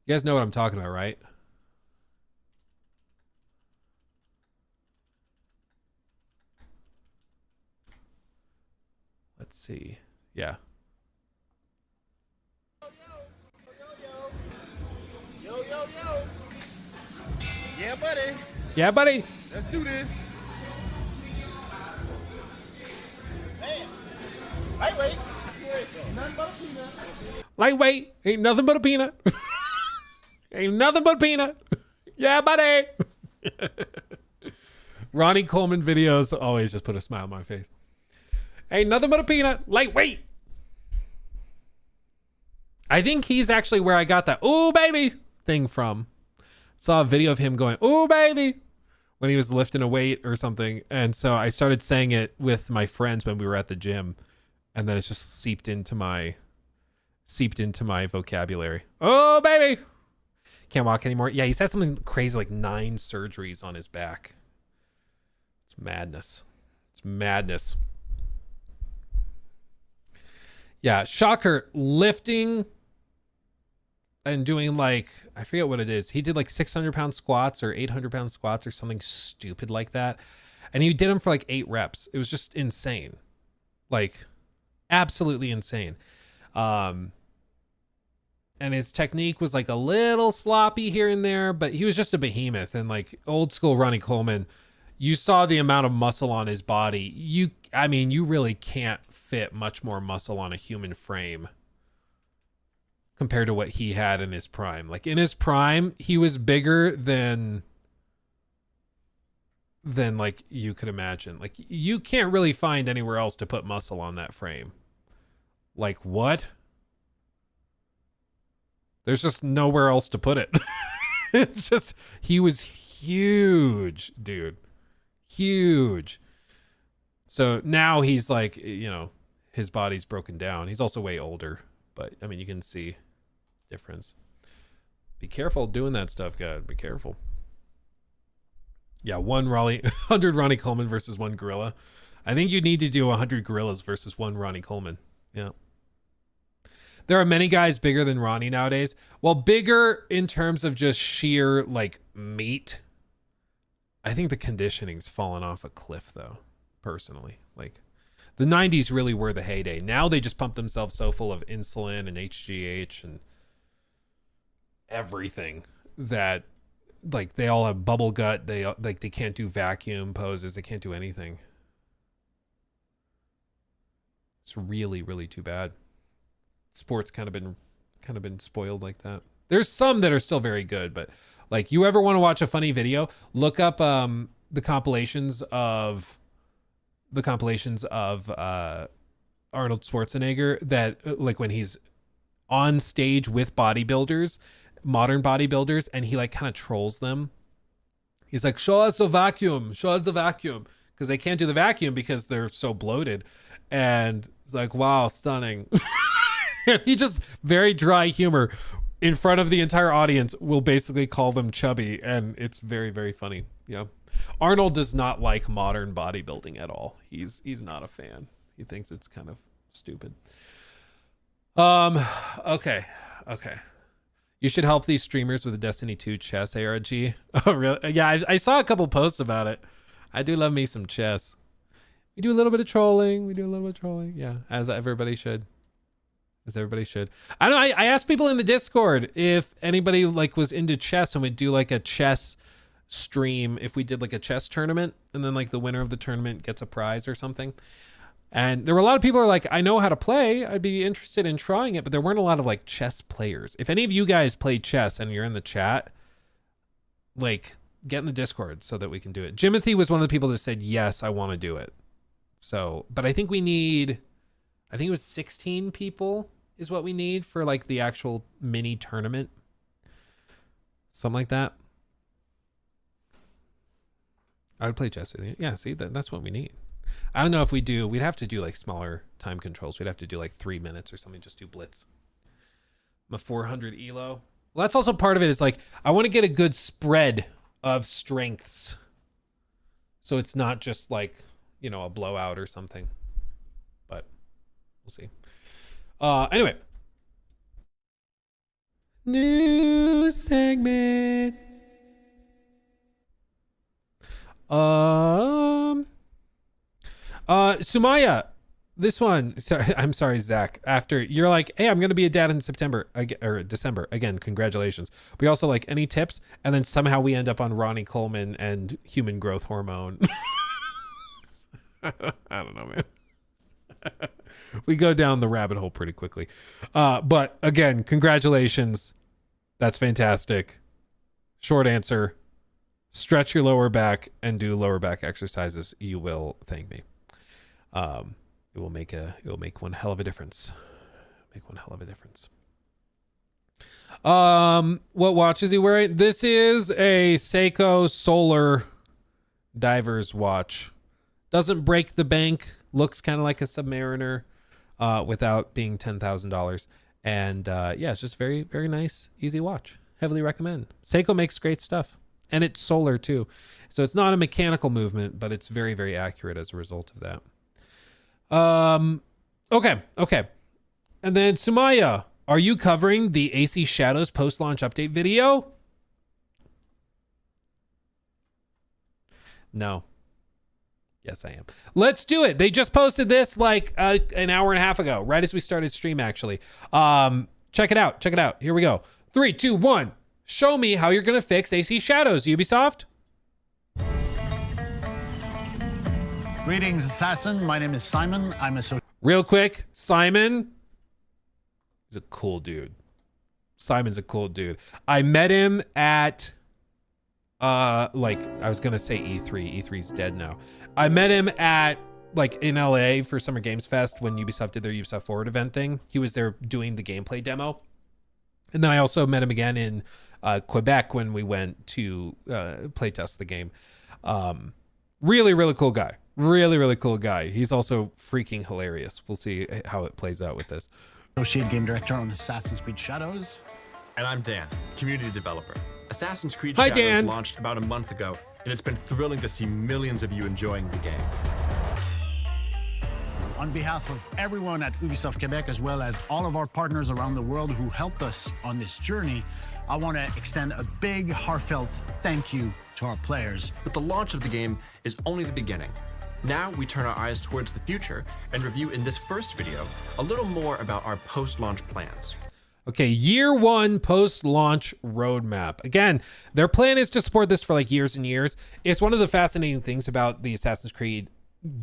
Speaker 3: You guys know what I'm talking about, right? Let's see. Yeah.
Speaker 10: Yo. Yeah, buddy.
Speaker 3: Yeah, buddy.
Speaker 10: Let's do this. Man. Lightweight. Nothing but a peanut.
Speaker 3: Lightweight. Ain't nothing but a peanut. Ain't nothing but a peanut. Yeah, buddy. Ronnie Coleman videos always just put a smile on my face. Ain't nothing but a peanut. Lightweight. I think he's actually where I got that "ooh baby" thing from. Saw a video of him going "ooh baby" when he was lifting a weight or something, and so I started saying it with my friends when we were at the gym, and then it's just seeped into my vocabulary. "Oh baby." Can't walk anymore. Yeah, he's had something crazy like 9 surgeries on his back. It's madness. It's madness. Yeah, shocker, lifting and doing like, I forget what it is. He did like 600-pound squats or 800-pound squats or something stupid like that. And he did them for like 8 reps. It was just insane. Like, absolutely insane. And his technique was like a little sloppy here and there, but he was just a behemoth. And like old school Ronnie Coleman, you saw the amount of muscle on his body. You really can't fit much more muscle on a human frame compared to what he had in his prime. Like in his prime, he was bigger than like you could imagine. Like you can't really find anywhere else to put muscle on that frame. Like what? There's just nowhere else to put it. It's just, he was huge, dude. Huge. So now he's like, you know, his body's broken down. He's also way older, but I mean, you can see difference. Be careful doing that stuff, guys. Be careful. Yeah, 100 Ronnie Coleman versus 1 gorilla. I think you need to do 100 gorillas versus 1 Ronnie Coleman. Yeah. There are many guys bigger than Ronnie nowadays. Well, bigger in terms of just sheer like meat. I think the conditioning's fallen off a cliff though, personally. Like the 90s really were the heyday. Now they just pump themselves so full of insulin and HGH and everything that like they all have bubble gut. They can't do vacuum poses. They can't do anything. It's really, really too bad. Sports kind of been spoiled like that. There's some that are still very good, but like you ever want to watch a funny video, look up the compilations of Arnold Schwarzenegger that like when he's on stage with bodybuilders, modern bodybuilders, and he like kind of trolls them. He's like, show us the vacuum, because they can't do the vacuum because they're so bloated. And it's like, wow, stunning. And he just very dry humor in front of the entire audience will basically call them chubby, and it's very, very funny. Yeah. Arnold does not like modern bodybuilding at all. He's not a fan. He thinks it's kind of stupid. Okay. You should help these streamers with the Destiny 2 chess ARG. Oh, really? Yeah, I saw a couple posts about it. I do love me some chess. We do a little bit of trolling. Yeah, as everybody should. I don't know. I asked people in the Discord if anybody like was into chess and would do like a chess stream if we did like a chess tournament and then like the winner of the tournament gets a prize or something. And there were a lot of people who are like, I know how to play. I'd be interested in trying it, but there weren't a lot of like chess players. If any of you guys play chess and you're in the chat, like get in the Discord so that we can do it. Jimothy was one of the people that said, yes, I want to do it. So, but I think it was 16 people is what we need for like the actual mini tournament. Something like that. I would play chess with you. Yeah, see, that's what we need. I don't know if we'd have to do like smaller time controls. We'd have to do like 3 minutes or something, just do blitz. I'm a 400 elo. Well, that's also part of it is like, I want to get a good spread of strengths. So it's not just like, you know, a blowout or something, but we'll see. Anyway. New segment. Sumaya, this one, sorry, I'm sorry, Zach, after you're like, hey, I'm going to be a dad in December. Again, congratulations. We also like any tips. And then somehow we end up on Ronnie Coleman and human growth hormone. I don't know, man. We go down the rabbit hole pretty quickly. But again, congratulations. That's fantastic. Short answer. Stretch your lower back and do lower back exercises. You will thank me. It will make one hell of a difference. What watch is he wearing? This is a Seiko Solar Diver's watch. Doesn't break the bank. Looks kind of like a Submariner, without being $10,000. And yeah, it's just very, very nice, easy watch. Heavily recommend. Seiko makes great stuff. And it's solar too. So it's not a mechanical movement, but it's very, very accurate as a result of that. Okay. And then Sumaya, are you covering the AC Shadows post-launch update video? No. Yes, I am. Let's do it. They just posted this like an hour and a half ago, right as we started stream, actually. Check it out. Here we go. 3, 2, 1. Show me how you're going to fix AC Shadows, Ubisoft.
Speaker 11: Greetings, Assassin. My name is Simon. I'm a...
Speaker 3: Real quick, Simon is a cool dude. Simon's a cool dude. I met him at, like, I was going to say E3. E3's dead now. I met him at, like, in LA for Summer Games Fest when Ubisoft did their Ubisoft Forward event thing. He was there doing the gameplay demo. And then I also met him again in Quebec when we went to playtest the game. Really, really cool guy. Really cool guy. He's also freaking hilarious. We'll see how it plays out with this.
Speaker 11: Associate Game Director on Assassin's Creed Shadows.
Speaker 12: And I'm Dan, community developer. Assassin's Creed
Speaker 3: Hi,
Speaker 12: Shadows
Speaker 3: Dan.
Speaker 12: launched about a month ago, and it's been thrilling to see millions of you enjoying the game.
Speaker 11: On behalf of everyone at Ubisoft Quebec, as well as all of our partners around the world who helped us on this journey, I want to extend a big, heartfelt thank you to our players.
Speaker 12: But the launch of the game is only the beginning. Now we turn our eyes towards the future and review in this first video a little more about our post-launch plans.
Speaker 3: Okay, year one post-launch roadmap. Again, their plan is to support this for like years and years. It's one of the fascinating things about the Assassin's Creed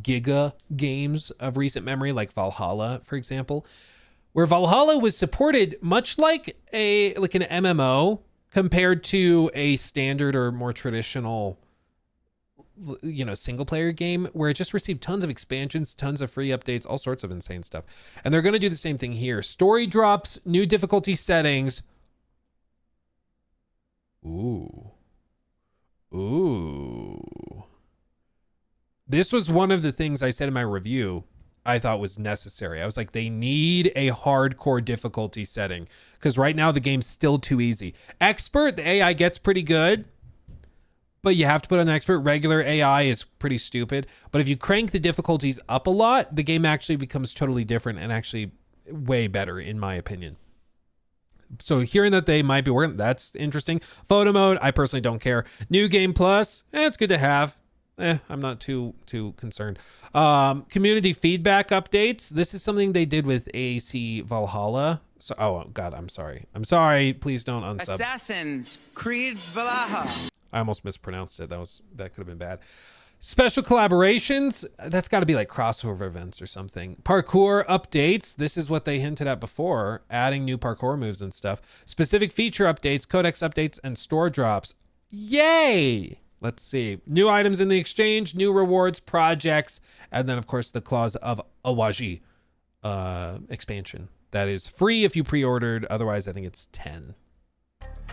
Speaker 3: Giga games of recent memory, like Valhalla, for example, where Valhalla was supported much like an MMO compared to a standard or more traditional, you know, single player game, where it just received tons of expansions, tons of free updates, all sorts of insane stuff. And they're going to do the same thing here. Story drops, new difficulty settings. Ooh. This was one of the things I said in my review I thought was necessary. I was like, they need a hardcore difficulty setting because right now the game's still too easy. Expert, the AI gets pretty good, but you have to put on expert. Regular AI is pretty stupid. But if you crank the difficulties up a lot, the game actually becomes totally different and actually way better, in my opinion. So hearing that they might be working, that's interesting. Photo mode, I personally don't care. New game plus, it's good to have. I'm not too concerned. Community feedback updates. This is something they did with AC Valhalla. So, oh God, I'm sorry. Please don't unsub.
Speaker 9: Assassin's Creed Valhalla.
Speaker 3: I almost mispronounced it. That could have been bad. Special collaborations. That's got to be like crossover events or something. Parkour updates. This is what they hinted at before, adding new parkour moves and stuff. Specific feature updates, codex updates, and store drops. Yay! Let's see. New items in the exchange, new rewards, projects, and then, of course, the Claws of Awaji expansion. That is free if you pre-ordered. Otherwise, I think it's 10.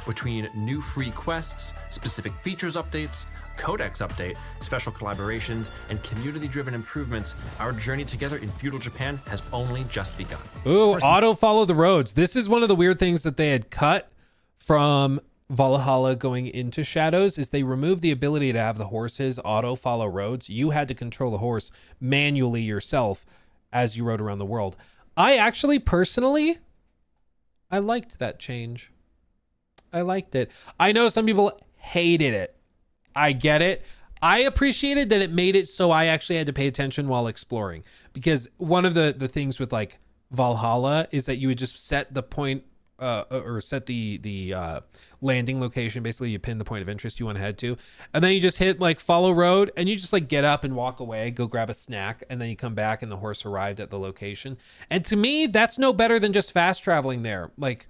Speaker 12: Between new free quests, specific features updates, codex update, special collaborations, and community-driven improvements, our journey together in feudal Japan has only just begun.
Speaker 3: Ooh, auto follow the roads. This is one of the weird things that they had cut from Valhalla going into Shadows, is they removed the ability to have the horses auto follow roads. You had to control the horse manually yourself as you rode around the world. I actually personally, I liked that change. I liked it. I know some people hated it. I get it. I appreciated that it made it so I actually had to pay attention while exploring, because one of the things with like Valhalla is that you would just set the point or set the landing location. Basically, you pin the point of interest you want to head to, and then you just hit like follow road, and you just like get up and walk away, go grab a snack, and then you come back and the horse arrived at the location. And to me, that's no better than just fast traveling there. Like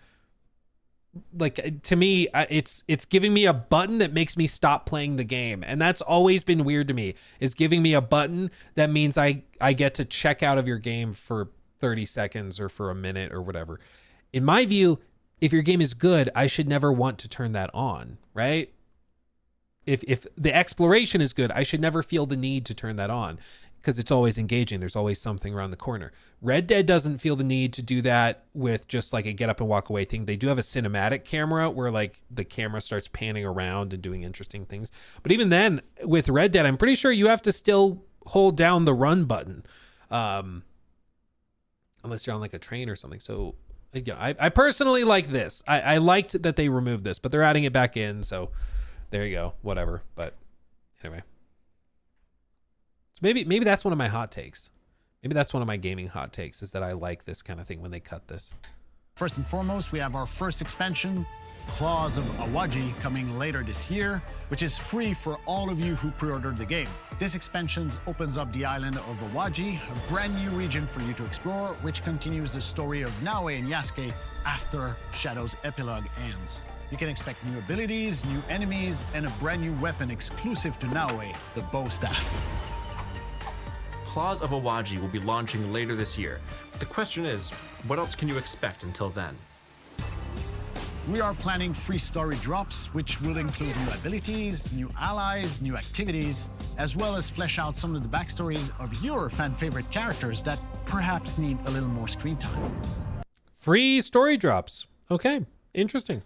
Speaker 3: to me, it's giving me a button that makes me stop playing the game, and that's always been weird to me, is giving me a button that means I get to check out of your game for 30 seconds or for a minute or whatever. In my view, if your game is good, I should never want to turn that on, right? If the exploration is good, I should never feel the need to turn that on, because it's always engaging. There's always something around the corner. Red Dead doesn't feel the need to do that with just like a get up and walk away thing. They do have a cinematic camera where like the camera starts panning around and doing interesting things. But even then, with Red Dead, I'm pretty sure you have to still hold down the run button, unless you're on like a train or something. So again, I personally like this. I liked that they removed this, but they're adding it back in. So there you go, whatever. But anyway. Maybe that's one of my hot takes. Maybe that's one of my gaming hot takes, is that I like this kind of thing when they cut this.
Speaker 11: First and foremost, we have our first expansion, Claws of Awaji, coming later this year, which is free for all of you who pre-ordered the game. This expansion opens up the island of Awaji, a brand new region for you to explore, which continues the story of Naue and Yasuke after Shadow's epilogue ends. You can expect new abilities, new enemies, and a brand new weapon exclusive to Naue, the bow staff.
Speaker 12: Claws of Awaji will be launching later this year. The question is, what else can you expect until then?
Speaker 11: We are planning free story drops, which will include new abilities, new allies, new activities, as well as flesh out some of the backstories of your fan-favorite characters that perhaps need a little more screen time.
Speaker 3: Free story drops. Okay, interesting.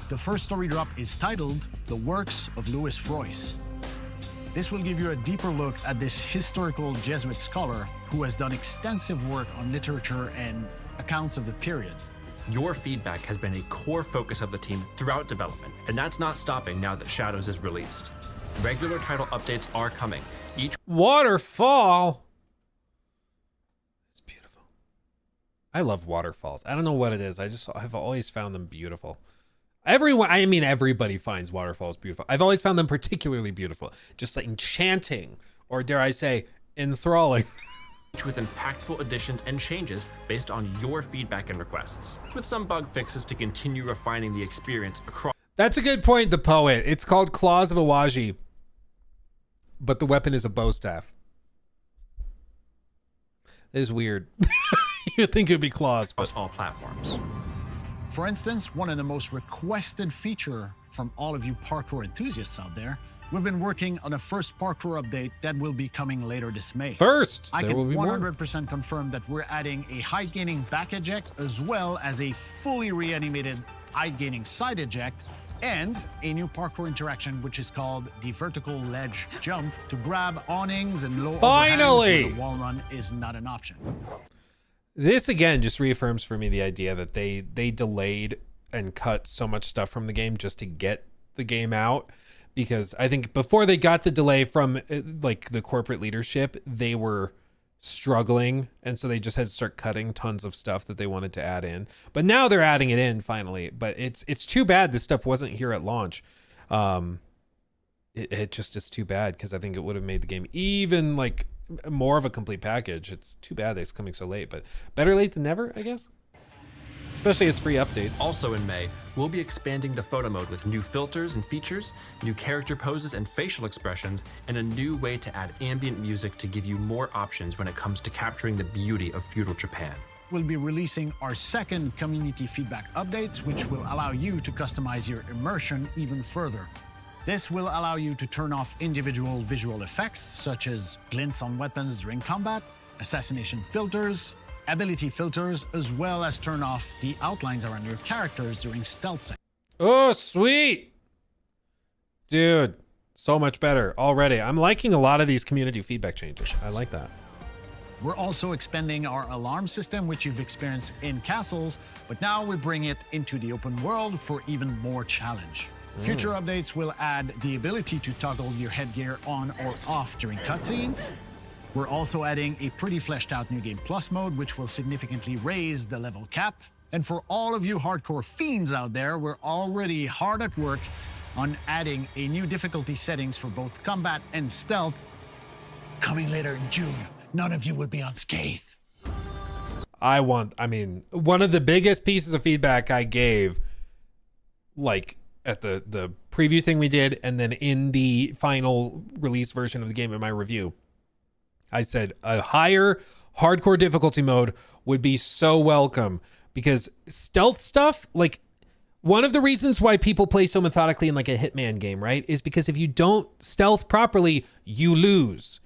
Speaker 11: The first story drop is titled The Works of Louis Froyce. This will give you a deeper look at this historical Jesuit scholar who has done extensive work on literature and accounts of the period.
Speaker 12: Your feedback has been a core focus of the team throughout development, and that's not stopping now that Shadows is released. Regular title updates are coming. Each
Speaker 3: waterfall. It's beautiful. I love waterfalls. I don't know what it is. I've always found them beautiful. Everybody finds waterfalls beautiful. I've always found them particularly beautiful, just like enchanting, or dare I say, enthralling.
Speaker 12: With impactful additions and changes based on your feedback and requests, with some bug fixes to continue refining the experience across.
Speaker 3: That's a good point, the poet. It's called Claws of Awaji, but the weapon is a bow staff. It is weird. You'd think it would be claws, but
Speaker 12: all platforms.
Speaker 11: For instance, one of the most requested feature from all of you parkour enthusiasts out there, we've been working on a first parkour update that will be coming later this May.
Speaker 3: I
Speaker 11: can 100% confirm that we're adding a height gaining back eject as well as a fully reanimated height gaining side eject, and a new parkour interaction which is called the vertical ledge jump to grab awnings and low
Speaker 3: Finally!
Speaker 11: overhangs where the wall run is not an option.
Speaker 3: This again just reaffirms for me the idea that they delayed and cut so much stuff from the game just to get the game out, because I think before they got the delay from like the corporate leadership, they were struggling, and so they just had to start cutting tons of stuff that they wanted to add in. But now they're adding it in finally. But it's too bad this stuff wasn't here at launch. It just is too bad, because I think it would have made the game even like more of a complete package. It's too bad that it's coming so late, but better late than never, I guess. Especially as free updates.
Speaker 12: Also in May, we'll be expanding the photo mode with new filters and features, new character poses and facial expressions, and a new way to add ambient music to give you more options when it comes to capturing the beauty of feudal Japan.
Speaker 11: We'll be releasing our second community feedback updates, which will allow you to customize your immersion even further. This will allow you to turn off individual visual effects, such as glints on weapons during combat, assassination filters, ability filters, as well as turn off the outlines around your characters during stealth sections.
Speaker 3: Oh, sweet. Dude, so much better already. I'm liking a lot of these community feedback changes. I like that.
Speaker 11: We're also expanding our alarm system, which you've experienced in castles, but now we bring it into the open world for even more challenge. Future updates will add the ability to toggle your headgear on or off during cutscenes. We're also adding a pretty fleshed out New Game Plus mode, which will significantly raise the level cap. And for all of you hardcore fiends out there, we're already hard at work on adding a new difficulty settings for both combat and stealth. Coming later in June, none of you will be unscathed.
Speaker 3: I mean, one of the biggest pieces of feedback I gave, like at the preview thing we did, and then in the final release version of the game in my review, I said a higher hardcore difficulty mode would be so welcome, because stealth stuff, like one of the reasons why people play so methodically in like a Hitman game, right, is because if you don't stealth properly, you lose.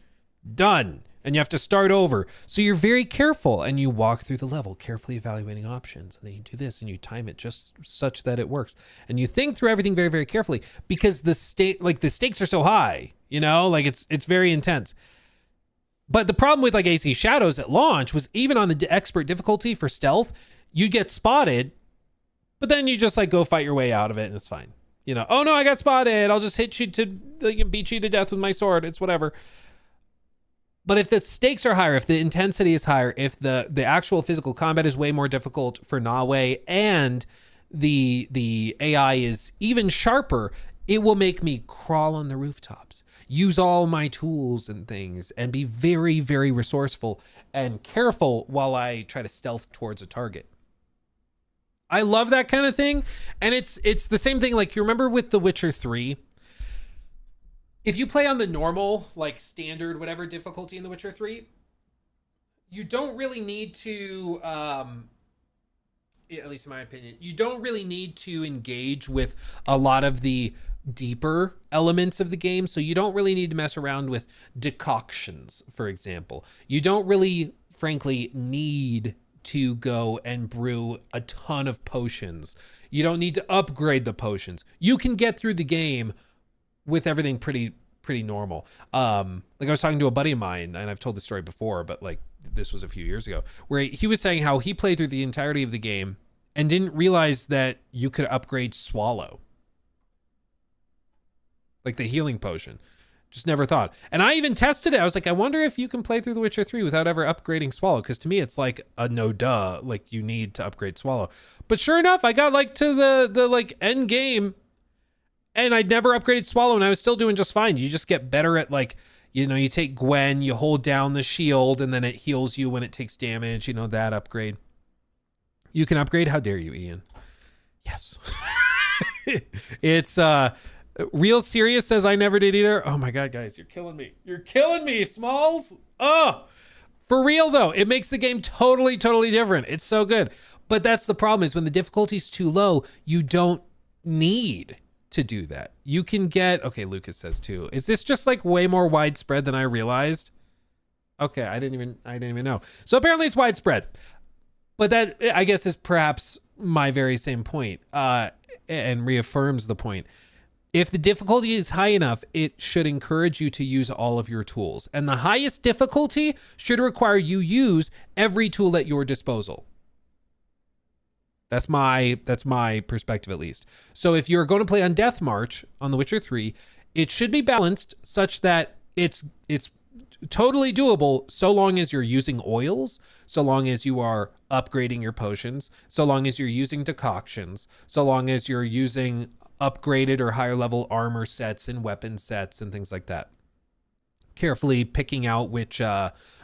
Speaker 3: Done. And you have to start over. So you're very careful, and you walk through the level carefully evaluating options. And then you do this and you time it just such that it works. And you think through everything very, very carefully, because the stakes are so high, you know, like it's very intense. But the problem with like AC Shadows at launch was, even on the expert difficulty for stealth, you'd get spotted, but then you just like go fight your way out of it and it's fine. You know, oh no, I got spotted. I'll just hit you to like, beat you to death with my sword. It's whatever. But if the stakes are higher, if the intensity is higher, if the actual physical combat is way more difficult for Nawe, and the AI is even sharper, it will make me crawl on the rooftops, use all my tools and things, and be very, very resourceful and careful while I try to stealth towards a target. I love that kind of thing. And it's the same thing, like you remember with The Witcher 3? If you play on the normal, like standard, whatever difficulty in The Witcher 3, you don't really need to, at least in my opinion, you don't really need to engage with a lot of the deeper elements of the game. So you don't really need to mess around with decoctions, for example. You don't really, frankly, need to go and brew a ton of potions. You don't need to upgrade the potions. You can get through the game with everything pretty normal. Like I was talking to a buddy of mine, and I've told this story before, but like this was a few years ago, where he was saying how he played through the entirety of the game and didn't realize that you could upgrade Swallow, like the healing potion. Just never thought. And I even tested it. I was like, I wonder if you can play through The Witcher 3 without ever upgrading Swallow, because to me it's like a no duh, like you need to upgrade Swallow. But sure enough, I got like to the like end game, and I'd never upgraded Swallow, and I was still doing just fine. You just get better at, like, you know, you take Gwen, you hold down the shield, and then it heals you when it takes damage, you know, that upgrade. You can upgrade? How dare you, Ian? Yes. It's, Real Serious says I never did either. Oh my God, guys, you're killing me. You're killing me, Smalls. Oh, for real though, it makes the game totally different. It's so good. But that's the problem, is when the difficulty's too low, you don't need to do that. You can get, okay, Lucas says too, is this just like way more widespread than I realized? Okay, I didn't even know. So apparently it's widespread. But that, I guess, is perhaps my very same point. and reaffirms the point. If the difficulty is high enough, it should encourage you to use all of your tools. And the highest difficulty should require you use every tool at your disposal. That's my perspective, at least. So if you're going to play on Death March on The Witcher 3, it should be balanced such that it's totally doable so long as you're using oils, so long as you are upgrading your potions, so long as you're using decoctions, so long as you're using upgraded or higher level armor sets and weapon sets and things like that. Carefully picking out which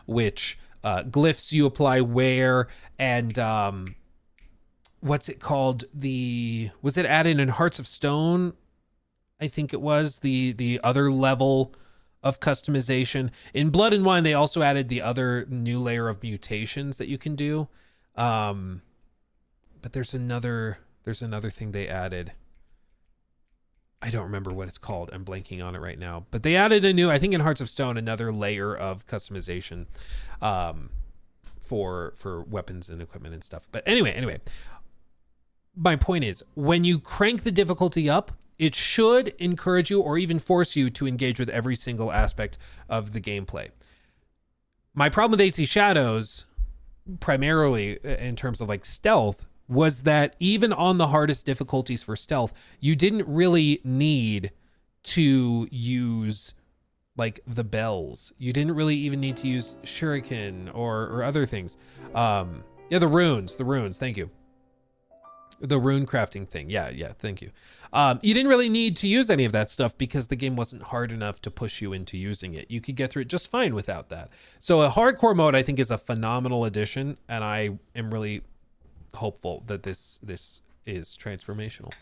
Speaker 3: glyphs you apply where, and what's it called? Was it added in Hearts of Stone? I think it was the other level of customization. In Blood and Wine, they also added the other new layer of mutations that you can do. But there's another thing they added. I don't remember what it's called. I'm blanking on it right now. But they added I think in Hearts of Stone, another layer of customization for weapons and equipment and stuff. But anyway, my point is, when you crank the difficulty up, it should encourage you or even force you to engage with every single aspect of the gameplay. My problem with AC Shadows, primarily in terms of like stealth, was that even on the hardest difficulties for stealth, you didn't really need to use like the bells. You didn't really even need to use shuriken or other things. The runes, thank you. The rune crafting thing. Yeah, thank you. You didn't really need to use any of that stuff because the game wasn't hard enough to push you into using it. You could get through it just fine without that. So a hardcore mode, I think, is a phenomenal addition, and I am really hopeful that this is transformational.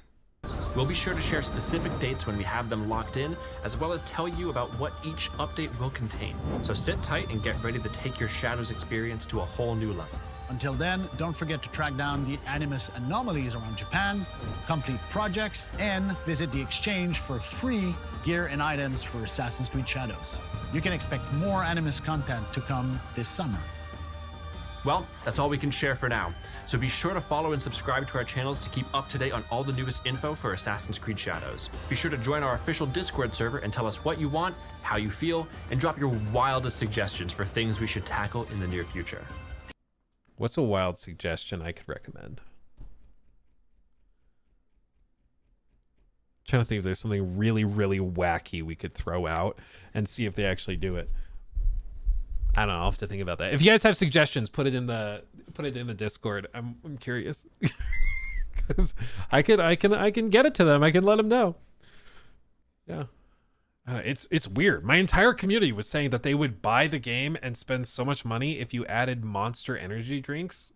Speaker 12: We'll be sure to share specific dates when we have them locked in, as well as tell you about what each update will contain. So sit tight and get ready to take your Shadows experience to a whole new level.
Speaker 11: Until then, don't forget to track down the Animus anomalies around Japan, complete projects, and visit the exchange for free gear and items for Assassin's Creed Shadows. You can expect more Animus content to come this summer.
Speaker 12: Well, that's all we can share for now. So be sure to follow and subscribe to our channels to keep up to date on all the newest info for Assassin's Creed Shadows. Be sure to join our official Discord server and tell us what you want, how you feel, and drop your wildest suggestions for things we should tackle in the near future.
Speaker 3: What's a wild suggestion I could recommend? Trying to think if there's something really, really wacky we could throw out and see if they actually do it. I don't know. I'll have to think about that. If you guys have suggestions, put it in the Discord. I'm curious because I can get it to them. I can let them know. Yeah, it's weird. My entire community was saying that they would buy the game and spend so much money if you added Monster energy drinks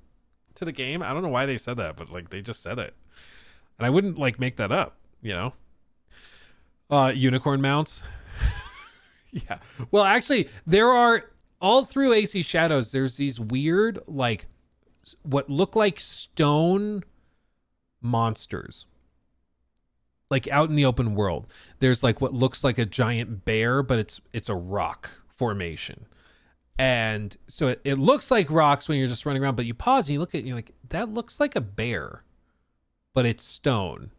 Speaker 3: to the game. I don't know why they said that, but like they just said it, and I wouldn't like make that up. You know, unicorn mounts. Yeah. Well, actually, there are. All through AC Shadows, there's these weird, like, what look like stone monsters. Like, out in the open world. There's, like, what looks like a giant bear, but it's a rock formation. And so it looks like rocks when you're just running around, but you pause and you look at it and you're like, that looks like a bear, but it's stone.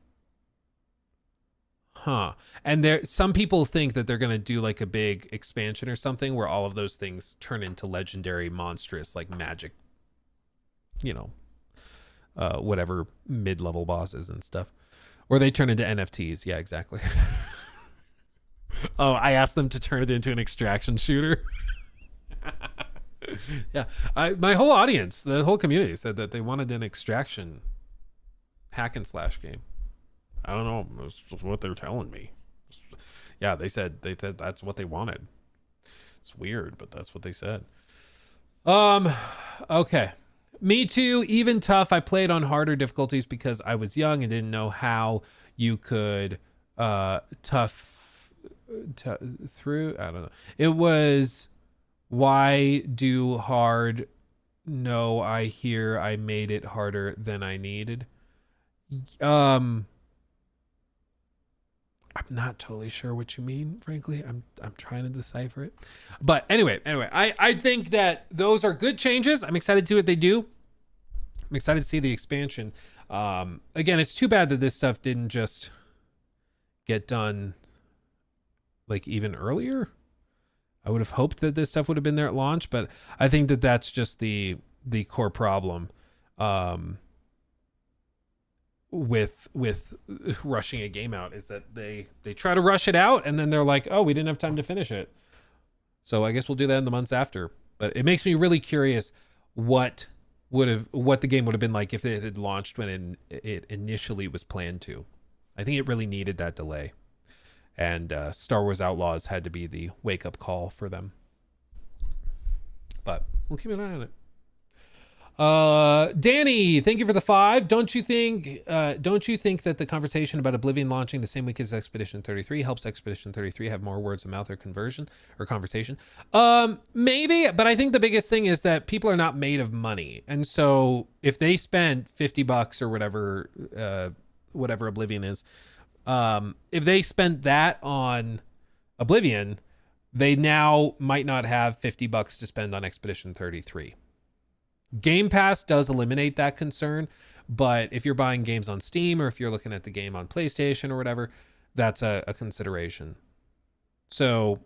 Speaker 3: Huh. And some people think that they're going to do like a big expansion or something where all of those things turn into legendary monstrous like magic, you know, whatever mid-level bosses and stuff, or they turn into NFTs. Yeah, exactly. Oh, I asked them to turn it into an extraction shooter. Yeah. My whole audience, the whole community said that they wanted an extraction hack and slash game. I don't know. That's just what they're telling me. Yeah, they said that's what they wanted. It's weird, but that's what they said. Okay. Me too. Even tough. I played on harder difficulties because I was young and didn't know how you could tough through. I don't know. It was why do hard? No, I hear I made it harder than I needed. I'm not totally sure what you mean, frankly. I'm trying to decipher it. But anyway, I think that those are good changes. I'm excited to see what they do. I'm excited to see the expansion. Again, it's too bad that this stuff didn't just get done like even earlier. I would have hoped that this stuff would have been there at launch, but I think that that's just the core problem with rushing a game out, is that they try to rush it out and then they're like, oh, we didn't have time to finish it. So I guess we'll do that in the months after. But it makes me really curious what the game would have been like if it had launched when it initially was planned to. I think it really needed that delay. And Star Wars Outlaws had to be the wake-up call for them. But we'll keep an eye on it. Danny, thank you for the 5. Don't you think that the conversation about Oblivion launching the same week as Expedition 33 helps Expedition 33 have more words of mouth or conversation? Maybe, but I think the biggest thing is that people are not made of money. And so if they spend $50 or whatever Oblivion is, if they spent that on Oblivion, they now might not have $50 to spend on Expedition 33. Game Pass does eliminate that concern, but if you're buying games on Steam or if you're looking at the game on PlayStation or whatever, that's a consideration. So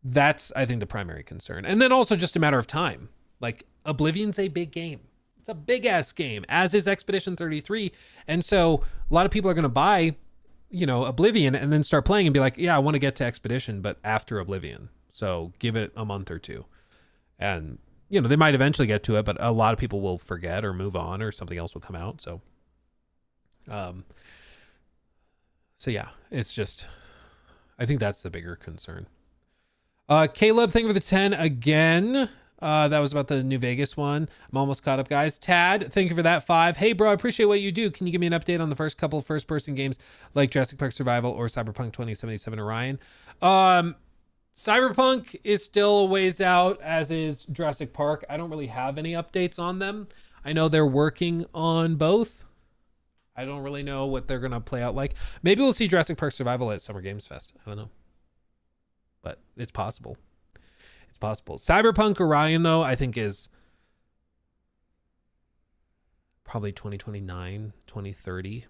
Speaker 3: that's, I think, the primary concern. And then also just a matter of time. Like, Oblivion's a big game. It's a big ass game, as is Expedition 33. And so a lot of people are going to buy, Oblivion and then start playing and be like, yeah, I want to get to Expedition, but after Oblivion. So give it a month or two. And they might eventually get to it, but a lot of people will forget or move on or something else will come out. So, yeah, it's just, I think that's the bigger concern. Caleb, thank you for the 10 again. That was about the New Vegas one. I'm almost caught up, guys. Tad, thank you for that 5. Hey, bro, I appreciate what you do. Can you give me an update on the first couple of first-person games like Jurassic Park Survival or Cyberpunk 2077 Orion? Cyberpunk is still a ways out, as is Jurassic Park. I don't really have any updates on them. I know they're working on both. I don't really know what they're going to play out like. Maybe we'll see Jurassic Park Survival at Summer Games Fest. I don't know. But it's possible. It's possible. Cyberpunk Orion, though, I think is probably 2029, 2030.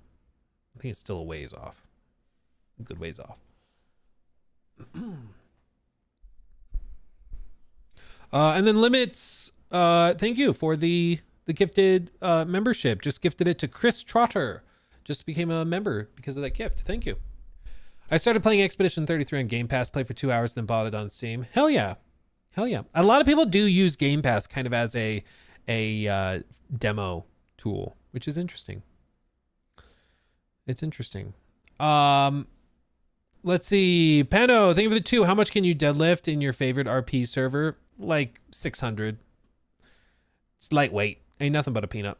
Speaker 3: I think it's still a ways off. A good ways off. And then Limits, thank you for the gifted membership. Just gifted it to Chris Trotter. Just became a member because of that gift. Thank you. I started playing Expedition 33 on Game Pass, played for 2 hours, then bought it on Steam. Hell yeah. Hell yeah. A lot of people do use Game Pass kind of as a demo tool, which is interesting. It's interesting. Let's see. Pano, thank you for the 2. How much can you deadlift in your favorite RP server? Like 600. It's lightweight. Ain't nothing but a peanut.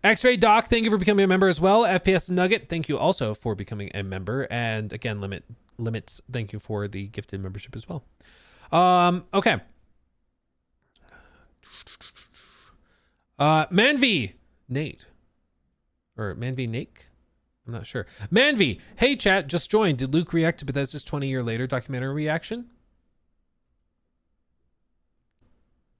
Speaker 3: X-Ray Doc, thank you for becoming a member as well. FPS Nugget, thank you also for becoming a member. And again, Limits, thank you for the gifted membership as well. Okay. Manvi Nate. Or Manvi Nate? I'm not sure. Manvi, hey chat, just joined. Did Luke react to Bethesda's 20-year later documentary reaction?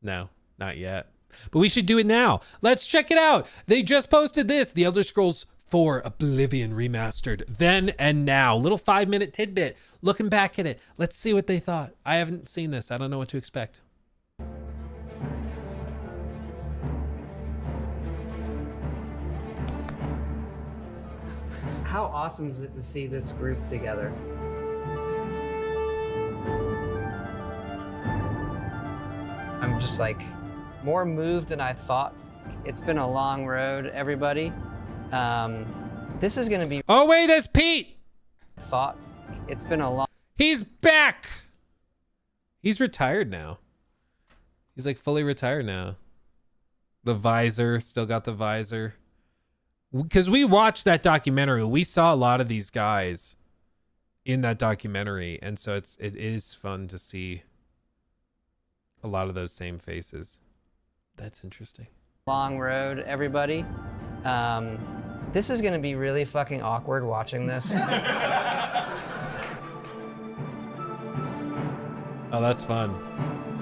Speaker 3: No, not yet. But we should do it now. Let's check it out. They just posted this, The Elder Scrolls 4 Oblivion Remastered, then and now. Little 5-minute tidbit. Looking back at it. Let's see what they thought. I haven't seen this. I don't know what to expect.
Speaker 9: How awesome is it to see this group together? I'm just like more moved than I thought. It's been a long road, everybody. This is gonna be.
Speaker 3: Oh wait, that's Pete.
Speaker 9: Thought it's been a long.
Speaker 3: He's back. He's retired now. He's like fully retired now. The visor, still got the visor. Because we watched that documentary, we saw a lot of these guys in that documentary, and so it is fun to see a lot of those same faces. That's interesting.
Speaker 9: Long road, everybody. This is gonna be really fucking awkward watching this.
Speaker 3: Oh, that's fun.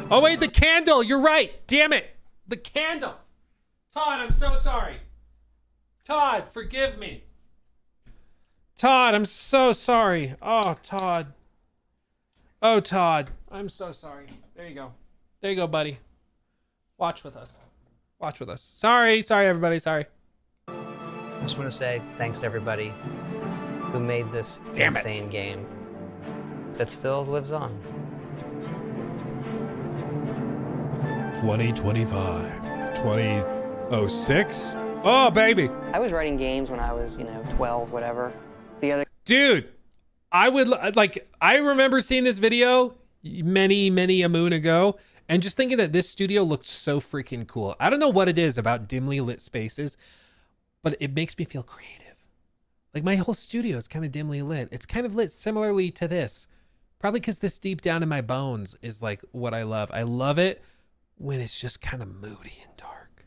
Speaker 3: Oh wait, the candle, you're right. Damn it. The candle. Todd, I'm so sorry. Todd, forgive me. Todd, I'm so sorry. Oh, Todd. Oh, Todd, I'm so sorry. There you go. There you go, buddy. Watch with us. Watch with us. Sorry, everybody, sorry.
Speaker 9: I just want to say thanks to everybody who made this insane game that still lives on.
Speaker 3: 2025, 2006. Oh, baby.
Speaker 9: I was writing games when I was, 12, whatever.
Speaker 3: Dude, I remember seeing this video many a moon ago and just thinking that this studio looked so freaking cool. I don't know what it is about dimly lit spaces, but it makes me feel creative. Like my whole studio is kind of dimly lit. It's kind of lit similarly to this. Probably because this deep down in my bones is like what I love. I love it when it's just kind of moody and dark.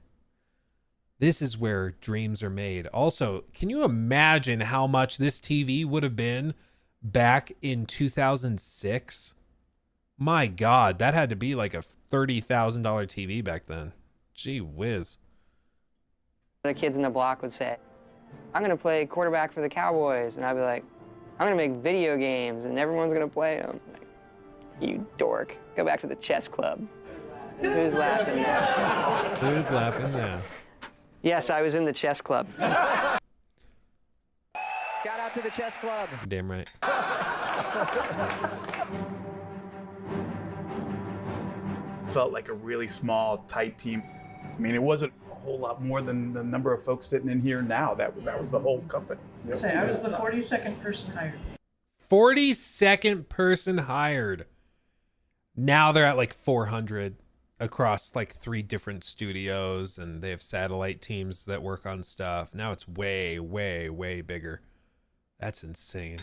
Speaker 3: This is where dreams are made. Also, can you imagine how much this TV would have been back in 2006? My God, that had to be like a $30,000 TV back then. Gee whiz.
Speaker 9: The kids in the block would say, I'm going to play quarterback for the Cowboys. And I'd be like, I'm going to make video games and everyone's going to play them. Like, you dork. Go back to the chess club. Who's laughing now?
Speaker 3: Who's laughing now?
Speaker 9: Yes, I was in the chess club. Shout out to the chess club.
Speaker 3: Damn right.
Speaker 13: Felt like a really small, tight team. I mean, it wasn't a whole lot more than the number of folks sitting in here now. That was the whole company.
Speaker 14: I was the 42nd person hired.
Speaker 3: 42nd person hired. Now they're at like 400 across like 3 different studios, and they have satellite teams that work on stuff. Now it's way bigger. That's insane.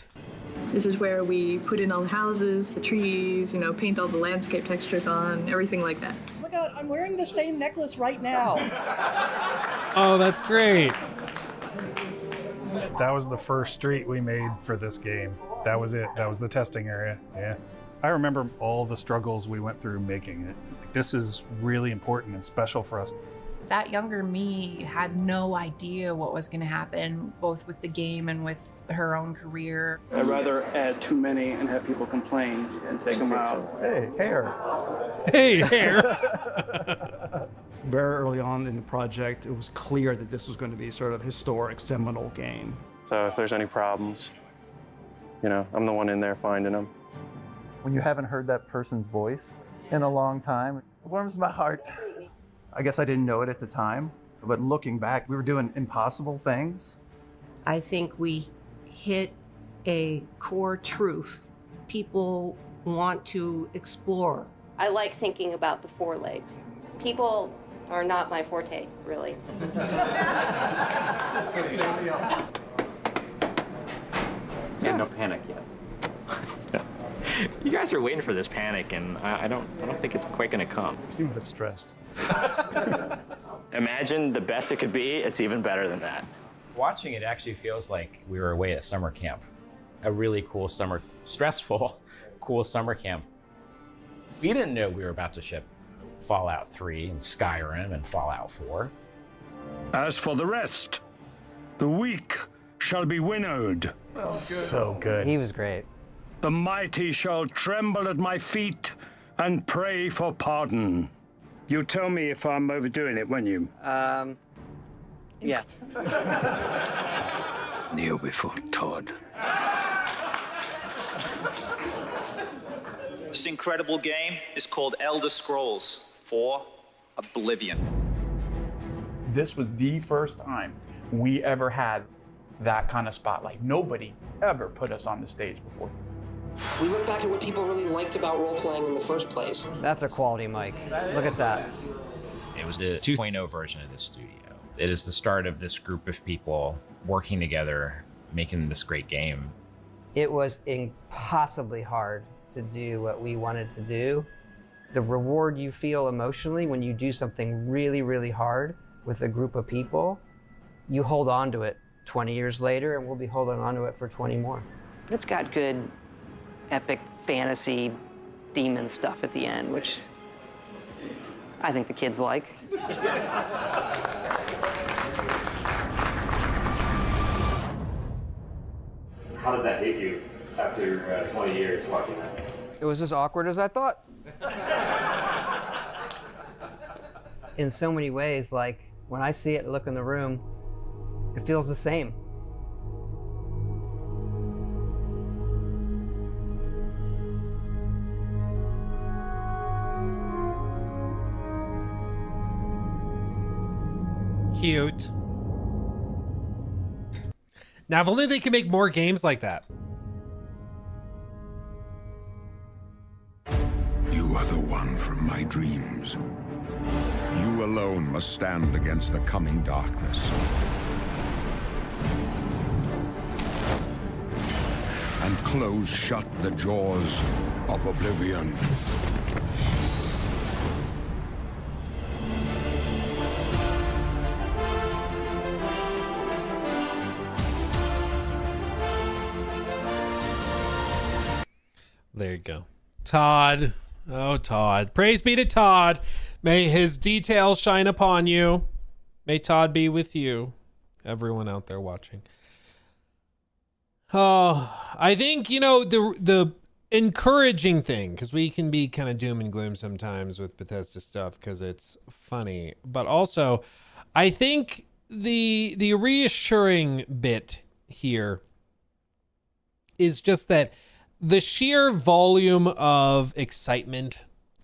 Speaker 14: This is where we put in all the houses, the trees, paint all the landscape textures on, everything like that.
Speaker 15: Oh my God, I'm wearing the same necklace right now.
Speaker 3: Oh, that's great.
Speaker 16: That was the first street we made for this game. That was it. That was the testing area. Yeah. I remember all the struggles we went through making it. This is really important and special for us.
Speaker 17: That younger me had no idea what was going to happen, both with the game and with her own career.
Speaker 18: I'd rather add too many and have people complain and take them out.
Speaker 13: Hey, hair.
Speaker 3: Hey, hair.
Speaker 19: Very early on in the project, it was clear that this was going to be sort of a historic, seminal game.
Speaker 20: So if there's any problems, I'm the one in there finding them.
Speaker 21: When you haven't heard that person's voice in a long time, it warms my heart.
Speaker 22: I guess I didn't know it at the time, but looking back, we were doing impossible things.
Speaker 23: I think we hit a core truth. People want to explore.
Speaker 24: I like thinking about the 4 legs. People are not my forte, really.
Speaker 25: Yeah, no panic yet. You guys are waiting for this panic, and I don't think it's quite gonna come.
Speaker 22: You seem a bit stressed.
Speaker 25: Imagine the best it could be, it's even better than that.
Speaker 26: Watching it actually feels like we were away at summer camp. A really cool summer, stressful, cool summer camp. We didn't know we were about to ship Fallout 3 and Skyrim and Fallout 4.
Speaker 27: As for the rest, the weak shall be winnowed.
Speaker 22: So good.
Speaker 9: He was great.
Speaker 27: The mighty shall tremble at my feet and pray for pardon. You tell me if I'm overdoing it, won't you?
Speaker 9: Yeah.
Speaker 27: Kneel before Todd.
Speaker 28: This incredible game is called Elder Scrolls 4 Oblivion.
Speaker 13: This was the first time we ever had that kind of spotlight. Nobody ever put us on the stage before.
Speaker 29: We look back at what people really liked about role-playing in the first place.
Speaker 9: That's a quality mic. Look at that.
Speaker 12: It was the 2.0 version of the studio. It is the start of this group of people working together, making this great game.
Speaker 9: It was impossibly hard to do what we wanted to do. The reward you feel emotionally when you do something really, really hard with a group of people, you hold on to it 20 years later, and we'll be holding on to it for 20 more. But it's got good epic fantasy demon stuff at the end, which I think the kids like.
Speaker 1: How did that hit you after 20 years watching that?
Speaker 9: It was as awkward as I thought. In so many ways, like when I see it, look in the room, it feels the same.
Speaker 3: Cute. Now, if only they can make more games like that.
Speaker 2: You are the one from my dreams. You alone must stand against the coming darkness. And close shut the jaws of oblivion.
Speaker 3: There you go. Todd. Oh, Todd. Praise be to Todd. May his details shine upon you. May Todd be with you. Everyone out there watching. Oh, I think, you know, the encouraging thing, because we can be kind of doom and gloom sometimes with Bethesda stuff because it's funny. But also, I think the reassuring bit here is just that the sheer volume of excitement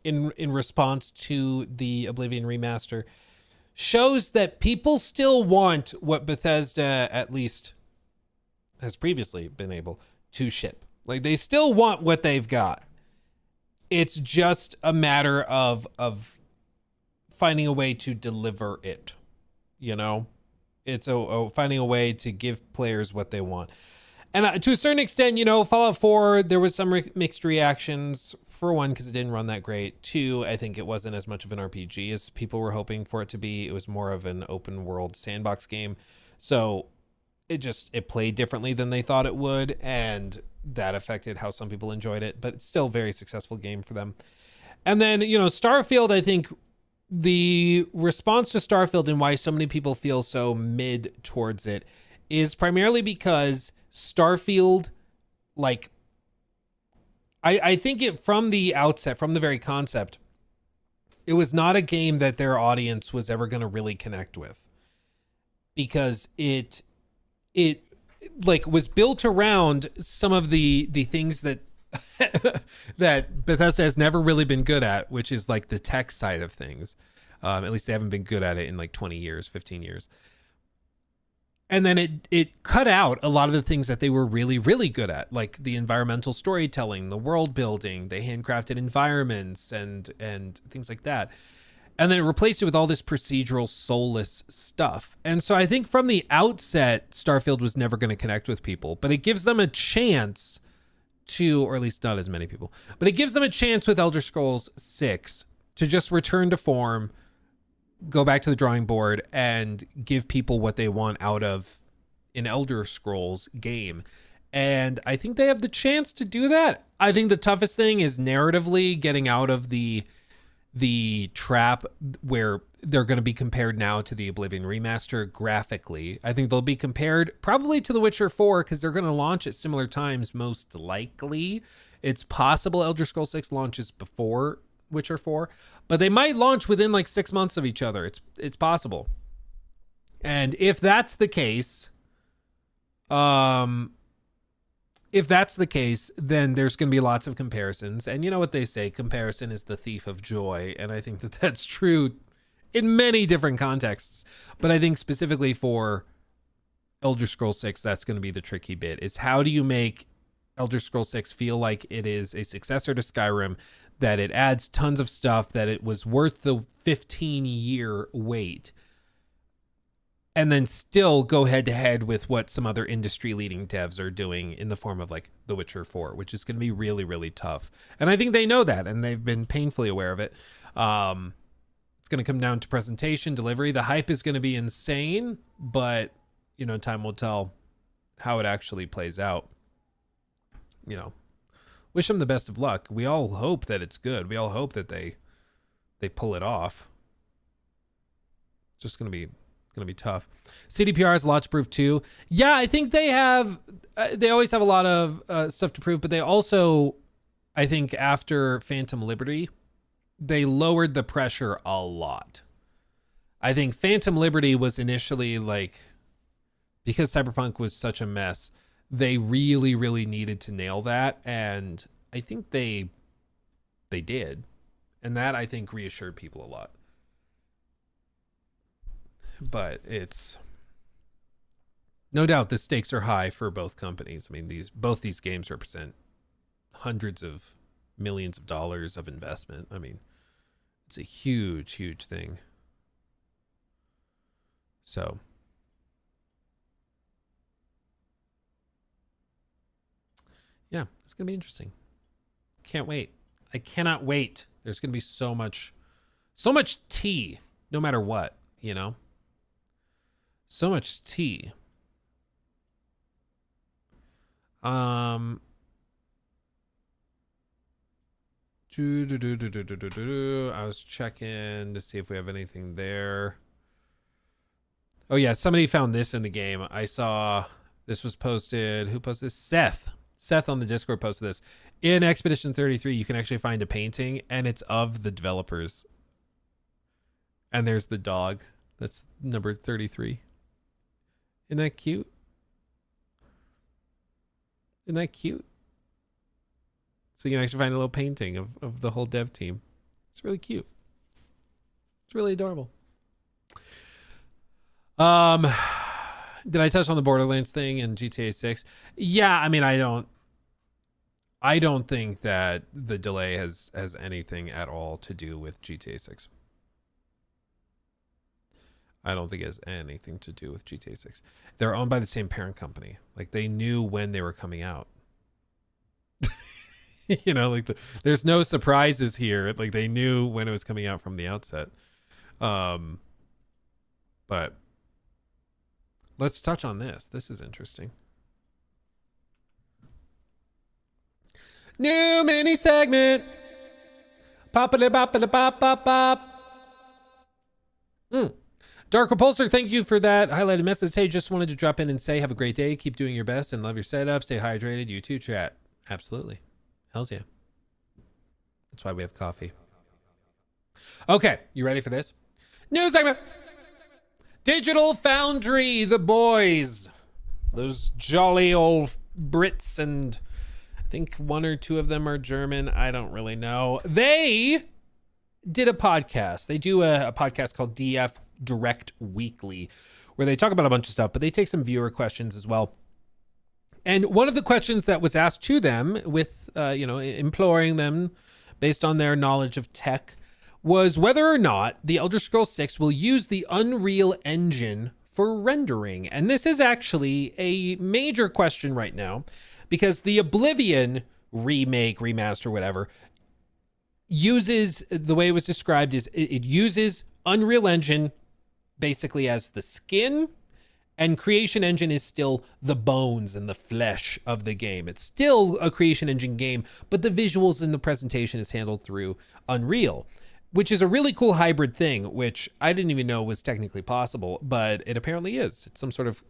Speaker 3: in response to the Oblivion remaster shows that people still want what Bethesda at least has previously been able to ship. Like, they still want what they've got. It's just a matter of finding a way to deliver it, you know? It's finding a way to give players what they want. And to a certain extent, you know, Fallout 4, there was some mixed reactions. For one, because it didn't run that great. Two, I think it wasn't as much of an RPG as people were hoping for it to be. It was more of an open world sandbox game. So it played differently than they thought it would. And that affected how some people enjoyed it. But it's still a very successful game for them. And then, you know, Starfield, I think the response to Starfield and why so many people feel so mid towards it is primarily because Starfield, like, I think it from the outset, from the very concept, it was not a game that their audience was ever going to really connect with, because it like was built around some of the things that that Bethesda has never really been good at, which is like the tech side of things. At least they haven't been good at it in like 20 years, 15 years. And then it cut out a lot of the things that they were really, really good at, like the environmental storytelling, the world building, the handcrafted environments, and things like that. And then it replaced it with all this procedural, soulless stuff. And so I think from the outset, Starfield was never going to connect with people, but it gives them a chance to, or at least not as many people, but it gives them a chance with Elder Scrolls 6 to just return to form, go back to the drawing board, and give people what they want out of an Elder Scrolls game. And I think they have the chance to do that. I think the toughest thing is narratively getting out of the trap where they're going to be compared now to the Oblivion remaster graphically. I think they'll be compared probably to The Witcher 4 because they're going to launch at similar times, most likely. It's possible Elder Scrolls 6 launches before Witcher 4, but they might launch within like 6 months of each other. It's possible. And if that's the case, then there's going to be lots of comparisons. And you know what they say, comparison is the thief of joy. And I think that that's true in many different contexts. But I think specifically for Elder Scrolls 6, that's going to be the tricky bit, is how do you make Elder Scrolls 6 feel like it is a successor to Skyrim, that it adds tons of stuff, that it was worth the 15-year wait, and then still go head to head with what some other industry leading devs are doing in the form of like The Witcher 4, which is going to be really, really tough. And I think they know that, and they've been painfully aware of it. It's going to come down to presentation, delivery. The hype is going to be insane, but, you know, time will tell how it actually plays out. You know, wish them the best of luck. We all hope that it's good. We all hope that they pull it off. It's just going to be gonna be tough. CDPR has a lot to prove too. Yeah, I think they have. They always have a lot of stuff to prove, but they also, I think, after Phantom Liberty, they lowered the pressure a lot. I think Phantom Liberty was initially like, because Cyberpunk was such a mess, they really, really needed to nail that, and I think they did, and that I think reassured people a lot. But it's no doubt the stakes are high for both companies. I mean, both these games represent hundreds of millions of dollars of investment. I mean, it's a huge, huge thing. So yeah, it's gonna be interesting. Can't wait. I cannot wait. There's gonna be so much tea, no matter what, you know? So much tea. I was checking to see if we have anything there. Oh yeah, somebody found this in the game. I saw this was posted. Who posted this? Seth on the Discord posted this. In Expedition 33, you can actually find a painting, and it's of the developers. And there's the dog. That's number 33. Isn't that cute? Isn't that cute? So you can actually find a little painting of the whole dev team. It's really cute. It's really adorable. Did I touch on the Borderlands thing in GTA 6? Yeah, I mean, I don't think that the delay has anything at all to do with GTA 6. I don't think it has anything to do with GTA 6. They're owned by the same parent company. Like, they knew when they were coming out. You know, like there's no surprises here. Like, they knew when it was coming out from the outset. But let's touch on this. This is interesting. New mini segment. Poppity boppity bop bop bop. Dark Repulsor, thank you for that highlighted message. Hey, just wanted to drop in and say have a great day. Keep doing your best and love your setup. Stay hydrated. You too, chat. Absolutely. Hells yeah. That's why we have coffee. Okay, you ready for this? New segment. Digital Foundry, the boys. Those jolly old Brits, and I think one or two of them are German. I don't really know. They did a podcast. They do a podcast called DF Direct Weekly, where they talk about a bunch of stuff, but they take some viewer questions as well. And one of the questions that was asked to them with, imploring them based on their knowledge of tech was whether or not the Elder Scrolls 6 will use the Unreal Engine for rendering. And this is actually a major question right now because the Oblivion remake, remaster, whatever, uses, the way it was described is it uses Unreal Engine basically as the skin, and Creation Engine is still the bones and the flesh of the game. It's still a Creation Engine game, but the visuals and the presentation is handled through Unreal, which is a really cool hybrid thing, which I didn't even know was technically possible, but it apparently is. It's some sort of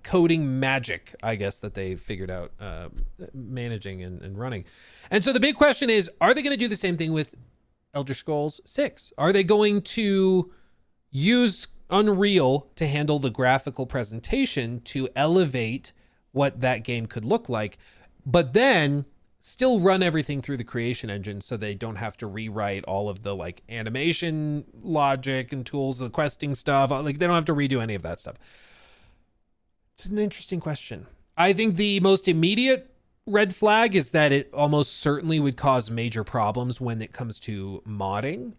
Speaker 3: coding magic, I guess, that they figured out managing and running. And so the big question is, are they going to do the same thing with Elder Scrolls 6? Are they going to use Unreal to handle the graphical presentation to elevate what that game could look like, but then still run everything through the Creation Engine so they don't have to rewrite all of the like animation logic and tools, the questing stuff. Like, they don't have to redo any of that stuff. It's an interesting question. I think the most immediate red flag is that it almost certainly would cause major problems when it comes to modding.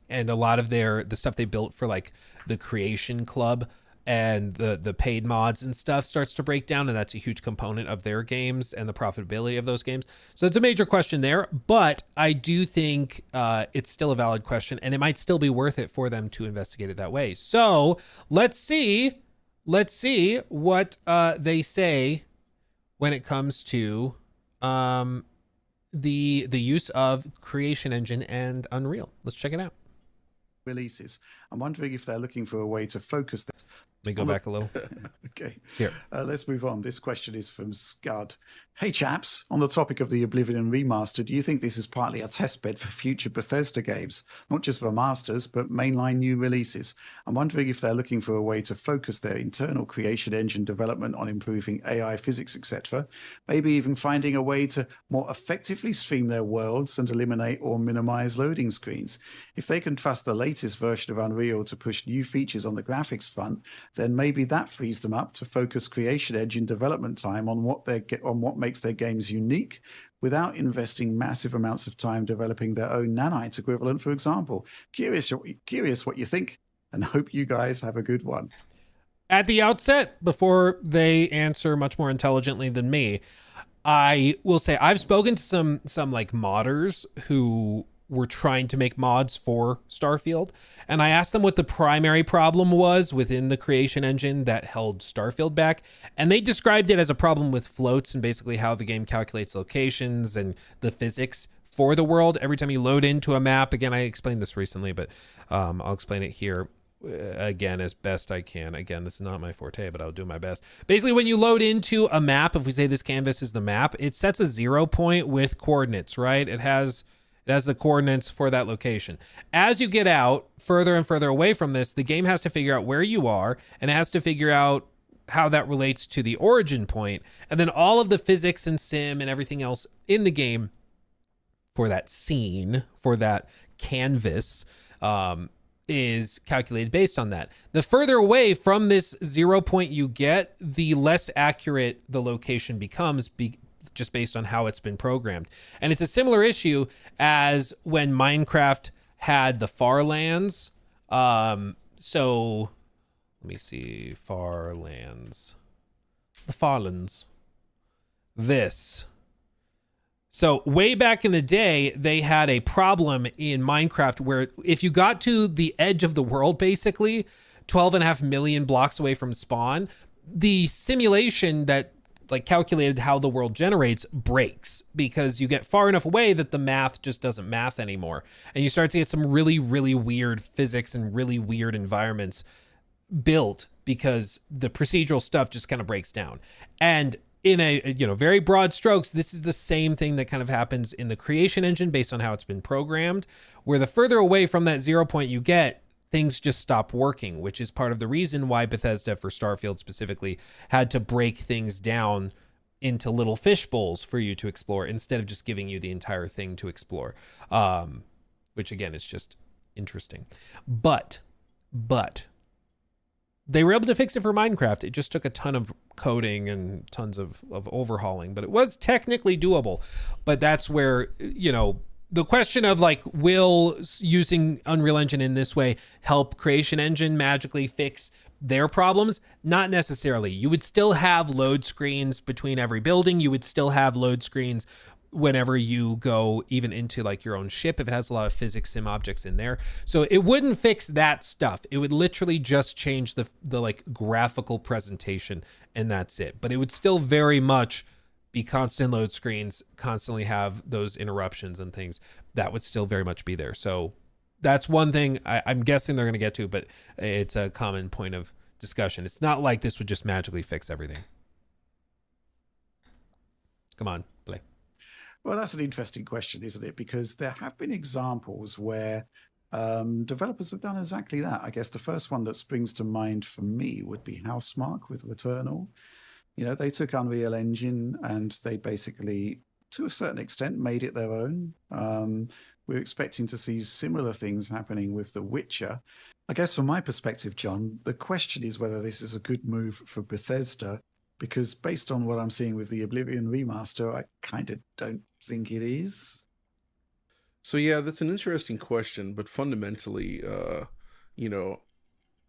Speaker 3: And a lot of the stuff they built for like the Creation Club and the paid mods and stuff starts to break down, and that's a huge component of their games and the profitability of those games. So it's a major question there, but I do think it's still a valid question, and it might still be worth it for them to investigate it that way. So let's see what they say when it comes to the use of Creation Engine and Unreal. Let's check it out.
Speaker 4: releases. I'm wondering if they're looking for a way to focus this.
Speaker 3: Let me go back a little.
Speaker 4: Okay.
Speaker 3: Here.
Speaker 4: Let's move on. This question is from Scud. Hey chaps, on the topic of the Oblivion remaster, do you think this is partly a testbed for future Bethesda games? Not just for masters, but mainline new releases. I'm wondering if they're looking for a way to focus their internal creation engine development on improving AI physics, etc. Maybe even finding a way to more effectively stream their worlds and eliminate or minimize loading screens. If they can trust the latest version of Unreal to push new features on the graphics front, then maybe that frees them up to focus creation engine development time on what makes their games unique without investing massive amounts of time developing their own nanite equivalent, for example. Curious what you think, and hope you guys have a good one.
Speaker 3: At the outset, before they answer much more intelligently than me, I will say I've spoken to some like modders who were trying to make mods for Starfield, and I asked them what the primary problem was within the creation engine that held Starfield back, and they described it as a problem with floats and basically how the game calculates locations and the physics for the world. Every time you load into a map, again, I explained this recently, but I'll explain it here again as best I can. Again, this is not my forte, but I'll do my best. Basically, when you load into a map, if we say this canvas is the map, it sets a 0 point with coordinates, right? It has the coordinates for that location. As you get out further and further away from this, the game has to figure out where you are, and it has to figure out how that relates to the origin point. And then all of the physics and sim and everything else in the game for that scene, for that canvas, is calculated based on that. The further away from this 0 point you get, the less accurate the location becomes, just based on how it's been programmed. And it's a similar issue as when Minecraft had the far lands. So let me see, far lands, the farlands, this. So way back in the day, they had a problem in Minecraft where if you got to the edge of the world, basically 12.5 million blocks away from spawn, the simulation that like calculated how the world generates breaks because you get far enough away that the math just doesn't math anymore. And you start to get some really, really weird physics and really weird environments built because the procedural stuff just kind of breaks down. And in a, very broad strokes, this is the same thing that kind of happens in the creation engine based on how it's been programmed, where the further away from that 0 point you get, things just stop working, which is part of the reason why Bethesda, for Starfield specifically, had to break things down into little fish bowls for you to explore instead of just giving you the entire thing to explore, which again is just interesting. But they were able to fix it for Minecraft. It just took a ton of coding and tons of overhauling, but it was technically doable. But that's where, the question of like, will using Unreal Engine in this way help Creation Engine magically fix their problems? Not necessarily. You would still have load screens between every building. You would still have load screens whenever you go even into like your own ship, if it has a lot of physics sim objects in there. So it wouldn't fix that stuff. It would literally just change the like graphical presentation, and that's it. But it would still very much be constant load screens, constantly have those interruptions and things. That would still very much be there. So that's one thing I'm guessing they're going to get to, but it's a common point of discussion. It's not like this would just magically fix everything. Come on, play.
Speaker 4: Well, that's an interesting question, isn't it? Because there have been examples where developers have done exactly that. I guess the first one that springs to mind for me would be Housemarque with Returnal. They took Unreal Engine and they basically, to a certain extent, made it their own. We're expecting to see similar things happening with The Witcher. I guess from my perspective, John, the question is whether this is a good move for Bethesda, because based on what I'm seeing with the Oblivion remaster, I kind of don't think it is.
Speaker 5: So yeah, that's an interesting question, but fundamentally,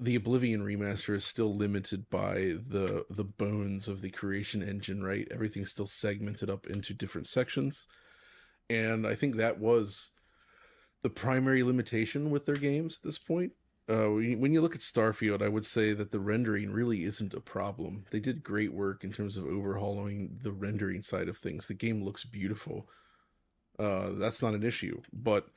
Speaker 5: the Oblivion remaster is still limited by the bones of the creation engine, right? Everything's still segmented up into different sections. And I think that was the primary limitation with their games at this point. When you look at Starfield, I would say that the rendering really isn't a problem. They did great work in terms of overhauling the rendering side of things. The game looks beautiful. That's not an issue. But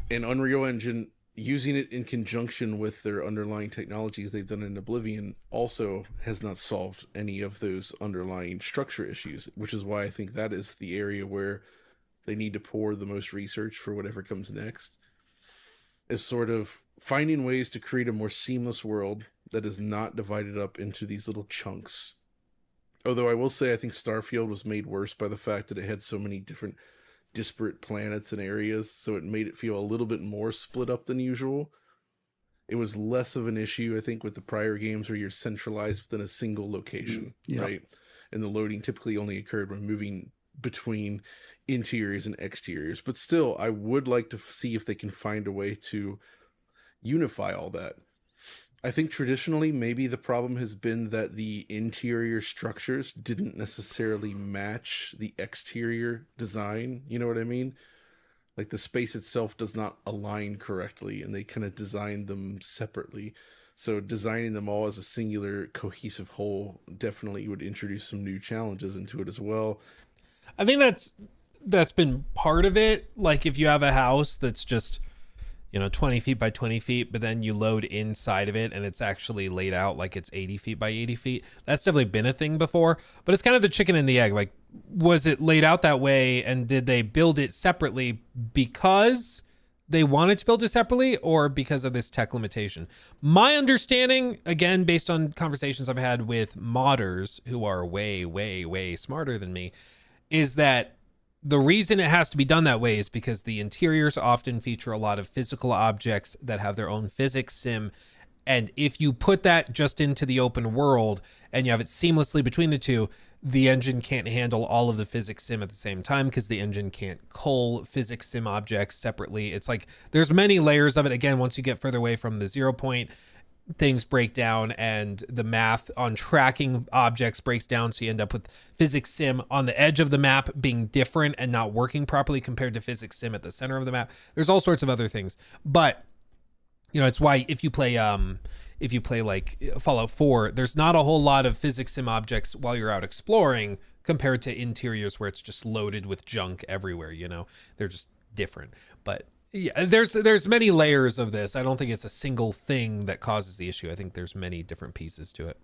Speaker 5: in Unreal Engine, using it in conjunction with their underlying technologies they've done in Oblivion also has not solved any of those underlying structure issues, which is why I think that is the area where they need to pour the most research for whatever comes next, is sort of finding ways to create a more seamless world that is not divided up into these little chunks. Although I will say I think Starfield was made worse by the fact that it had so many different disparate planets and areas, so it made it feel a little bit more split up than usual. It was less of an issue, I think, with the prior games where you're centralized within a single location, right? And the loading typically only occurred when moving between interiors and exteriors. But still, I would like to see if they can find a way to unify all that. I think traditionally, maybe the problem has been that the interior structures didn't necessarily match the exterior design. You know what I mean? Like the space itself does not align correctly, and they kind of designed them separately. So designing them all as a singular cohesive whole definitely would introduce some new challenges into it as well.
Speaker 3: I think that's been part of it. Like if you have a house that's just, 20 feet by 20 feet, but then you load inside of it and it's actually laid out like it's 80 feet by 80 feet. That's definitely been a thing before, but it's kind of the chicken and the egg. Like, was it laid out that way and did they build it separately because they wanted to build it separately or because of this tech limitation? My understanding, again, based on conversations I've had with modders who are way, way, way smarter than me, is that the reason it has to be done that way is because the interiors often feature a lot of physical objects that have their own physics sim. And if you put that just into the open world and you have it seamlessly between the two, the engine can't handle all of the physics sim at the same time because the engine can't cull physics sim objects separately. It's like there's many layers of it. Again, once you get further away from the 0 point, things break down and the math on tracking objects breaks down, so you end up with physics sim on the edge of the map being different and not working properly compared to physics sim at the center of the map. There's all sorts of other things, but it's why if you play like Fallout 4, there's not a whole lot of physics sim objects while you're out exploring compared to interiors where it's just loaded with junk everywhere. They're just different. But yeah, there's many layers of this. I don't think it's a single thing that causes the issue. I think there's many different pieces to it.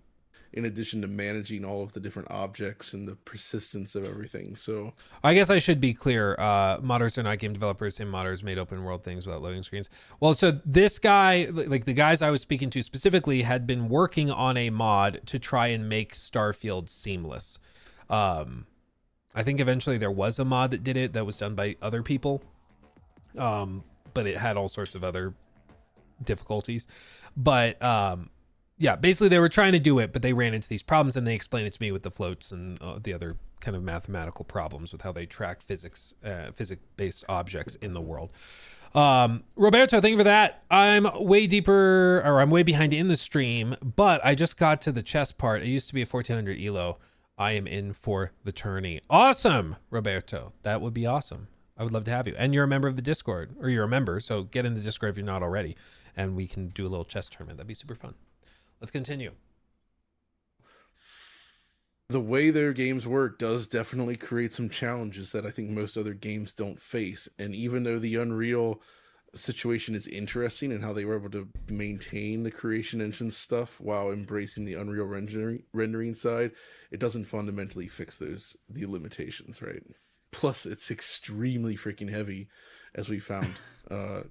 Speaker 5: In addition to managing all of the different objects and the persistence of everything. So
Speaker 3: I guess I should be clear. Modders are not game developers, and modders made open world things without loading screens. Well, so this guy, like the guys I was speaking to specifically, had been working on a mod to try and make Starfield seamless. I think eventually there was a mod that did it that was done by other people. But it had all sorts of other difficulties. But yeah, basically they were trying to do it, but they ran into these problems, and they explained it to me with the floats and the other kind of mathematical problems with how they track physics-based objects in the world. Roberto, thank you for that. I'm way behind in the stream, but I just got to the chest part. It used to be a 1400 elo. I am in for the tourney. Awesome, Roberto. That would be awesome. I would love to have you. And you're a member of the Discord, or you're a member, so get in the Discord if you're not already, and we can do a little chess tournament. That'd be super fun. Let's continue.
Speaker 5: The way their games work does definitely create some challenges that I think most other games don't face. And even though the Unreal situation is interesting and how they were able to maintain the creation engine stuff while embracing the Unreal rendering side, it doesn't fundamentally fix the limitations, right? Plus, it's extremely freaking heavy, as we found,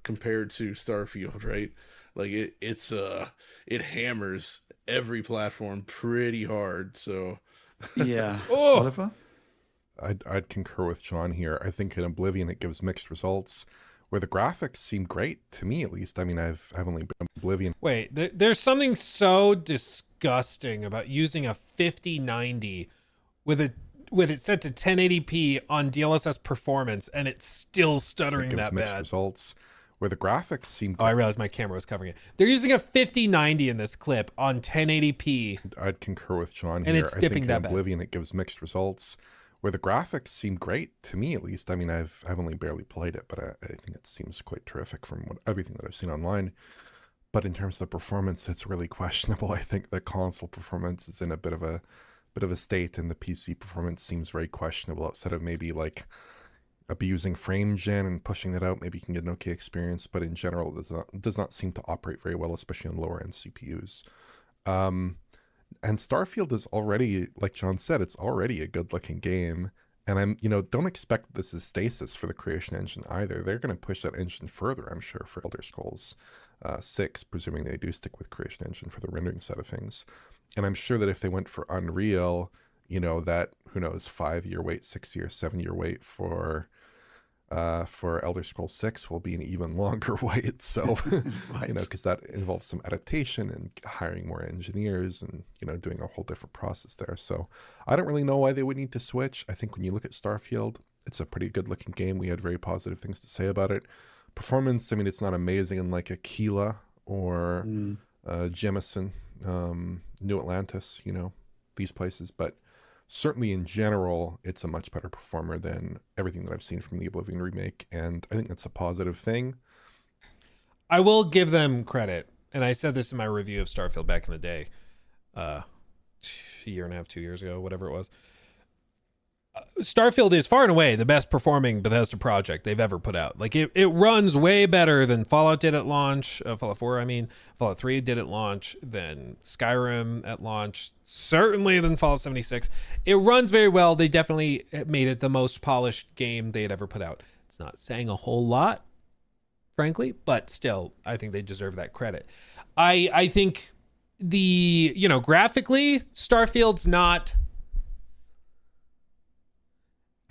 Speaker 5: compared to Starfield, right? Like it hammers every platform pretty hard. So,
Speaker 4: yeah.
Speaker 6: Oliver? I'd concur with John here. I think in Oblivion it gives mixed results, where the graphics seem great to me, at least. I mean, I've only been Oblivion.
Speaker 3: Wait, there's something so disgusting about using a 5090 with it set to 1080p on DLSS performance, and it's still stuttering that bad.
Speaker 6: Mixed results, where the graphics seem.
Speaker 3: Oh, I realized my camera was covering it. They're using a 5090 in this clip on 1080p.
Speaker 6: I'd concur with John
Speaker 3: and
Speaker 6: here.
Speaker 3: It's dipping that
Speaker 6: bad. In Oblivion, it gives mixed results, where the graphics seem great to me, at least. I mean, I've only barely played it, but I think it seems quite terrific from everything that I've seen online. But in terms of the performance, it's really questionable. I think the console performance is in a bit of a state, and the PC performance seems very questionable, outside of maybe like abusing frame gen and pushing that out, maybe you can get an okay experience, but in general, it does not seem to operate very well, especially on lower end CPUs. And Starfield is already, like John said, it's already a good looking game. And don't expect this is stasis for the creation engine either. They're going to push that engine further, I'm sure, for Elder Scrolls 6, presuming they do stick with creation engine for the rendering side of things. And I'm sure that if they went for Unreal, that, who knows, 5-year wait, 6-year, 7-year wait for Elder Scrolls 6 will be an even longer wait. So,
Speaker 4: Right.
Speaker 6: because that involves some adaptation and hiring more engineers and, doing a whole different process there. So I don't really know why they would need to switch. I think when you look at Starfield, it's a pretty good looking game. We had very positive things to say about it. Performance, I mean, it's not amazing in like Aquila or Jemison, New Atlantis, these places, but certainly in general, it's a much better performer than everything that I've seen from the Oblivion remake, and I think that's a positive thing.
Speaker 3: I will give them credit, and I said this in my review of Starfield back in the day, a year and a half, 2 years ago, whatever it was. Starfield is far and away the best performing Bethesda project they've ever put out. Like it runs way better than Fallout did at launch. Fallout 4, I mean, Fallout 3 did at launch, than Skyrim at launch, certainly than Fallout 76. It runs very well. They definitely made it the most polished game they had ever put out. It's not saying a whole lot, frankly, but still, I think they deserve that credit. I think graphically, Starfield's not...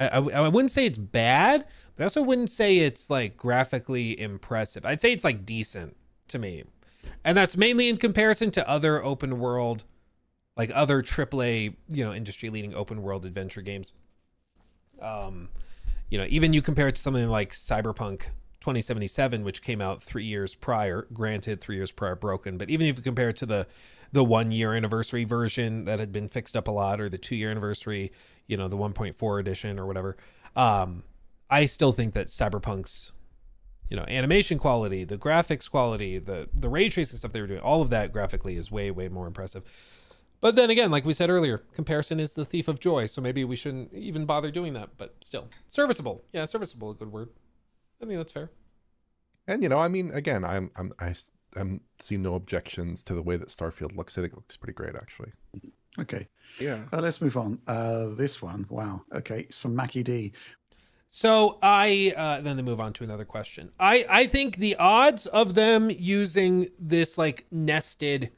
Speaker 3: I wouldn't say it's bad, but I also wouldn't say it's like graphically impressive. I'd say it's like decent to me. And that's mainly in comparison to other open world, like other AAA, industry leading open world adventure games. Even you compare it to something like Cyberpunk 2077, which came out 3 years prior, granted 3 years prior broken, but even if you compare it to the 1 year anniversary version that had been fixed up a lot, or the 2 year anniversary, the 1.4 edition or whatever, I still think that Cyberpunk's, animation quality, the graphics quality, the ray tracing stuff they were doing, all of that graphically is way, way more impressive. But then again, like we said earlier, comparison is the thief of joy. So maybe we shouldn't even bother doing that, but still serviceable. Yeah. Serviceable, a good word. I think that's fair.
Speaker 6: And, I mean, again, I'm seeing no objections to the way that Starfield looks. I think it looks pretty great, actually.
Speaker 4: Okay.
Speaker 5: Yeah.
Speaker 4: Let's move on. This one, wow. Okay, it's from Mackie D.
Speaker 3: So then they move on to another question. I think the odds of them using this like nested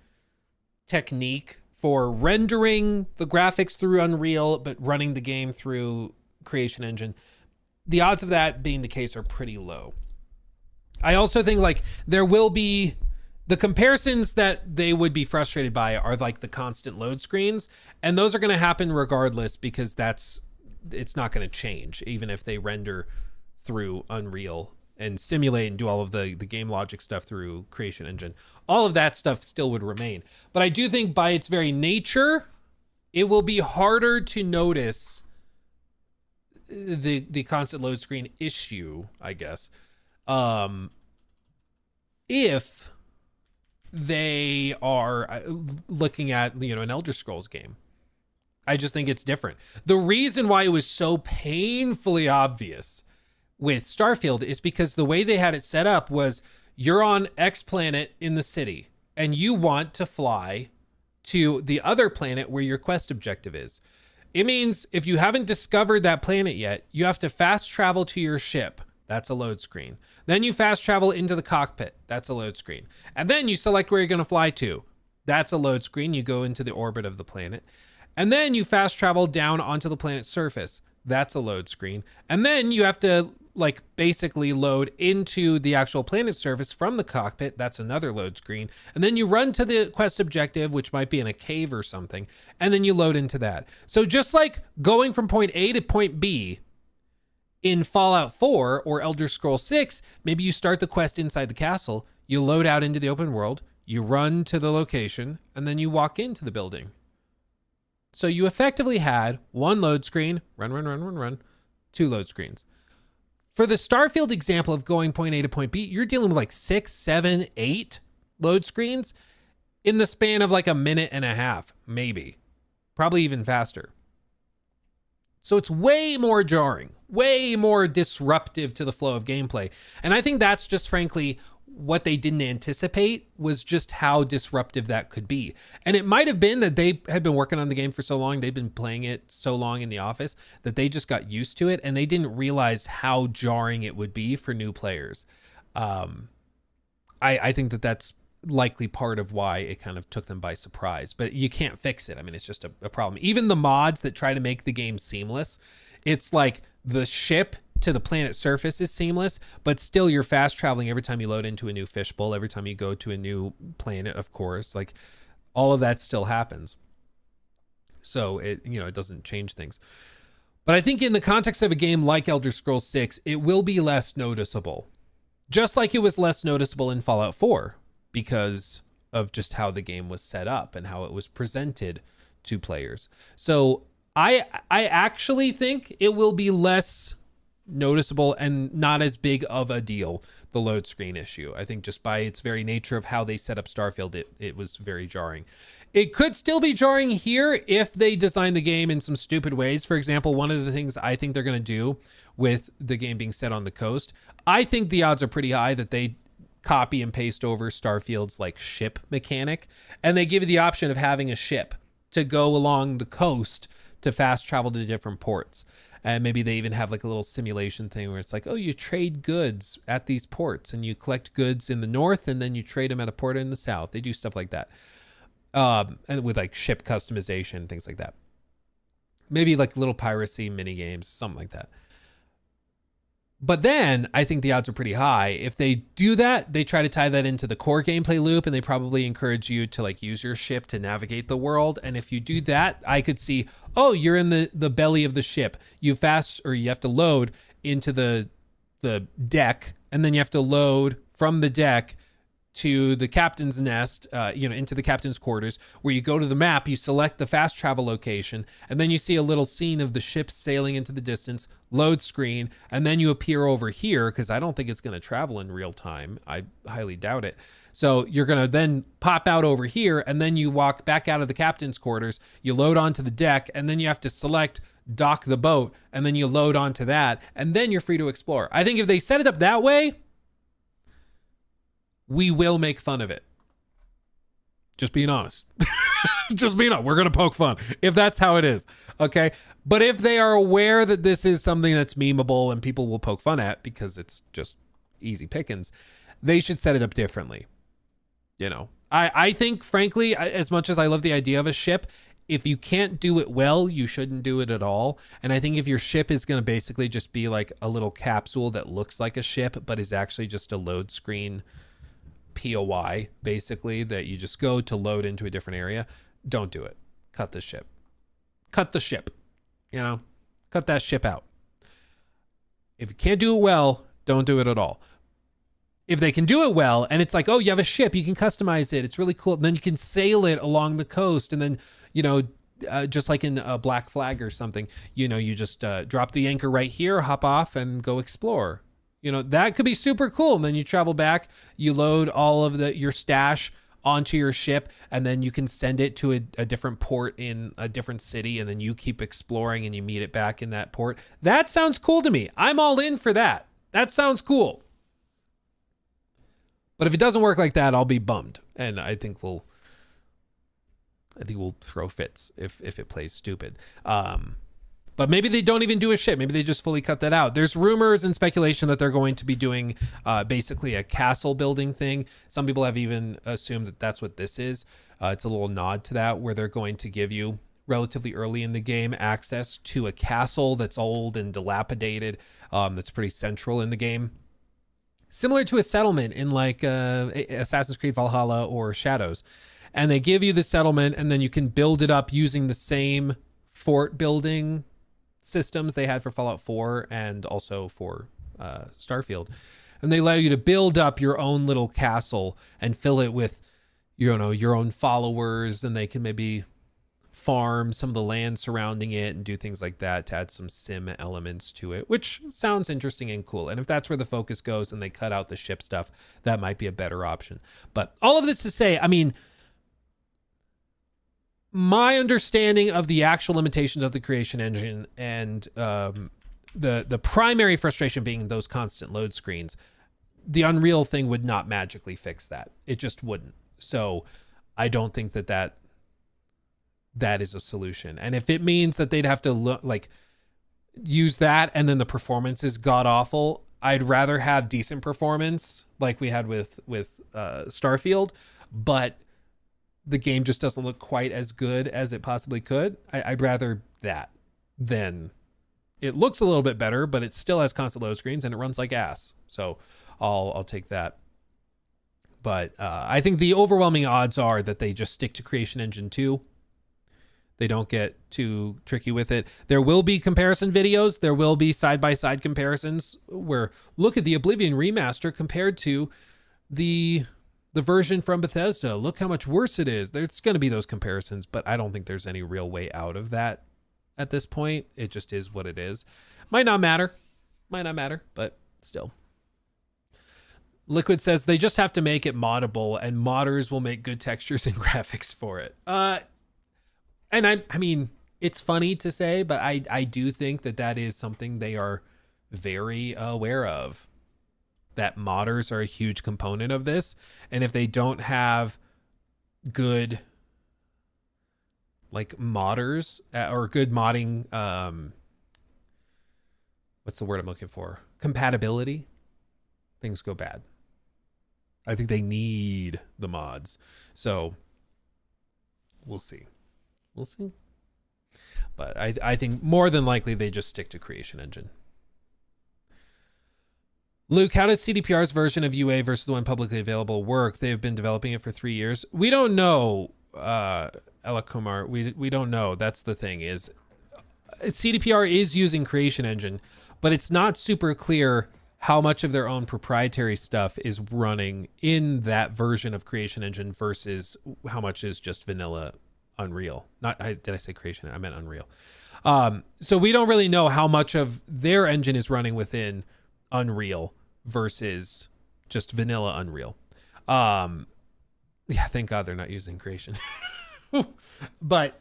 Speaker 3: technique for rendering the graphics through Unreal, but running the game through Creation Engine, the odds of that being the case are pretty low. I also think like there will be the comparisons that they would be frustrated by are like the constant load screens, and those are going to happen regardless because it's not going to change even if they render through Unreal and simulate and do all of the game logic stuff through Creation Engine. All of that stuff still would remain. But I do think by its very nature, it will be harder to notice the constant load screen issue, I guess, if they are looking at an Elder Scrolls game. I just think it's different. The reason why it was so painfully obvious with Starfield is because the way they had it set up was you're on X planet in the city and you want to fly to the other planet where your quest objective is. It means if you haven't discovered that planet yet, you have to fast travel to your ship. That's a load screen. Then you fast travel into the cockpit. That's a load screen. And then you select where you're going to fly to. That's a load screen. You go into the orbit of the planet. And then you fast travel down onto the planet's surface. That's a load screen. And then you have to basically load into the actual planet surface from the cockpit. That's another load screen. And then you run to the quest objective, which might be in a cave or something. And then you load into that. So just like going from point A to point B in Fallout 4 or Elder Scrolls 6, maybe you start the quest inside the castle, you load out into the open world, you run to the location, and then you walk into the building. So you effectively had one load screen, run, two load screens. For the Starfield example of going point A to point B, you're dealing with 6, 7, 8 load screens in the span of a minute and a half, maybe. Probably even faster. So it's way more jarring, way more disruptive to the flow of gameplay. And I think that's just frankly what they didn't anticipate, was just how disruptive that could be. And it might have been that they had been working on the game for so long, they've been playing it so long in the office, that they just got used to it and they didn't realize how jarring it would be for new players. I think that that's likely part of why it kind of took them by surprise, but you can't fix it. I mean, it's just a problem. Even the mods that try to make the game seamless, it's like the ship to the planet surface is seamless, but still you're fast traveling every time you load into a new fishbowl, every time you go to a new planet, of course, like all of that still happens. So it, you know, it doesn't change things. But I think in the context of a game like Elder Scrolls 6, it will be less noticeable. Just like it was less noticeable in Fallout 4 because of just how the game was set up and how it was presented to players. So I actually think it will be less noticeable and not as big of a deal, the load screen issue. I think just by its very nature of how they set up Starfield, it was very jarring. It could still be jarring here if they design the game in some stupid ways. For example, one of the things I think they're going to do with the game being set on the coast, I think the odds are pretty high that they copy and paste over Starfield's like ship mechanic, and they give you the option of having a ship to go along the coast to fast travel to different ports. And maybe they even have like a little simulation thing where it's like, oh, you trade goods at these ports and you collect goods in the north and then you trade them at a port in the south. They do stuff like that. And with like ship customization, things like that. Maybe like little piracy mini games, something like that. But then I think the odds are pretty high. If they do that, they try to tie that into the core gameplay loop, and they probably encourage you to like use your ship to navigate the world. And if you do that, I could see, oh, you're in the belly of the ship. You have to load into the deck, and then you have to load from the deck to the captain's nest, into the captain's quarters, where you go to the map, you select the fast travel location, and then you see a little scene of the ship sailing into the distance, load screen, and then you appear over here, because I don't think it's going to travel in real time. I highly doubt it. So you're going to then pop out over here, and then you walk back out of the captain's quarters, you load onto the deck, and then you have to select dock the boat, and then you load onto that, and then you're free to explore. I think if they set it up that way, we will make fun of it. Just being honest. Just being honest. We're going to poke fun if that's how it is. Okay. But if they are aware that this is something that's memeable and people will poke fun at because it's just easy pickings, they should set it up differently. You know, I think, frankly, as much as I love the idea of a ship, if you can't do it well, you shouldn't do it at all. And I think if your ship is going to basically just be like a little capsule that looks like a ship, but is actually just a load screen POI, basically, that you just go to load into a different area, don't do it. Cut the ship. Cut the ship. You know, cut that ship out. If you can't do it well, don't do it at all. If they can do it well, and it's like, oh, you have a ship, you can customize it, it's really cool, and then you can sail it along the coast, and then, you know, just like in a Black Flag or something, you know, you just drop the anchor right here, hop off, and go explore. You know, that could be super cool. And then you travel back, you load all of your stash onto your ship, and then you can send it to a different port in a different city, and then you keep exploring and you meet it back in that port. That sounds cool to me. I'm all in for that. That sounds cool. But if it doesn't work like that, I'll be bummed. And I think we'll throw fits if it plays stupid. But maybe they don't even do a ship. Maybe they just fully cut that out. There's rumors and speculation that they're going to be doing basically a castle building thing. Some people have even assumed that that's what this is. It's a little nod to that, where they're going to give you relatively early in the game access to a castle that's old and dilapidated, that's pretty central in the game. Similar to a settlement in like Assassin's Creed Valhalla or Shadows. And they give you the settlement, and then you can build it up using the same fort building systems they had for Fallout 4 and also for Starfield. And they allow you to build up your own little castle and fill it with, you know, your own followers, and they can maybe farm some of the land surrounding it and do things like that to add some sim elements to it, which sounds interesting and cool. And if that's where the focus goes and they cut out the ship stuff, that might be a better option. But all of this to say, I mean, my understanding of the actual limitations of the creation engine and the primary frustration being those constant load screens. The Unreal thing would not magically fix that. It just wouldn't. So I don't think that is a solution. And if it means that they'd have to use that and then the performance is god awful, I'd rather have decent performance like we had with Starfield, but the game just doesn't look quite as good as it possibly could. I'd rather that than it looks a little bit better, but it still has constant load screens and it runs like ass. So I'll take that. But I think the overwhelming odds are that they just stick to Creation Engine 2. They don't get too tricky with it. There will be comparison videos. There will be side-by-side comparisons where look at the Oblivion remaster compared to the version from Bethesda. Look how much worse it is. There's going to be those comparisons, but I don't think there's any real way out of that at this point. It just is what it is. Might not matter, but still. Liquid says they just have to make it moddable and modders will make good textures and graphics for it. And I mean, it's funny to say, but I do think that is something they are very aware of. That modders are a huge component of this. And if they don't have good modders or good modding, what's the word I'm looking for? Compatibility, things go bad. I think they need the mods. So we'll see. We'll see. But I think more than likely they just stick to Creation Engine. Luke, how does CDPR's version of UA versus the one publicly available work? They've been developing it for 3 years. We don't know, Ella Kumar. We don't know. That's the thing is CDPR is using Creation Engine, but it's not super clear how much of their own proprietary stuff is running in that version of Creation Engine versus how much is just vanilla Unreal. Did I say Creation? I meant Unreal. So we don't really know how much of their engine is running within Unreal versus just vanilla Unreal. Yeah, thank God they're not using Creation. But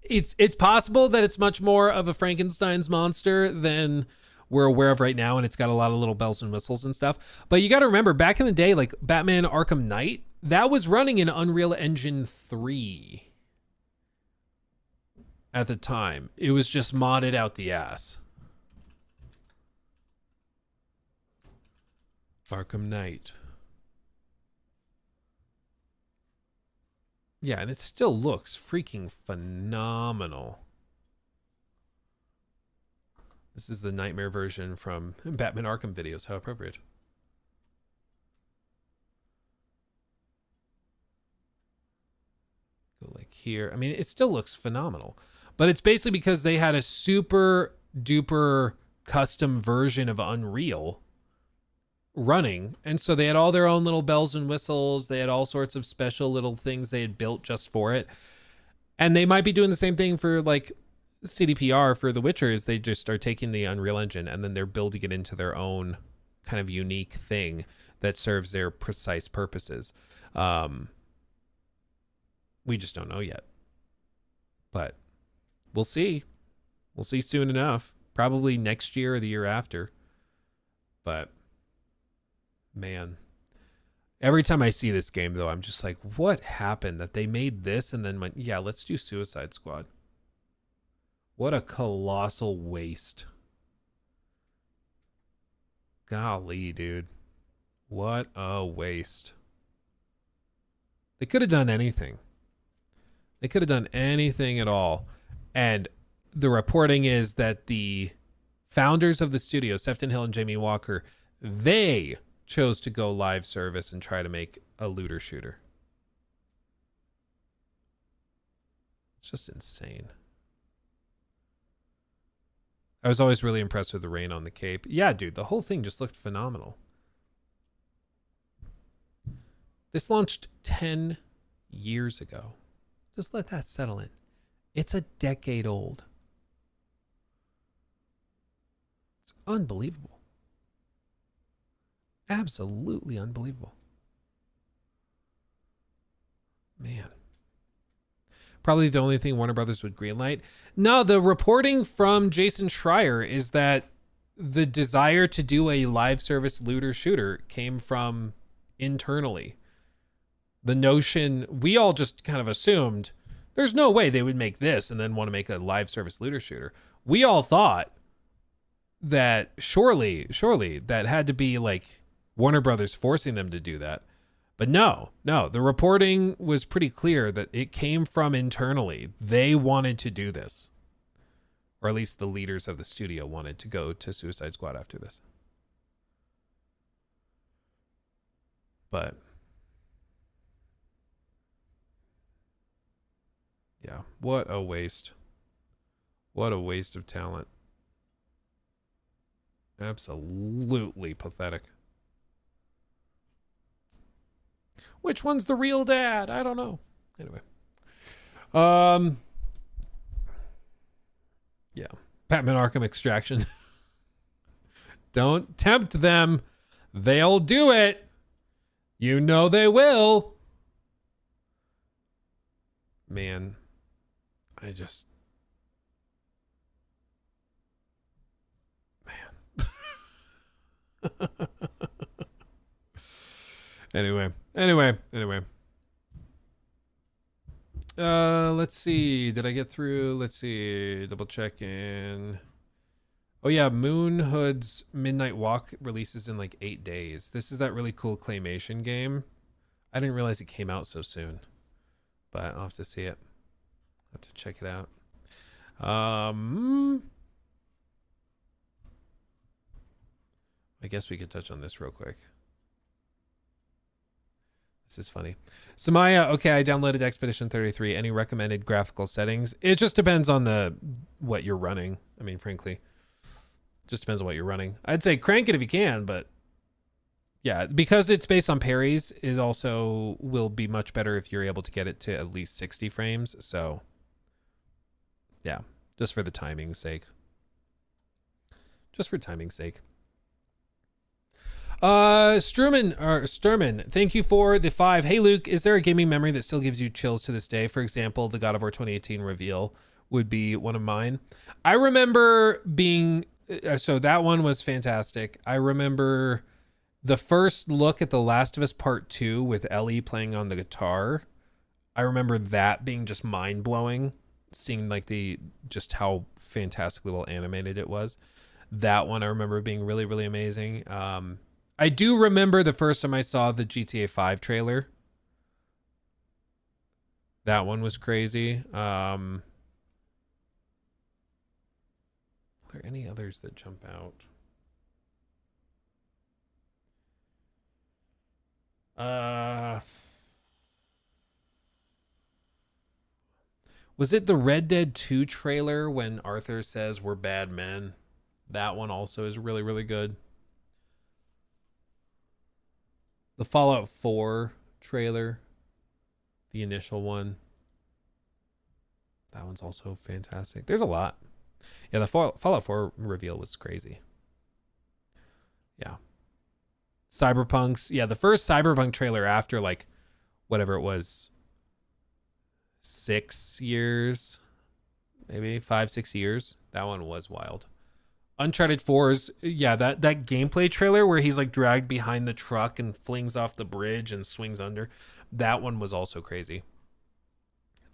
Speaker 3: it's possible that it's much more of a Frankenstein's monster than we're aware of right now, and it's got a lot of little bells and whistles and stuff. But you got to remember, back in the day, like Batman Arkham Knight, that was running in Unreal Engine 3 at the time. It was just modded out the ass. Arkham Knight. Yeah, and it still looks freaking phenomenal. This is the Nightmare version from Batman Arkham videos. How appropriate. Go like here. I mean, it still looks phenomenal. But it's basically because they had a super duper custom version of Unreal running, and so they had all their own little bells and whistles. They had all sorts of special little things they had built just for it. And they might be doing the same thing for like CDPR for The Witcher. Is they just are taking the Unreal Engine and then they're building it into their own kind of unique thing that serves their precise purposes. We just don't know yet, but we'll see. We'll see soon enough, probably next year or the year after. But man, every time I see this game, though, I'm just like, what happened that they made this and then went, yeah, let's do Suicide Squad? What a colossal waste. Golly, dude. What a waste. They could have done anything. They could have done anything at all. And the reporting is that the founders of the studio, Sefton Hill and Jamie Walker, they chose to go live service and try to make a looter shooter. It's just insane. I was always really impressed with the rain on the Cape. Yeah, dude, the whole thing just looked phenomenal. This launched 10 years ago. Just let that settle in. It's a decade old. It's unbelievable. Absolutely unbelievable. Man. Probably the only thing Warner Brothers would greenlight. No, the reporting from Jason Schreier is that the desire to do a live service looter shooter came from internally. The notion, we all just kind of assumed there's no way they would make this and then want to make a live service looter shooter. We all thought that surely that had to be like Warner Brothers forcing them to do that. But no, the reporting was pretty clear that it came from internally. They wanted to do this. Or at least the leaders of the studio wanted to go to Suicide Squad after this. But yeah, what a waste. What a waste of talent. Absolutely pathetic. Which one's the real dad? I don't know. Anyway. Yeah. Batman Arkham Extraction. Don't tempt them. They'll do it. You know they will. Man. Anyway. Let's see. Did I get through? Let's see. Double check in. Oh yeah, Moon Hood's Midnight Walk releases in like 8 days. This is that really cool claymation game. I didn't realize it came out so soon, but I'll have to see it. I'll have to check it out. I guess we could touch on this real quick. This is funny. Samaya, okay, I downloaded Expedition 33. Any recommended graphical settings? It just depends on what you're running. I mean, frankly, just depends on what you're running. I'd say crank it if you can, but yeah, because it's based on parries, it also will be much better if you're able to get it to at least 60 frames. So yeah, just for the timing's sake. Just for timing's sake. Sturman, thank you for the 5. Hey Luke, is there a gaming memory that still gives you chills to this day? For example, the God of War 2018 reveal would be one of mine. I remember being, so that one was fantastic. I remember the first look at The Last of Us Part 2 with Ellie playing on the guitar. I remember that being just mind blowing, seeing like just how fantastically well animated it was. That one I remember being really, really amazing. I do remember the first time I saw the GTA 5 trailer. That one was crazy. Are there any others that jump out? Was it the Red Dead 2 trailer when Arthur says we're bad men? That one also is really, really good. The Fallout 4 trailer, the initial one, that one's also fantastic. There's a lot. Yeah, the Fallout 4 reveal was crazy. Yeah. Cyberpunk's, yeah, the first Cyberpunk trailer after like whatever it was, 6 years, maybe 5-6 years. That one was wild. Uncharted 4's, yeah, that gameplay trailer where he's like dragged behind the truck and flings off the bridge and swings under. That one was also crazy.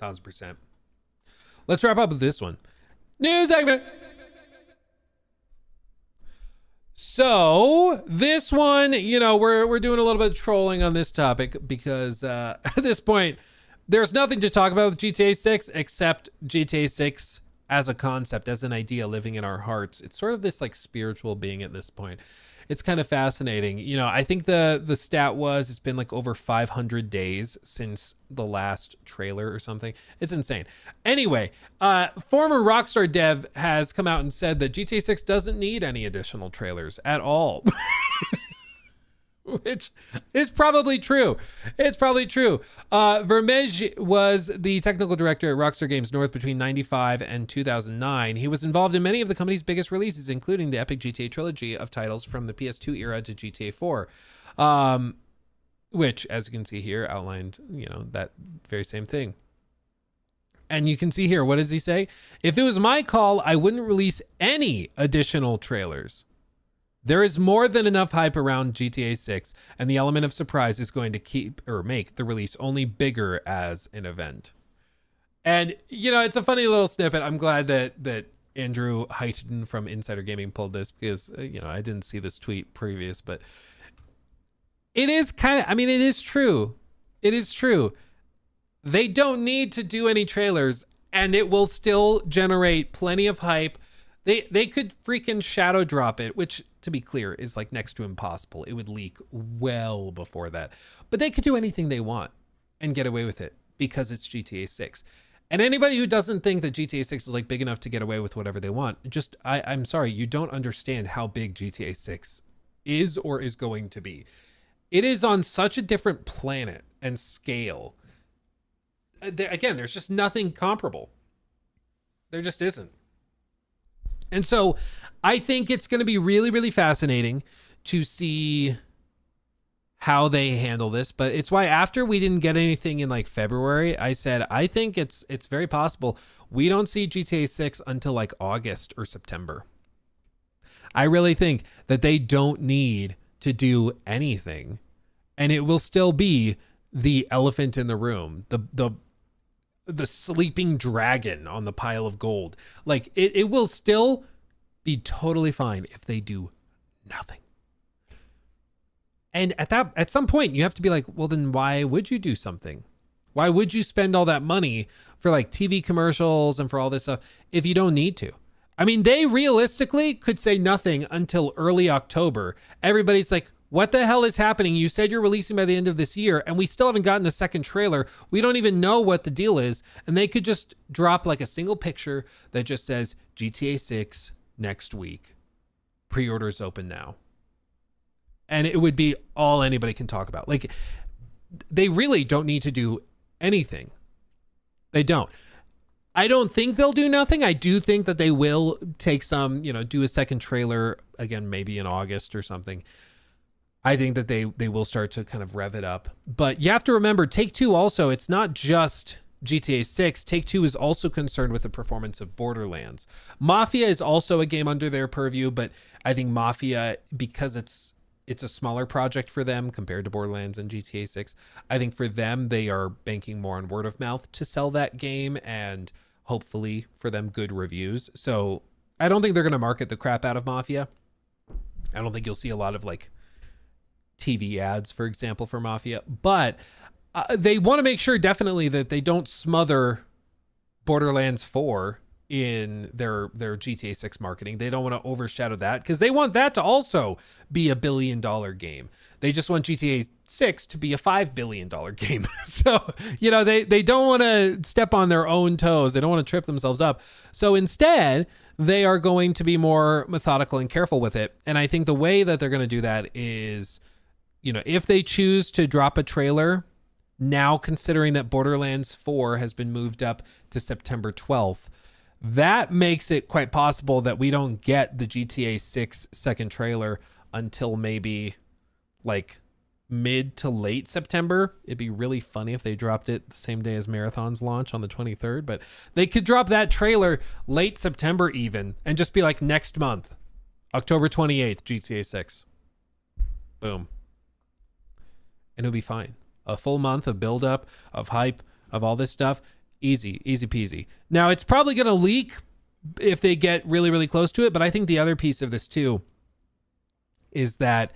Speaker 3: 1000%. Let's wrap up with this one. News segment. So this one, you know, we're doing a little bit of trolling on this topic because at this point, there's nothing to talk about with GTA 6 except GTA 6 as a concept, as an idea living in our hearts. It's sort of this like spiritual being at this point. It's kind of fascinating. You know, I think the stat was it's been like over 500 days since the last trailer or something. It's insane. Anyway, former Rockstar dev has come out and said that GTA 6 doesn't need any additional trailers at all. Which is probably true. It's probably true. Vermeij was the technical director at Rockstar Games North between 95 and 2009. He was involved in many of the company's biggest releases, including the epic GTA trilogy of titles from the PS2 era to GTA 4, which, as you can see here, outlined, you know, that very same thing. And you can see here, what does he say? If it was my call, I wouldn't release any additional trailers. There is more than enough hype around GTA 6, and the element of surprise is going to keep or make the release only bigger as an event. And, you know, it's a funny little snippet. I'm glad that Andrew Heighton from Insider Gaming pulled this because, you know, I didn't see this tweet previous, but it is kind of, I mean, it is true. It is true. They don't need to do any trailers, and it will still generate plenty of hype. They could freaking shadow drop it, which, to be clear, is like next to impossible. It would leak well before that. But they could do anything they want and get away with it because it's GTA 6. And anybody who doesn't think that GTA 6 is like big enough to get away with whatever they want, just, I'm sorry, you don't understand how big GTA 6 is or is going to be. It is on such a different planet and scale. Again, there's just nothing comparable. There just isn't. And so I think it's going to be really, really fascinating to see how they handle this. But it's why after we didn't get anything in like February, I said, I think it's very possible we don't see GTA 6 until like August or September. I really think that they don't need to do anything, and it will still be the elephant in the room, the sleeping dragon on the pile of gold. Like it will still be totally fine if they do nothing. And at some point you have to be like, well, then why would you do something? Why would you spend all that money for like TV commercials and for all this stuff if you don't need to? I mean, they realistically could say nothing until early October. Everybody's like, what the hell is happening? You said you're releasing by the end of this year, and we still haven't gotten a second trailer. We don't even know what the deal is. And they could just drop like a single picture that just says GTA 6 next week. Pre-orders open now. And it would be all anybody can talk about. Like, they really don't need to do anything. They don't. I don't think they'll do nothing. I do think that they will take some, you know, do a second trailer again, maybe in August or something. I think that they will start to kind of rev it up. But you have to remember, Take-Two also, it's not just GTA 6. Take-Two is also concerned with the performance of Borderlands. Mafia is also a game under their purview, but I think Mafia, because it's a smaller project for them compared to Borderlands and GTA 6, I think for them, they are banking more on word of mouth to sell that game and hopefully for them good reviews. So I don't think they're going to market the crap out of Mafia. I don't think you'll see a lot of like TV ads, for example, for Mafia, but they want to make sure definitely that they don't smother Borderlands 4 in their GTA 6 marketing. They don't want to overshadow that because they want that to also be $1 billion game. They just want GTA 6 to be a $5 billion game. So, you know, they don't want to step on their own toes. They don't want to trip themselves up. So instead, they are going to be more methodical and careful with it. And I think the way that they're going to do that is, you know, if they choose to drop a trailer now, considering that Borderlands 4 has been moved up to September 12th, that makes it quite possible that we don't get the GTA 6 second trailer until maybe like mid to late September. It'd be really funny if they dropped it the same day as Marathon's launch on the 23rd, but they could drop that trailer late September even and just be like next month, October 28th, GTA 6. Boom. And it'll be fine. A full month of build-up, of hype, of all this stuff. Easy peasy. Now, it's probably going to leak if they get really, really close to it, but I think the other piece of this, too, is that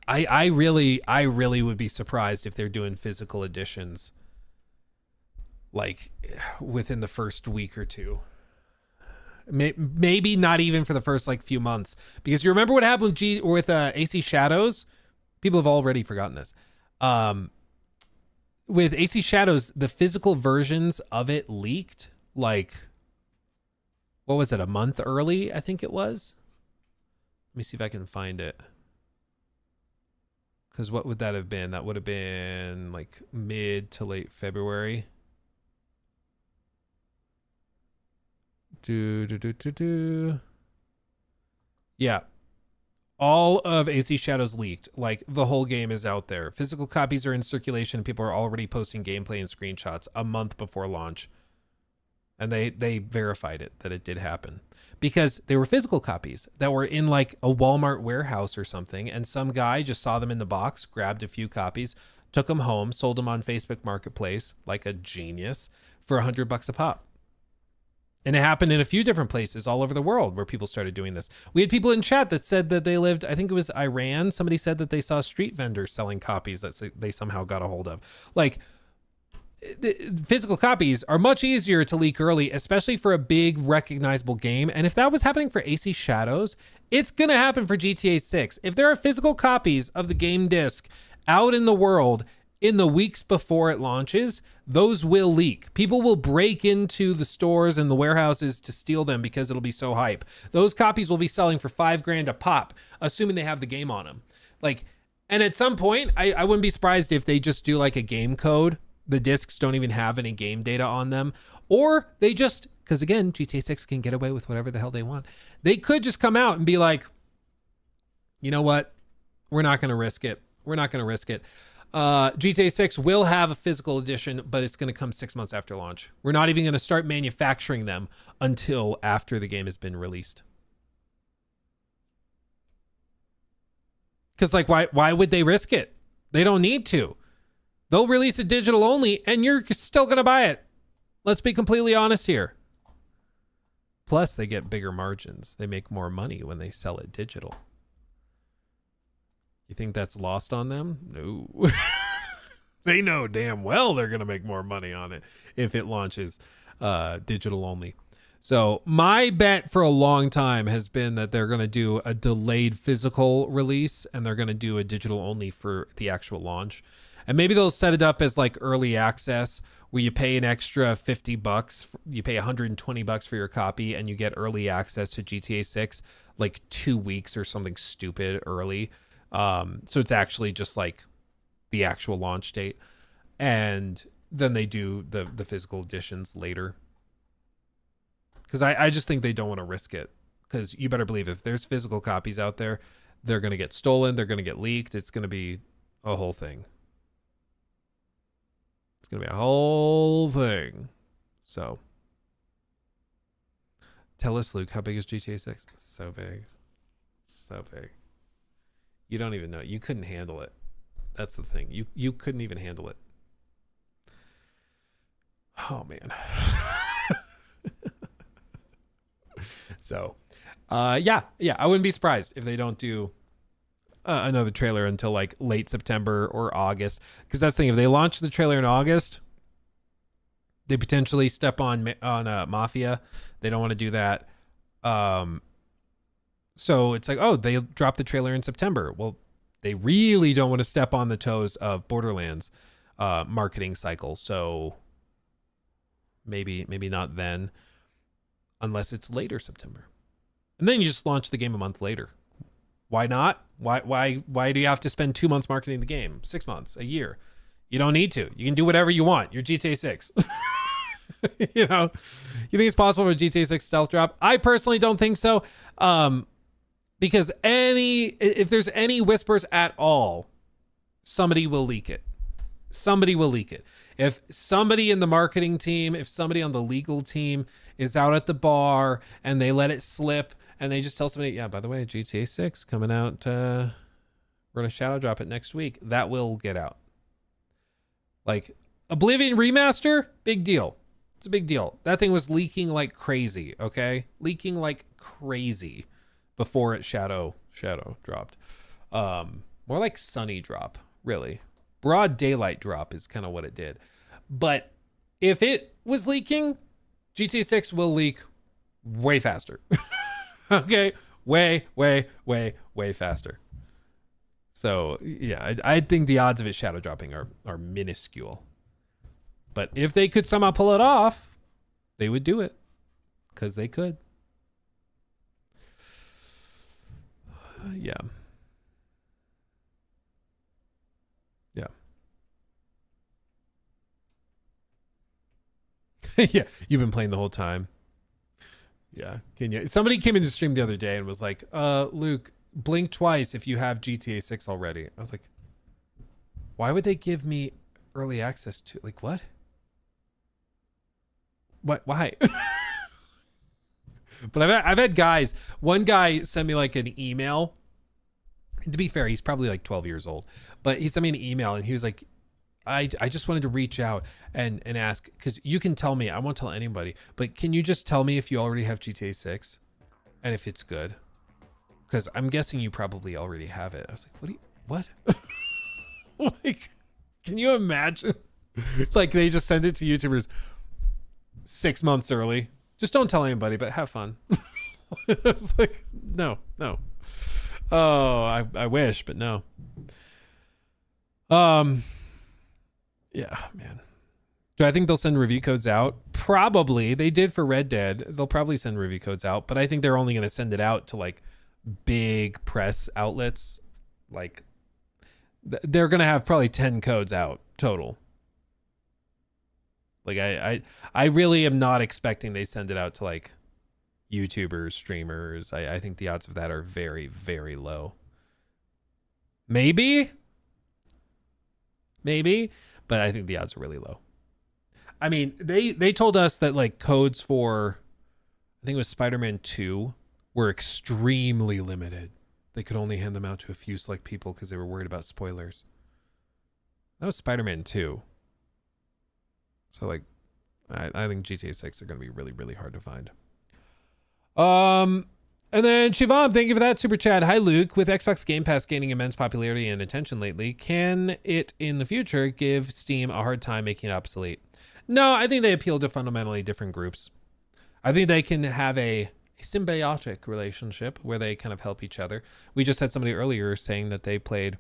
Speaker 3: I really would be surprised if they're doing physical editions, like, within the first week or two. Maybe not even for the first like few months, because you remember what happened with AC Shadows. People have already forgotten this. With AC Shadows, the physical versions of it leaked like, what was it, a month early? I think it was. Let me see if I can find it. Because what would that have been? That would have been like mid to late February. Yeah. All of AC Shadows leaked. Like, the whole game is out there. Physical copies are in circulation. People are already posting gameplay and screenshots a month before launch. And they verified it, that it did happen. Because they were physical copies that were in like a Walmart warehouse or something. And some guy just saw them in the box, grabbed a few copies, took them home, sold them on Facebook Marketplace like a genius for $100 a pop. And it happened in a few different places all over the world where people started doing this. We had people in chat that said that they lived, I think it was Iran. Somebody said that they saw street vendors selling copies that they somehow got a hold of. Like, the physical copies are much easier to leak early, especially for a big recognizable game. And if that was happening for AC Shadows, it's going to happen for GTA 6. If there are physical copies of the game disc out in the world in the weeks before it launches, those will leak. People will break into the stores and the warehouses to steal them because it'll be so hype. Those copies will be selling for $5,000 a pop, assuming they have the game on them. Like, and at some point, I wouldn't be surprised if they just do like a game code. The discs don't even have any game data on them, or they just, because again, GTA 6 can get away with whatever the hell they want. They could just come out and be like, you know what? We're not going to risk it. We're not going to risk it. GTA 6 will have a physical edition, but it's going to come 6 months after launch. We're not even going to start manufacturing them until after the game has been released. Because like, why would they risk it? They don't need to. They'll release it digital only, and you're still going to buy it. Let's be completely honest here. Plus, they get bigger margins. They make more money when they sell it digital. You think that's lost on them? No. They know damn well they're going to make more money on it if it launches digital only. So my bet for a long time has been that they're going to do a delayed physical release, and they're going to do a digital only for the actual launch. And maybe they'll set it up as like early access where you pay an extra $50. You pay $120 for your copy and you get early access to GTA 6 like 2 weeks or something stupid early. So it's actually just like the actual launch date. And then they do the physical editions later. Because I just think they don't want to risk it. Because you better believe if there's physical copies out there, they're going to get stolen. They're going to get leaked. It's going to be a whole thing. It's going to be a whole thing. So, tell us, Luke, how big is GTA 6? So big. So big. You don't even know. You couldn't handle it. That's the thing. You couldn't even handle it. Oh, man. So, yeah, I wouldn't be surprised if they don't do another trailer until like late September or August, because that's the thing. If they launch the trailer in August, they potentially step on Mafia. They don't want to do that. So it's like, oh, they dropped the trailer in September. Well, they really don't want to step on the toes of Borderlands marketing cycle. So maybe not then, unless it's later September, and then you just launch the game a month later. Why not? Why do you have to spend 2 months marketing the game? 6 months, a year? You don't need to. You can do whatever you want. You're GTA 6. You know, you think it's possible for a GTA 6 stealth drop? I personally don't think so. Because if there's any whispers at all, somebody will leak it. Somebody will leak it. If somebody in the marketing team, if somebody on the legal team is out at the bar and they let it slip, and they just tell somebody, yeah, by the way, GTA 6 coming out, we're going to shadow drop it next week, that will get out. Like, Oblivion Remaster, big deal. It's a big deal. That thing was leaking like crazy, okay? Leaking like crazy before it shadow dropped. More like sunny drop, really. Broad daylight drop is kind of what it did. But if it was leaking, GTA 6 will leak way faster. Okay, way faster. So yeah, I think the odds of it shadow dropping are minuscule. But if they could somehow pull it off, they would do it, because they could. Yeah. Yeah, you've been playing the whole time. Yeah. Somebody came into stream the other day and was like, Luke, blink twice if you have GTA 6 already. I was like, why would they give me early access to, like, what? What? Why? But I've had guys, one guy sent me like an email. And to be fair, he's probably like 12 years old, but he sent me an email and he was like, I just wanted to reach out and ask, because you can tell me, I won't tell anybody, but can you just tell me if you already have GTA 6 and if it's good? Because I'm guessing you probably already have it. I was like, what? Like, can you imagine? Like, they just send it to YouTubers 6 months early. Just don't tell anybody, but have fun. I was like, no. Oh, I wish, but no. Yeah, man. Do I think they'll send review codes out? Probably. They did for Red Dead. They'll probably send review codes out, but I think they're only going to send it out to like big press outlets. Like they're going to have probably 10 codes out total. Like I really am not expecting they send it out to like YouTubers, streamers. I think the odds of that are very, very low. Maybe, but I think the odds are really low. I mean, they told us that like codes for, I think it was Spider-Man 2 were extremely limited. They could only hand them out to a few select people because they were worried about spoilers. That was Spider-Man 2. So like, I think GTA 6 are going to be really, really hard to find. And then Shivam, thank you for that super chat. Hi Luke, with Xbox Game Pass gaining immense popularity and attention lately, can it in the future give Steam a hard time making it obsolete? No, I think they appeal to fundamentally different groups. I think they can have a symbiotic relationship where they kind of help each other. We just had somebody earlier saying that they played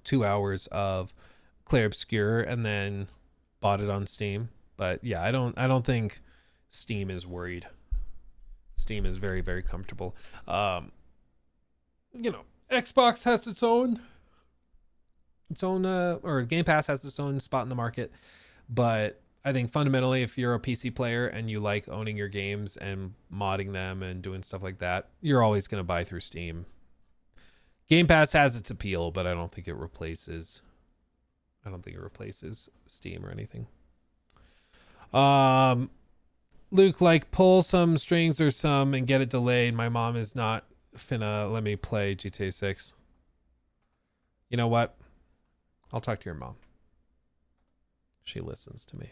Speaker 3: 2 hours of Clair Obscur and then bought it on Steam. But yeah, I don't think Steam is worried. Steam is very, very comfortable. You know, Xbox has its own, or Game Pass has its own spot in the market. But I think fundamentally, if you're a PC player and you like owning your games and modding them and doing stuff like that, you're always going to buy through Steam. Game Pass has its appeal, but I don't think it replaces Steam or anything. Luke, like, pull some strings or some and get it delayed. My mom is not finna let me play GTA 6. You know what? I'll talk to your mom. She listens to me.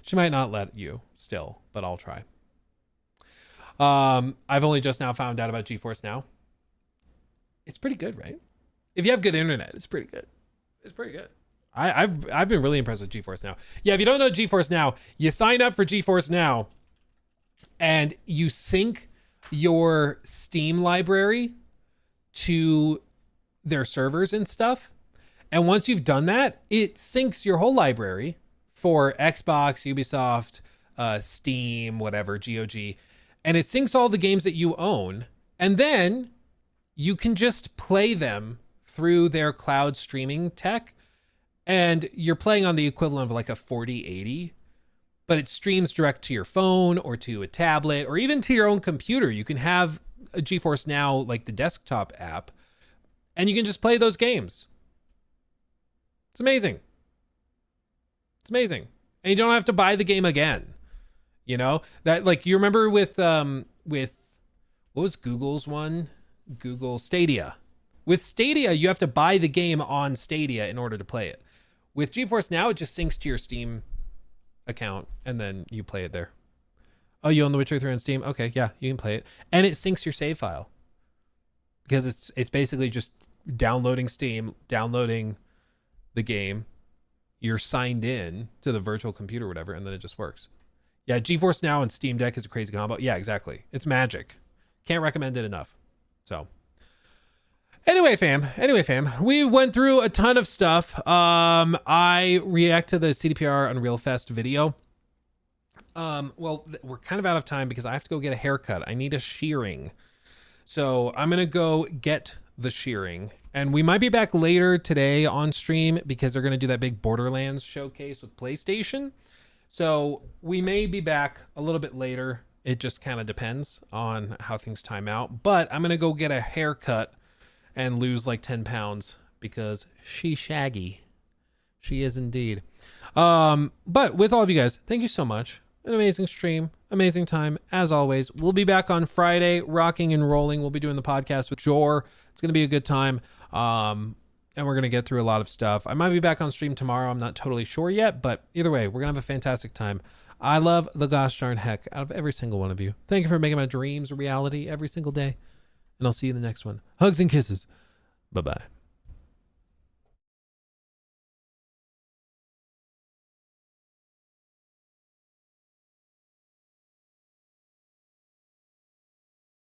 Speaker 3: She might not let you still, but I'll try. I've only just now found out about GeForce Now. It's pretty good, right? If you have good internet, it's pretty good. It's pretty good. I've been really impressed with GeForce Now. Yeah, if you don't know GeForce Now, you sign up for GeForce Now and you sync your Steam library to their servers and stuff. And once you've done that, it syncs your whole library for Xbox, Ubisoft, Steam, whatever, GOG. And it syncs all the games that you own. And then you can just play them through their cloud streaming tech. And you're playing on the equivalent of like a 4080, but it streams direct to your phone or to a tablet or even to your own computer. You can have a GeForce Now, like the desktop app, and you can just play those games. It's amazing. It's amazing. And you don't have to buy the game again. You know, that, like, you remember with what was Google's one? Google Stadia. With Stadia, you have to buy the game on Stadia in order to play it. With GeForce Now, it just syncs to your Steam account, and then you play it there. Oh, you own The Witcher 3 on Steam? Okay, yeah, you can play it. And it syncs your save file. Because it's basically just downloading Steam, downloading the game. You're signed in to the virtual computer or whatever, and then it just works. Yeah, GeForce Now and Steam Deck is a crazy combo. Yeah, exactly. It's magic. Can't recommend it enough. So... Anyway, fam, we went through a ton of stuff. I react to the CDPR Unreal Fest video. Well, we're kind of out of time because I have to go get a haircut. I need a shearing. So I'm going to go get the shearing. And we might be back later today on stream because they're going to do that big Borderlands showcase with PlayStation. So we may be back a little bit later It just kind of depends on how things time out. But I'm going to go get a haircut and lose like 10 pounds because she's shaggy. She is indeed. But with all of you guys, thank you so much. An amazing stream, amazing time, as always. We'll be back on Friday, rocking and rolling. We'll be doing the podcast with Jor. It's going to be a good time. And we're going to get through a lot of stuff. I might be back on stream tomorrow. I'm not totally sure yet, but either way, we're going to have a fantastic time. I love the gosh darn heck out of every single one of you. Thank you for making my dreams a reality every single day. And I'll see you in the next one. Hugs and kisses. Bye-bye.